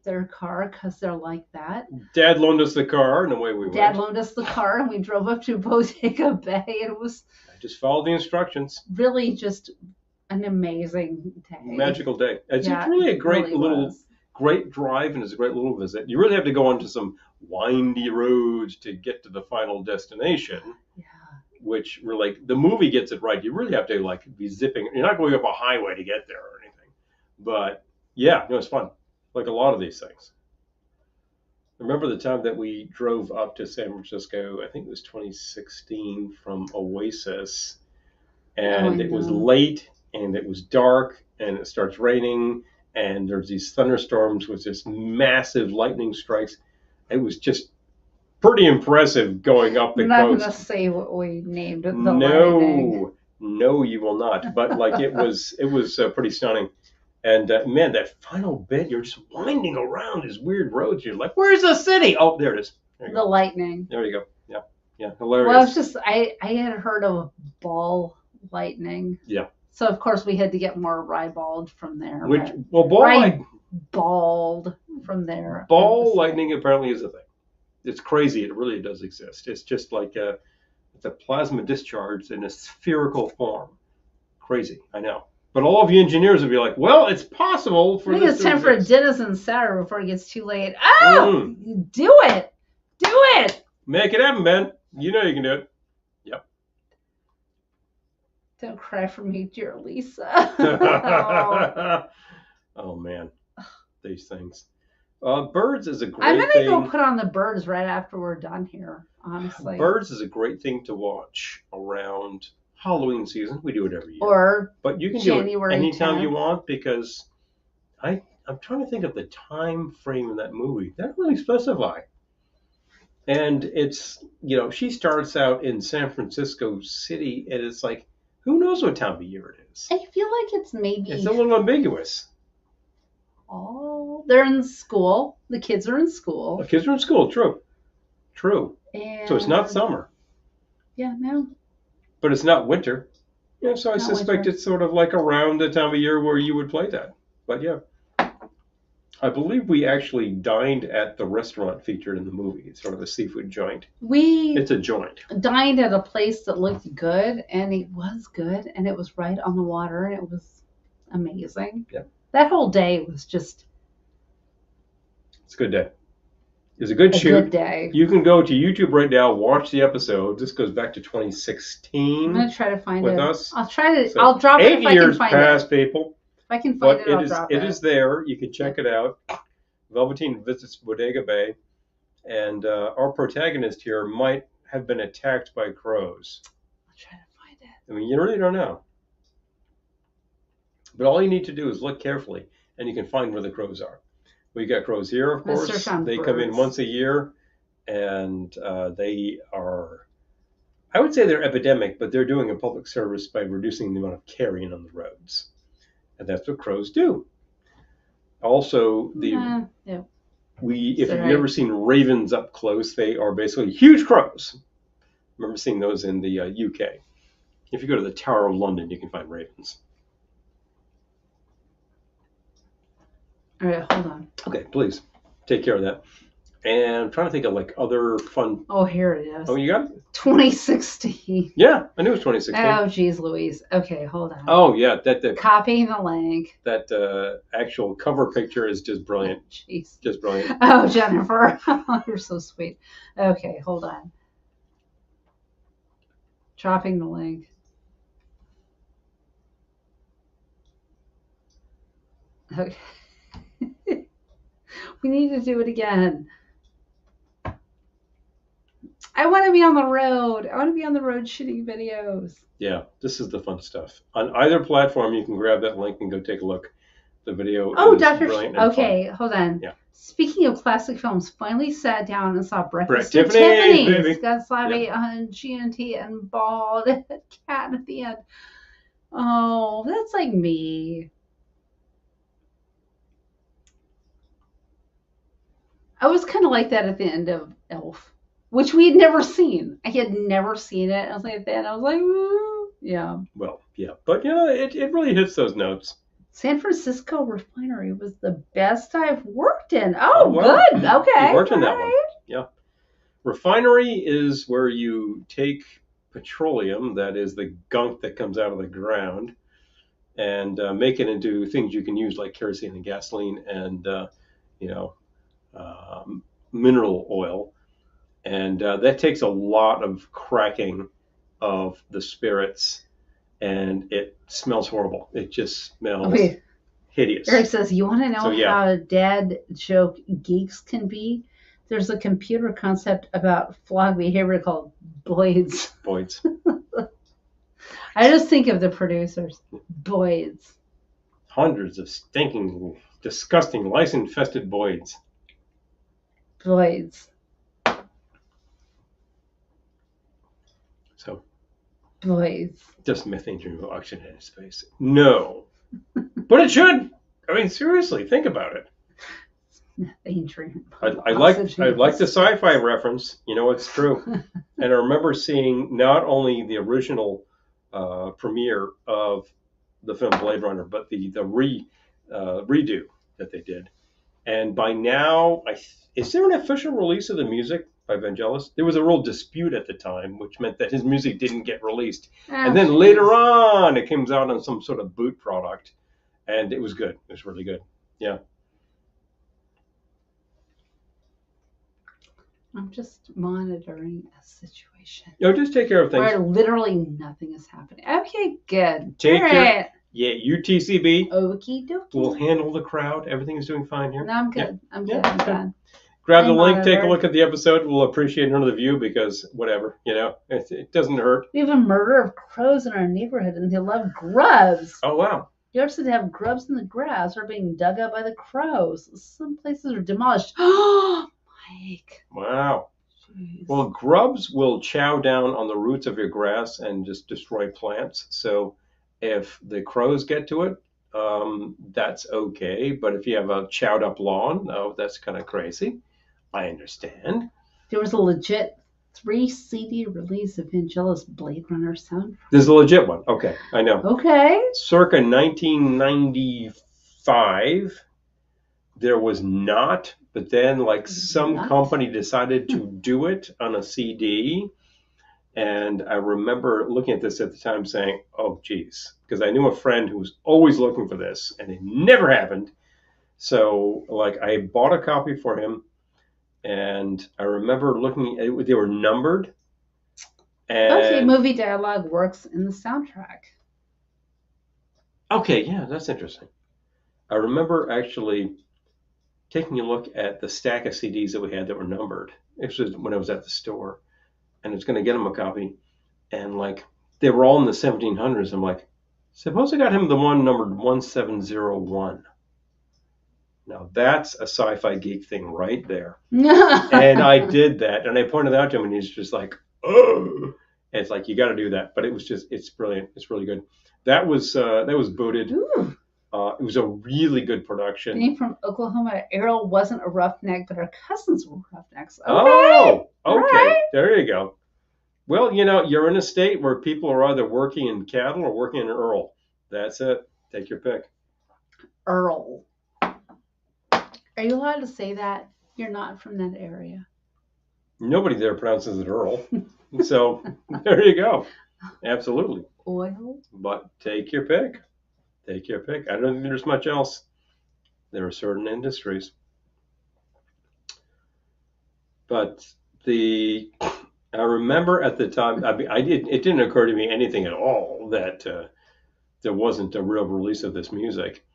their car because they're like that. Dad loaned us the car, and away we went. Dad loaned us the car, and we drove up to Bodega Bay, and it was I just followed the instructions. really just an amazing day. Magical day. It's really a great great drive, and it's a great little visit. You really have to go onto some windy roads to get to the final destination. Yeah. Which the movie gets it right. You really have to be zipping. You're not going up a highway to get there or anything. But yeah, it's fun. Like a lot of these things. remember the time that we drove up to San Francisco. I think it was 2016 from Oasis, and it was late, and it was dark, and it starts raining, and there's these thunderstorms with just massive lightning strikes. It was just pretty impressive going up the coast. I'm not going to say what we named it. No, you will not. But like it was pretty stunning. And man, that final bit, you're just winding around these weird roads. You're like, where's the city? Oh, there it is. There you the go. lightning. There you go. Yeah, hilarious. Well, it's just I had heard of ball lightning. Yeah. So of course we had to get more ribald from there. Balled from there. Ball lightning apparently is a thing. It's crazy. It really does exist. It's just like it's a plasma discharge in a spherical form. Crazy, I know. But all of you engineers would be like, well, it's possible for I think this it's time to for a exist. denizen sour before it gets too late. Oh, do it. Do it. Make it happen, Ben. You know you can do it. Yep. Don't cry for me, dear Lisa. Oh, man. These things. Birds is a great I'm thing. going to go put on the birds right after we're done here, honestly. Birds is a great thing to watch around Halloween season. We do it every year. But you can January do it anytime 10th. you want, because I'm trying to think of the time frame in that movie. They don't really specify. And it's, she starts out in San Francisco City, and it's like, who knows what time of year it is? I feel like it's a little ambiguous. Oh, they're in school. The kids are in school. The kids are in school, true. And so it's not summer. Yeah, no. But it's not winter. Yeah, so I suspect winter. it's sort of like around the time of year where you would play that. But yeah. I believe we actually dined at the restaurant featured in the movie. It's sort of a seafood joint. It's a joint. Dined at a place that looked good, and it was good, and it was right on the water, and it was amazing. Yeah. That whole day was just... It's a good day. It's a good shoot. Good day. You can go to YouTube right now, watch the episode. This goes back to 2016. I'm going to try to find with it. us. I'll try to... So I'll drop it if I can find it. 8 years past, people. If I can find But I'll drop it. It is there. You can check it out. Velveteen visits Bodega Bay, and our protagonist here might have been attacked by crows. I'll try to find it. I mean, you really don't know. But all you need to do is look carefully, and you can find where the crows are. We got crows here, of course. They come in once a year, and they are, I would say they're epidemic, but they're doing a public service by reducing the amount of carrion on the roads. And that's what crows do. Also, if you've never seen ravens up close, they are basically huge crows. I remember seeing those in the UK. If you go to the Tower of London, you can find ravens. All right, hold on. Okay, please take care of that. And I'm trying to think of like other fun. Oh, here it is. Oh, you got it? 2016. Yeah, I knew it was 2016. Oh, geez, Louise. Okay, hold on. Oh, yeah, copying the link. That actual cover picture is just brilliant. Jeez. Just brilliant. Oh, Jennifer, you're so sweet. Okay, hold on. Dropping the link. Okay. We need to do it again. I want to be on the road. I want to be on the road shooting videos. Yeah, this is the fun stuff. On either platform, you can grab that link and go take a look. The video is brilliant and okay, fun. Hold on. Yeah. Speaking of classic films, finally sat down and saw Breakfast at at Tiffany's. Tiffany's. Got Slavy on GNT and Bald Cat at the end. Oh, that's like me. I was kind of like that at the end of Elf, which we had never seen. I had never seen it. I was like, then I was like, ooh. Yeah. Well, yeah, but it really hits those notes. San Francisco Refinery was the best I've worked in. Oh, well, good. Okay. You worked in that one. Yeah. Refinery is where you take petroleum, that is the gunk that comes out of the ground, and make it into things you can use like kerosene and gasoline and, mineral oil. And that takes a lot of cracking of the spirits, and it smells horrible. It just smells hideous. Eric says, you want to know how dad joke geeks can be? There's a computer concept about flawed behavior called Boyd's. Boyd's. I just think of the producers. Boyd's. Hundreds of stinking, disgusting, lice-infested Boyds. Boyd's. So, Boyd's. does methane dream of oxygen in space? No. But it should. I mean, seriously, think about it. Methane dream. I like the sci-fi reference. You know, it's true. And I remember seeing not only the original premiere of the film Blade Runner, but the redo that they did. And by now, is there an official release of the music by Vangelis? There was a real dispute at the time, which meant that his music didn't get released. And then later on, it comes out on some sort of boot product, and it was good. It was really good. Yeah. I'm just monitoring a situation. Just take care of things. Where literally nothing is happening. Okay, good. Take All care. right. Yeah, UTCB. Okie dokie. We'll handle the crowd. Everything is doing fine here. No, I'm good. Yeah. I'm good. I'm done. Grab the link, take a look at the episode. We'll appreciate another view because whatever, it doesn't hurt. We have a murder of crows in our neighborhood, and they love grubs. Oh, wow. You ever said to have grubs in the grass or being dug up by the crows? Some places are demolished. Oh, Mike. Wow. Jeez. Well, grubs will chow down on the roots of your grass and just destroy plants. So if the crows get to it, that's okay. But if you have a chowed up lawn, that's kind of crazy. I understand. There was a legit 3 CD release of Vangelis Blade Runner soundtrack. There's a legit one. Okay, I know. Okay. Circa 1995, there was not, but then some company decided to do it on a CD. And I remember looking at this at the time saying, oh, geez, because I knew a friend who was always looking for this and it never happened. So I bought a copy for him. And I remember looking at it, they were numbered. And okay, movie dialogue works in the soundtrack. Okay, yeah, that's interesting. I remember actually taking a look at the stack of CDs that we had that were numbered. It was when I was at the store. And I was going to get him a copy. And they were all in the 1700s. I'm like, suppose I got him the one numbered 1701. Now, that's a sci-fi geek thing right there. And I did that. And I pointed out to him, and he's just like, oh. And it's like, you got to do that. But it's brilliant. It's really good. That was booted. It was a really good production. Being from Oklahoma, Errol wasn't a roughneck, but our cousins were roughnecks. Okay. Oh, okay. Right. There you go. Well, you're in a state where people are either working in cattle or working in Earl. That's it. Take your pick. Earl. Are you allowed to say that? You're not from that area. Nobody there pronounces it Earl. So there you go. Absolutely. Oil. But take your pick. Take your pick. I don't think there's much else. There are certain industries. But I remember at the time, it didn't occur to me anything at all that there wasn't a real release of this music.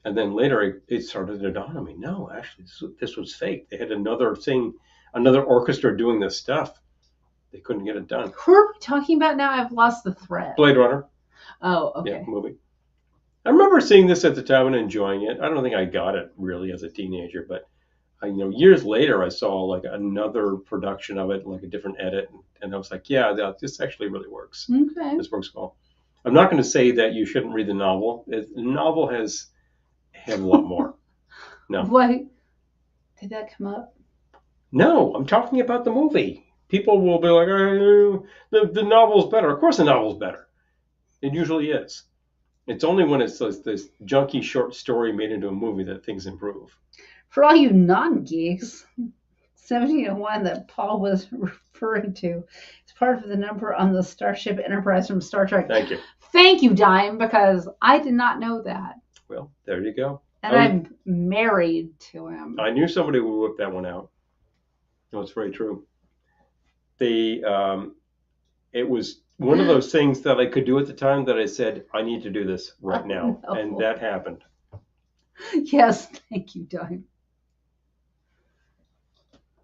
And then later it started to dawn on me, no, actually, this was fake. They had another orchestra doing this stuff. They couldn't get it done. Who are we talking about now? I've lost the thread. Blade Runner. Oh, okay. Yeah, movie. I remember seeing this at the time and enjoying it. I don't think I got it really as a teenager, but years later I saw another production of it, a different edit, and I was like, yeah, this actually really works. Okay. This works well. I'm not going to say that you shouldn't read the novel. The novel has a lot more. No. Why did that come up? No, I'm talking about the movie. People will be like, the novel's better. Of course the novel's better. It usually is. It's only when it's this junky short story made into a movie that things improve. For all you non-geeks, 1701 that Paul was referring to is part of the number on the Starship Enterprise from Star Trek. Thank you. Thank you, Dime, because I did not know that. Well, there you go. And I'm married to him. I knew somebody would whip that one out. No, it's very true. It was one of those things that I could do at the time that I said, I need to do this right now. No. And that happened. Yes, thank you, Dime.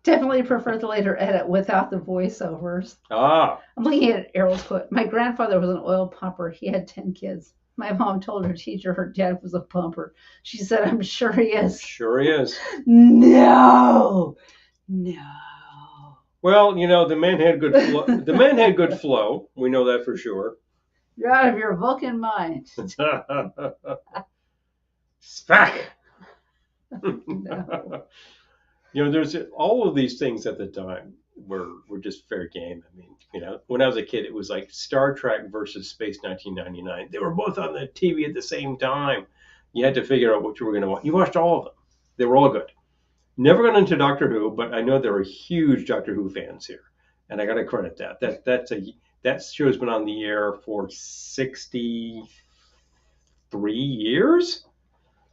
Definitely prefer the later edit without the voiceovers. Ah. I'm looking at Errol's quote. My grandfather was an oil pumper. He had 10 kids. My mom told her teacher her dad was a pumper. She said, I'm sure he is. Sure he is. No. Well, you know, the man had good flow. The man had good flow. We know that for sure. You're out of your Vulcan mind. Spack. No. You know, there's all of these things at the time were just fair game. I mean, you know, when I was a kid, it was like Star Trek versus Space 1999. They were both on the TV at the same time. You had to figure out what you were going to watch. You watched all of them. They were all good. Never got into Doctor Who, but I know there are huge Doctor Who fans here, and I got to credit that. That show's been on the air for 63 years.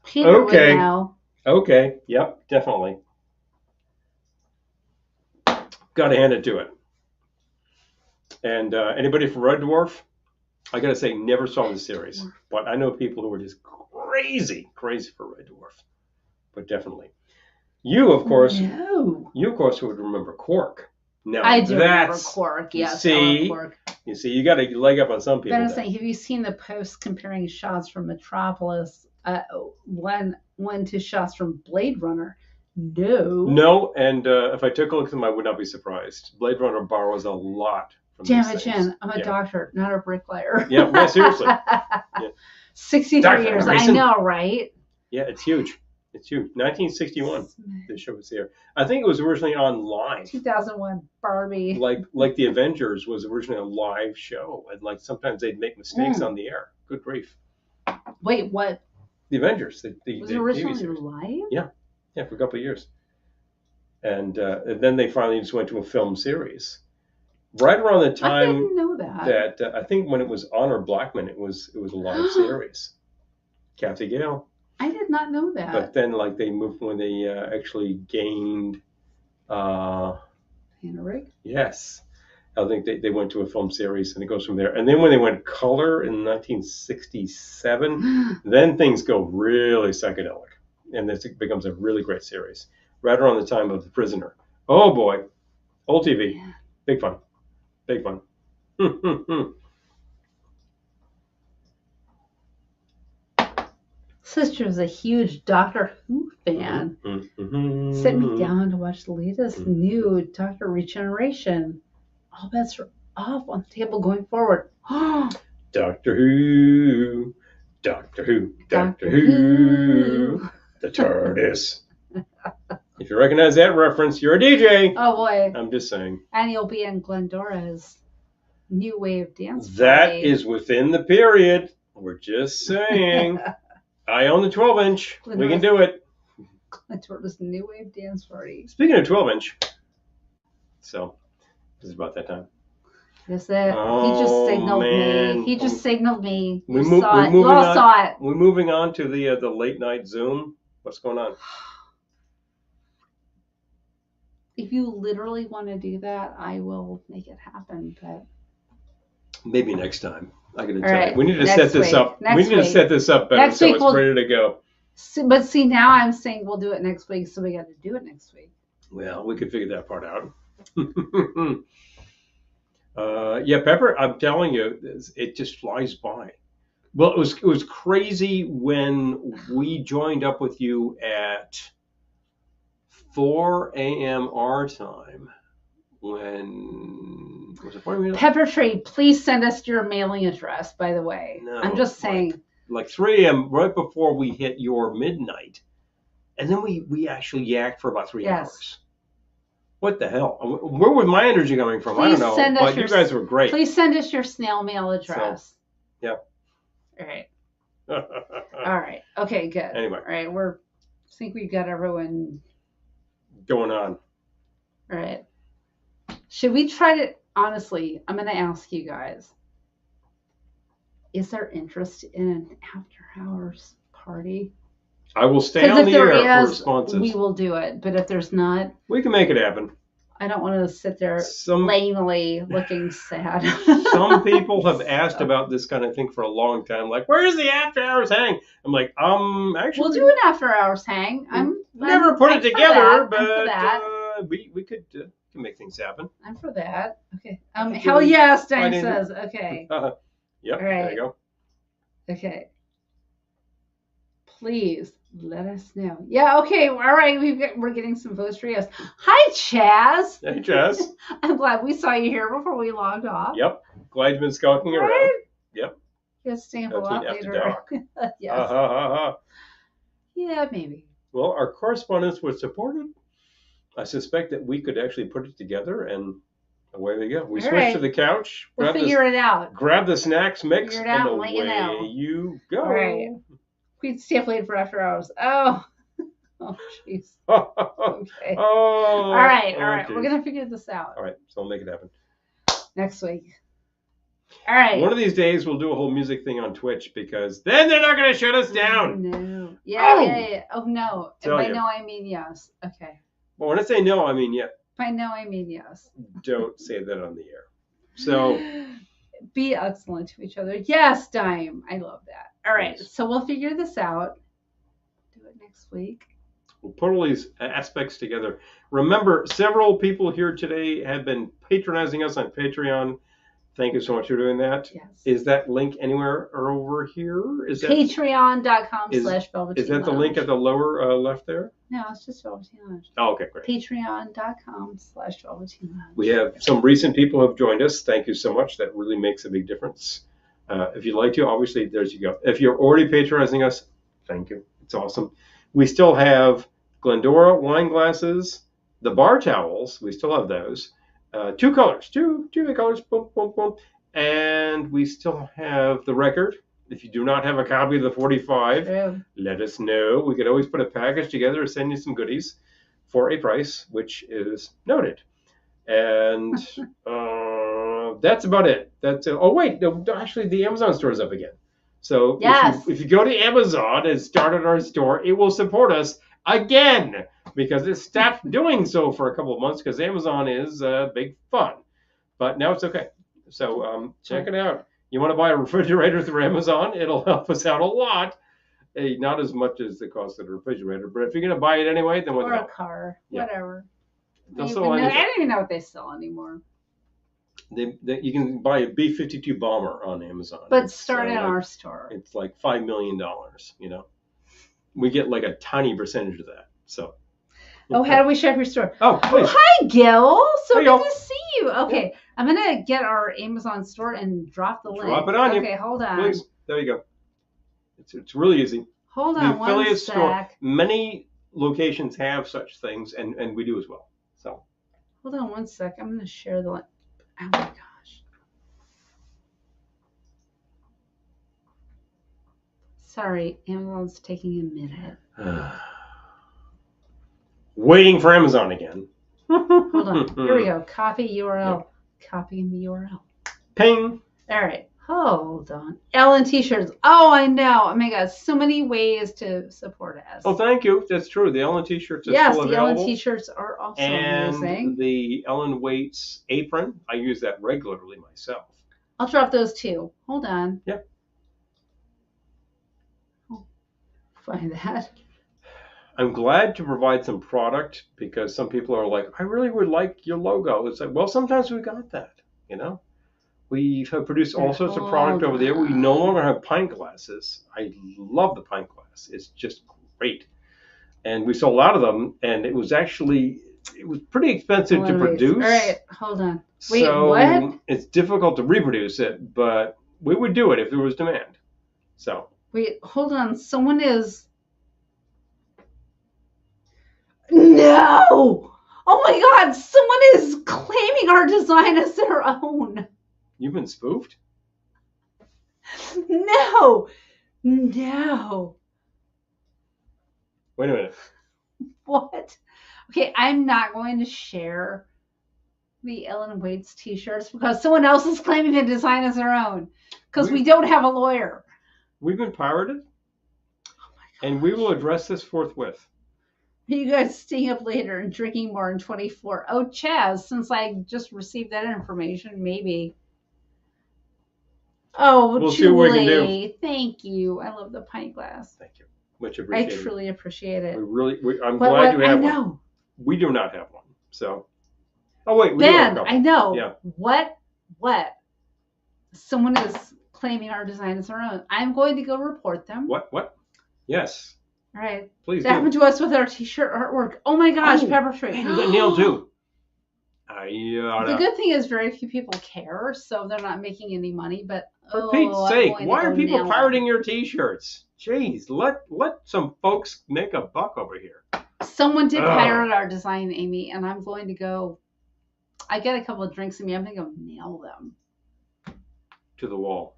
Peter Okay. would know. Okay. Yep. Definitely. Got to hand it to it. And anybody from Red Dwarf? I got to say, never saw the series, but I know people who were just crazy for Red Dwarf. But definitely, you of course would remember Quark. Now I do remember Quark. Yes, see, Quark. You see, you got to leg up on some people. But I'm saying, have you seen the posts comparing shots from Metropolis, one to shots from Blade Runner? No, and if I took a look at them, I would not be surprised. Blade Runner borrows a lot from Damn these it, things. Jen. I'm a doctor, not a bricklayer. Yeah, seriously. Yeah. 63 years. I know, right? Yeah, it's huge. It's huge. 1961, the show was here. I think it was originally on live. 2001, Barbie. Like the Avengers was originally a live show, and like sometimes they'd make mistakes on the air. Good grief. Wait, what? The Avengers. Was it originally live? Yeah. Yeah, for a couple of years. And then they finally just went to a film series. Right around the time I didn't know that. I think when it was Honor Blackman, it was a live series. Kathy Gale. I did not know that. But then, like, they moved when they actually gained. Hannah Rigg? Yes. I think they went to a film series, and it goes from there. And then when they went color in 1967, then things go really psychedelic. And this becomes a really great series. Right around the time of The Prisoner. Oh, boy. Old TV. Yeah. Big fun. Big fun. Sister's a huge Doctor Who fan. Sit me down to watch the latest new Doctor Regeneration. All bets are off on the table going forward. Doctor Who. Doctor Who. Doctor Who. The TARDIS. If you recognize that reference, you're a DJ. Oh, boy. I'm just saying. And you'll be in Glendora's new wave dance party. That is within the period. We're just saying. I own the 12-inch. We can do it. Glendora's new wave dance party. Speaking of 12-inch. So, this is about that time. Is it? Oh, he just signaled me. He just signaled me. You saw it. You all saw it. We're moving on to the late night Zoom. What's going on? If you literally want to do that, I will make it happen. But maybe next time. I got to tell you. We need to set this up. We need to set this up better so it's ready to go. But see, now I'm saying we'll do it next week, so we got to do it next week. Well, we could figure that part out. Yeah, Pepper, I'm telling you, it just flies by. Well, it was crazy when we joined up with you at 4 a.m. our time. When was it 4 a.m.? Pepper Tree, please send us your mailing address, by the way. No, I'm just saying. Like 3 a.m. right before we hit your midnight. And then we actually yacked for about 3 hours. What the hell? Where was my energy coming from? Please I don't know. But you guys were great. Please send us your snail mail address. So, yeah. All right. All right. Okay, good. Anyway. All right. I think we've got everyone going on. All right. Should we try to, honestly, I'm going to ask you guys, is there interest in an after hours party? I will stay on the air for responses. We will do it. But if there's not, we can make it happen. I don't want to sit there lamely looking sad. Some people have asked about this kind of thing for a long time. Like, where's the after hours hang? I'm like, actually. We'll do an after hours hang. Never put it together, but we could can make things happen. I'm for that. Okay. Hell yes, Diane says. Okay. Yep. All right. There you go. Okay. Please let us know. Yeah. Okay. All right. We're getting some votes for yes. Hi, Chaz. Hey, Chaz. I'm glad we saw you here before we logged off. Yep. Glad you've been skulking around. Yep. Just sample out later. Yes. Yeah, maybe. Well, our correspondence was supported. I suspect that we could actually put it together, and away we go. We switch to the couch. We'll figure it out. Grab the snacks mix, Figure it out, and away you go. All right. We'd stay up late for after hours. Oh, jeez. Okay. All right. We're going to figure this out. All right. So we'll make it happen. Next week. All right. One of these days, we'll do a whole music thing on Twitch because then they're not going to shut us down. No. Yeah. Oh, no. If I know, I mean yes. Okay. Well, when I say no, I mean yes. If I know, I mean yes. Don't say that on the air. So. Be excellent to each other. Yes, Dime. I love that. All right. Yes. So we'll figure this out. Do it next week. We'll put all these aspects together. Remember, several people here today have been patronizing us on Patreon. Thank you so much for doing that. Yes. Is that link anywhere or over here? Is that Patreon.com/Velveteen Is that the link at the lower left there? No, it's just Velveteen Lounge. Oh, okay, great. Patreon.com/Velveteen Lounge. We have some recent people who have joined us. Thank you so much. That really makes a big difference. If you'd like to, obviously, there's you go. If you're already patronizing us, thank you. It's awesome. We still have Glendora wine glasses, the bar towels. We still have those. Two colors, two colors, boom, boom, boom. And we still have the record. If you do not have a copy of the 45, let us know. We could always put a package together and send you some goodies for a price, which is noted. And that's about it. That's it. Oh, wait. No, actually, the Amazon store is up again. So yes. if you go to Amazon and start at our store, it will support us again. Because it stopped doing so for a couple of months because Amazon is big fun. But now it's okay. So check it out. You want to buy a refrigerator through Amazon? It'll help us out a lot. Not as much as the cost of the refrigerator. But if you're going to buy it anyway, then what the hell? Or a car. Yeah. Whatever. I don't even know what they sell anymore. You can buy a B-52 bomber on Amazon. But start in our store. It's like $5 million, you know. We get like a tiny percentage of that. So. Oh, how do we shop your store? Oh, please. Hi, Gil. So hey, good to see you. Okay, yeah. I'm going to get our Amazon store and drop the link. Drop it on you. Okay, hold on. Please. There you go. It's really easy. Hold on one sec. Store, many locations have such things, and we do as well. So. Hold on one sec. I'm going to share the link. Oh, my gosh. Sorry, Amazon's taking a minute. Waiting for Amazon again. Hold on. Here we go. Copy URL. Yep. Copying the URL. Ping. All right. Hold on. Ellen t-shirts. Oh, I know. Oh my God. So many ways to support us. Oh, thank you. That's true. The Ellen t-shirts are still available. Yes, the Ellen t-shirts are also amazing. And the Ellen Waits apron. I use that regularly myself. I'll drop those too. Hold on. Yep. I'll find that. I'm glad to provide some product because some people are like, I really would like your logo. It's like, well, sometimes we got that, you know. We have produced all sorts of product over there. We no longer have pint glasses. I love the pint glass. It's just great. And we sold a lot of them, and it was pretty expensive to produce. All right, hold on. Wait, so what? It's difficult to reproduce it, but we would do it if there was demand. So. Wait, hold on. Someone is... No! Oh my God! Someone is claiming our design as their own. You've been spoofed? No! No. Wait a minute. What? Okay, I'm not going to share the Ellen Waits t-shirts because someone else is claiming the design as their own. Because we don't have a lawyer. We've been pirated. Oh my God. And we will address this forthwith. You guys staying up later and drinking more in 24. Oh, Chaz, since I just received that information, maybe. Oh, we'll Julie, see what we can do. Thank you. I love the pint glass. Thank you. Much appreciated. I truly appreciate it. I'm glad you have one. I know. We do not have one. So, oh wait, we do have a Ben, couple. I know. Yeah. What? Someone is claiming our design as their own. I'm going to go report them. What? Yes. All right. Please That do. happened to us with our T-shirt artwork. Oh my gosh, Pepper Tree. And you got nailed too. The good thing is very few people care, so they're not making any money. But for Pete's sake, why are people pirating your T-shirts? Jeez, let some folks make a buck over here. Someone did pirate our design, Amy, and I'm going to go. I get a couple of drinks in me. I'm going to go nail them to the wall.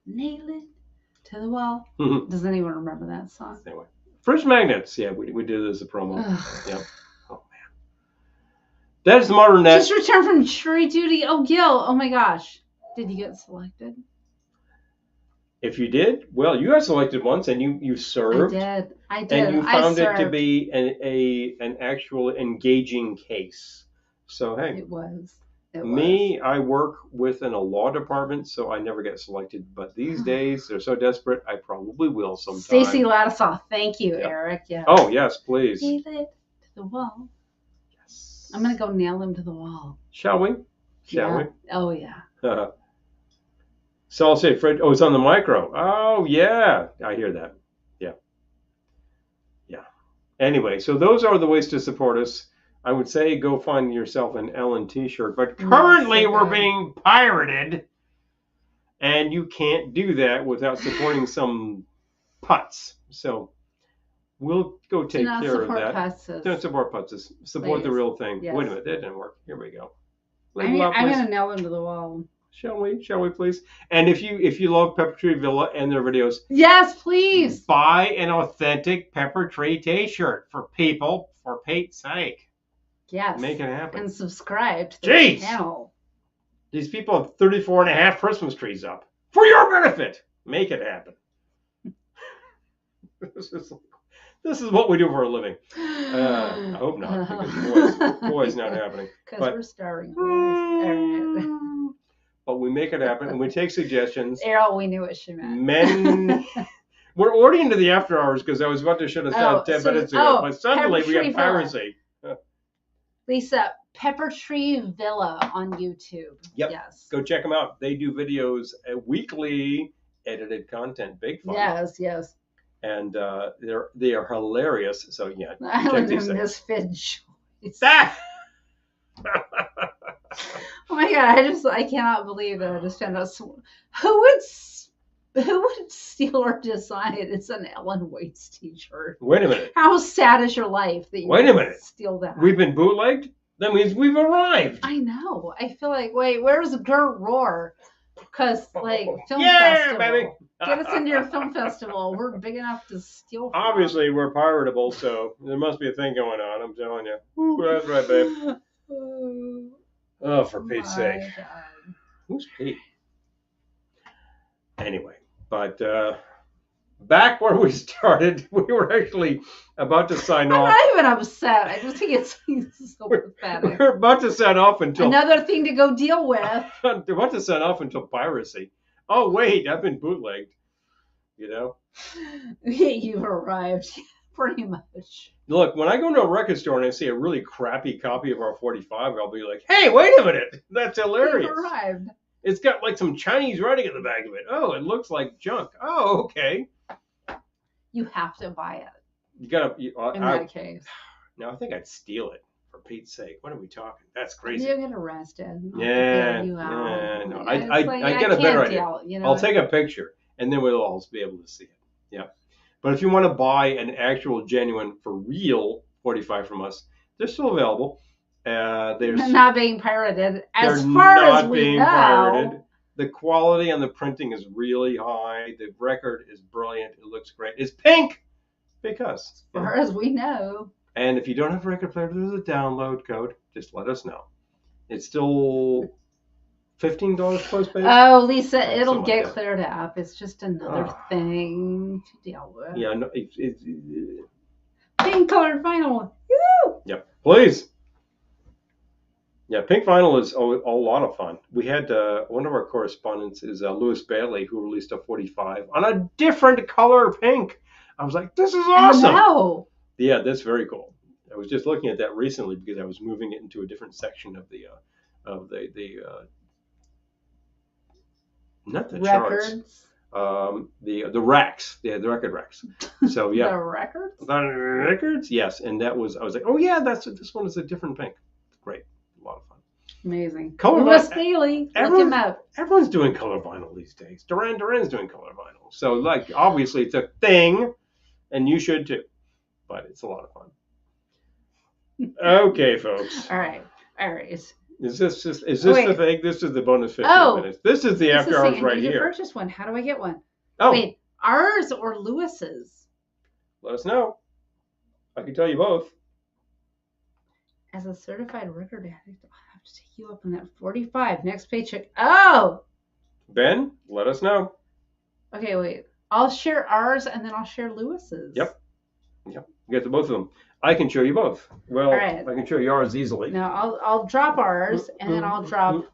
Nail it to the wall. Does anyone remember that song? Anyway, fridge magnets. Yeah, we did it as a promo. Yep. Oh man, that's the modern net. Just returned from jury duty. Oh, Gil. Oh my gosh, did you get selected? If you did, well, you got selected once, and you served. I did. And you found it to be an actual engaging case. So hey, it was. I work within a law department, so I never get selected. But these days, they're so desperate, I probably will sometime. Stacey Ladisaw, thank you, Eric. Yes. Oh yes, please. Nail it to the wall. Yes. I'm gonna go nail him to the wall. Shall we? Shall we? Oh yeah. So I'll say, Fred. Oh, it's on the micro. Oh yeah, I hear that. Yeah. Anyway, so those are the ways to support us. I would say go find yourself an Ellen T-shirt, but currently we're being pirated, and you can't do that without supporting some putts. So we'll go take care of that. Don't support putts. Support the real thing. Yes. Wait a minute, that didn't work. Here we go. I'm gonna nail them to the wall. Shall we, please? And if you love Pepper Tree Villa and their videos, yes, please buy an authentic Pepper Tree T-shirt for people, for Pete's sake. Yes. Make it happen. And subscribe to the channel. These people have 34 and a half Christmas trees up. For your benefit. Make it happen. This is what we do for a living. I hope not, because boy's not happening. Because we're starring boys. But we make it happen, and we take suggestions. Errol, we knew what she meant. Men... We're already into the after hours, because I was about to shut us down 10 minutes ago. But suddenly we got piracy. Lisa, Pepper Tree Villa on YouTube. Yep. Yes. Go check them out. They do videos, weekly edited content. Big fun. Yes. And they are hilarious. So yeah. I live in misfit choice. Oh my god! I cannot believe that I just found out who would steal our design. It's an Ellen Waits T-shirt. Wait a minute. How sad is your life that you steal that? We've been bootlegged? That means we've arrived. I know. I feel like, wait, where's Gert Roar? Because, film festival. Baby. Get us into your film festival. We're big enough to steal from. Obviously, we're piratable, so there must be a thing going on. I'm telling you. Ooh, that's right, babe. Oh, for Pete's sake. God. Who's Pete? Anyway, but back where we started, we were actually about to sign off. I'm not even upset. I just think it's so pathetic. We're about to sign off until... Another thing to go deal with. We're about to sign off until piracy. Oh, wait, I've been bootlegged. You know? You've arrived. Pretty much. Look, when I go to a record store and I see a really crappy copy of our 45, I'll be like, hey, wait a minute. That's hilarious. You've arrived. It's got like some Chinese writing in the back of it. Oh, it looks like junk. Oh, okay. You have to buy it. You gotta. In that case. No, I think I'd steal it for Pete's sake. What are we talking? That's crazy. You'll get arrested. Yeah. No. I get a better idea. I'll take a picture and then we'll all be able to see it. Yeah. But if you want to buy an actual, genuine, for real 45 from us, they're still available. They're not being pirated. As far as we know. Pirated. The quality on the printing is really high. The record is brilliant. It looks great. It's pink because. As far as we know. And if you don't have a record player, there's a download code. Just let us know. It's still $15 postpaid. Oh, Lisa, it'll get cleared up. It's just another thing to deal with. Yeah, no, pink colored vinyl. Woo! Yep, please. Yeah, pink vinyl is a lot of fun. We had one of our correspondents is Louis Bailey, who released a 45 on a different color pink. I was like, this is awesome. I know. Yeah, that's very cool. I was just looking at that recently because I was moving it into a different section of the not the charts. Records. The racks, the record racks. So yeah, The records. the records, yes. And I was like, oh yeah, this one is a different pink. Great, a lot of fun. Amazing. Color Louis vinyl. Bailey. Look him up. Everyone's doing color vinyl these days. Duran's doing color vinyl. So like, obviously it's a thing, and you should too. But it's a lot of fun. Okay, folks. All right. Is this the thing? This is the bonus 15 minutes. This is the after hours right here. Purchase one. How do I get one? Oh, wait, ours or Lewis's? Let us know. I can tell you both. As a certified record addict, I'll have to take you up on that 45 next paycheck. Oh. Ben, let us know. Okay, wait. I'll share ours and then I'll share Lewis's. Yep. You get the both of them. I can show you both. Well, right. I can show you ours easily. No, I'll drop ours and then I'll drop.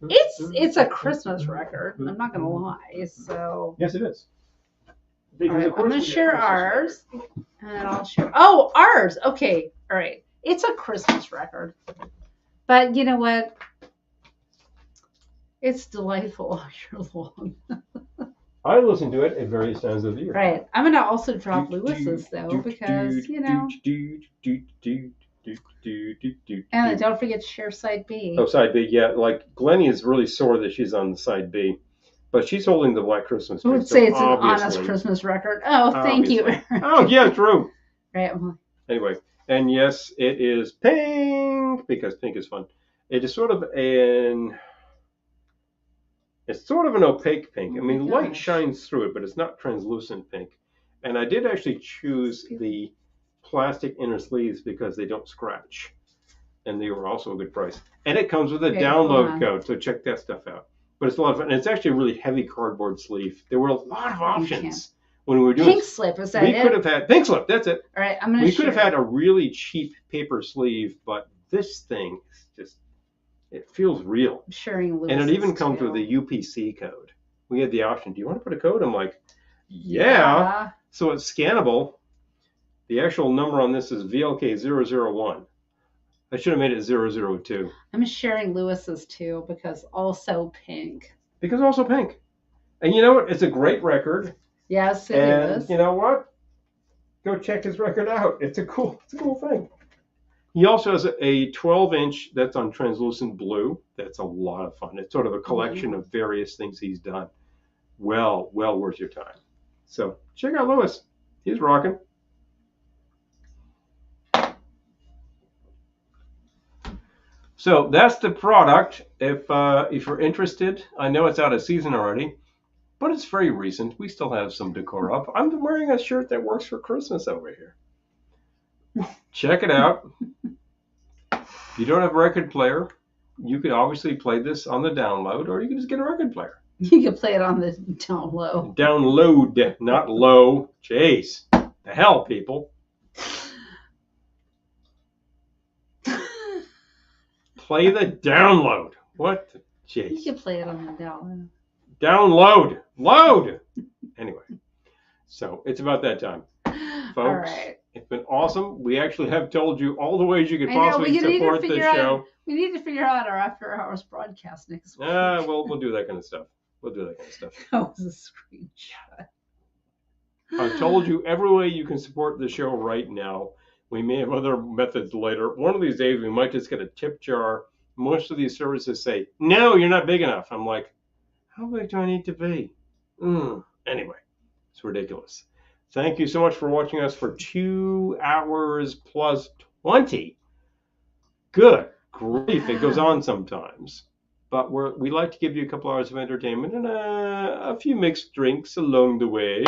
It's a Christmas record. I'm not gonna lie. So. Yes, it is. All right, I'm gonna share ours, and then I'll share. Oh, ours. Okay. All right. It's a Christmas record, but you know what? It's delightful all year long. I listen to it at various times of the year. Right. I'm gonna also drop Lewis's though because you know. And don't forget to share side B. Oh, side B, yeah. Like Glennie is really sore that she's on side B, but she's holding the Black Christmas tree. I would say it's an honest Christmas record. Oh, thank you. Oh, yeah, true. Right. Anyway, and yes, it is pink because pink is fun. It is sort of an opaque pink. I mean, light shines through it, but it's not translucent pink. And I did actually choose the plastic inner sleeves because they don't scratch. And they were also a good price. And it comes with a download code, so check that stuff out. But it's a lot of fun. And it's actually a really heavy cardboard sleeve. There were a lot of options when we were doing pink slip. Is that we could have had pink slip. That's it. All right, I'm gonna. We could have had a really cheap paper sleeve, but this thing is just. It feels real. I'm sharing Lewis's and it even comes with a UPC code. We had the option. Do you want to put a code? I'm like, yeah. So it's scannable. The actual number on this is VLK001. I should have made it 002. I'm sharing Lewis's too because also pink. Because also pink. And you know what? It's a great record. Yes, it is. And you know what? Go check his record out. It's a cool thing. He also has a 12-inch that's on translucent blue. That's a lot of fun. It's sort of a collection of various things he's done. Well worth your time. So check out Lewis. He's rocking. So that's the product. If you're interested, I know it's out of season already, but it's very recent. We still have some decor up. I'm wearing a shirt that works for Christmas over here. Check it out. If you don't have a record player, you could obviously play this on the download, or you can just get a record player. You can play it on the down low. Download, not low. Jeez. The hell, people. Play the download. What? Jeez. You can play it on the download. Download. Load. Anyway. So it's about that time. Folks. All right. It's been awesome. We actually have told you all the ways you could possibly support the show. We need to figure out our after hours broadcast next week. We'll do that kind of stuff. That was a screenshot. I've told you every way you can support the show right now. We may have other methods later. One of these days, we might just get a tip jar. Most of these services say, no, you're not big enough. I'm like, how big do I need to be? Anyway, it's ridiculous. Thank you so much for watching us for 2 hours plus 20. Good grief, it goes on sometimes. But we like to give you a couple hours of entertainment and a few mixed drinks along the way,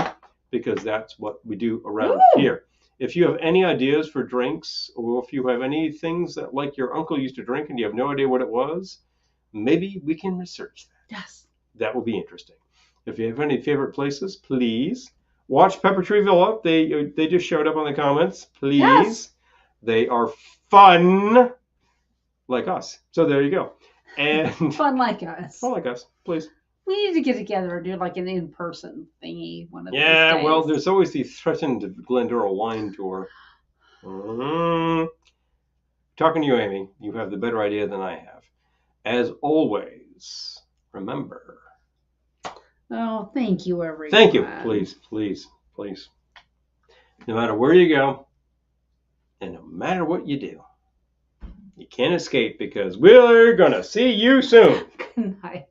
because that's what we do around here. If you have any ideas for drinks, or if you have any things that like your uncle used to drink and you have no idea what it was, maybe we can research that. Yes. That will be interesting. If you have any favorite places, please watch Pepper Tree Villa. They just showed up on the comments. Please. Yes. They are fun like us. So there you go. And fun like us. Fun like us, please. We need to get together and do like an in-person thingy one of these days. Yeah, well, there's always the threatened Glendora wine tour. Talking to you, Amy, you have the better idea than I have. As always, remember. Oh, thank you, everyone. Thank you. Please, please, please. No matter where you go, and no matter what you do, you can't escape because we're going to see you soon. Good night.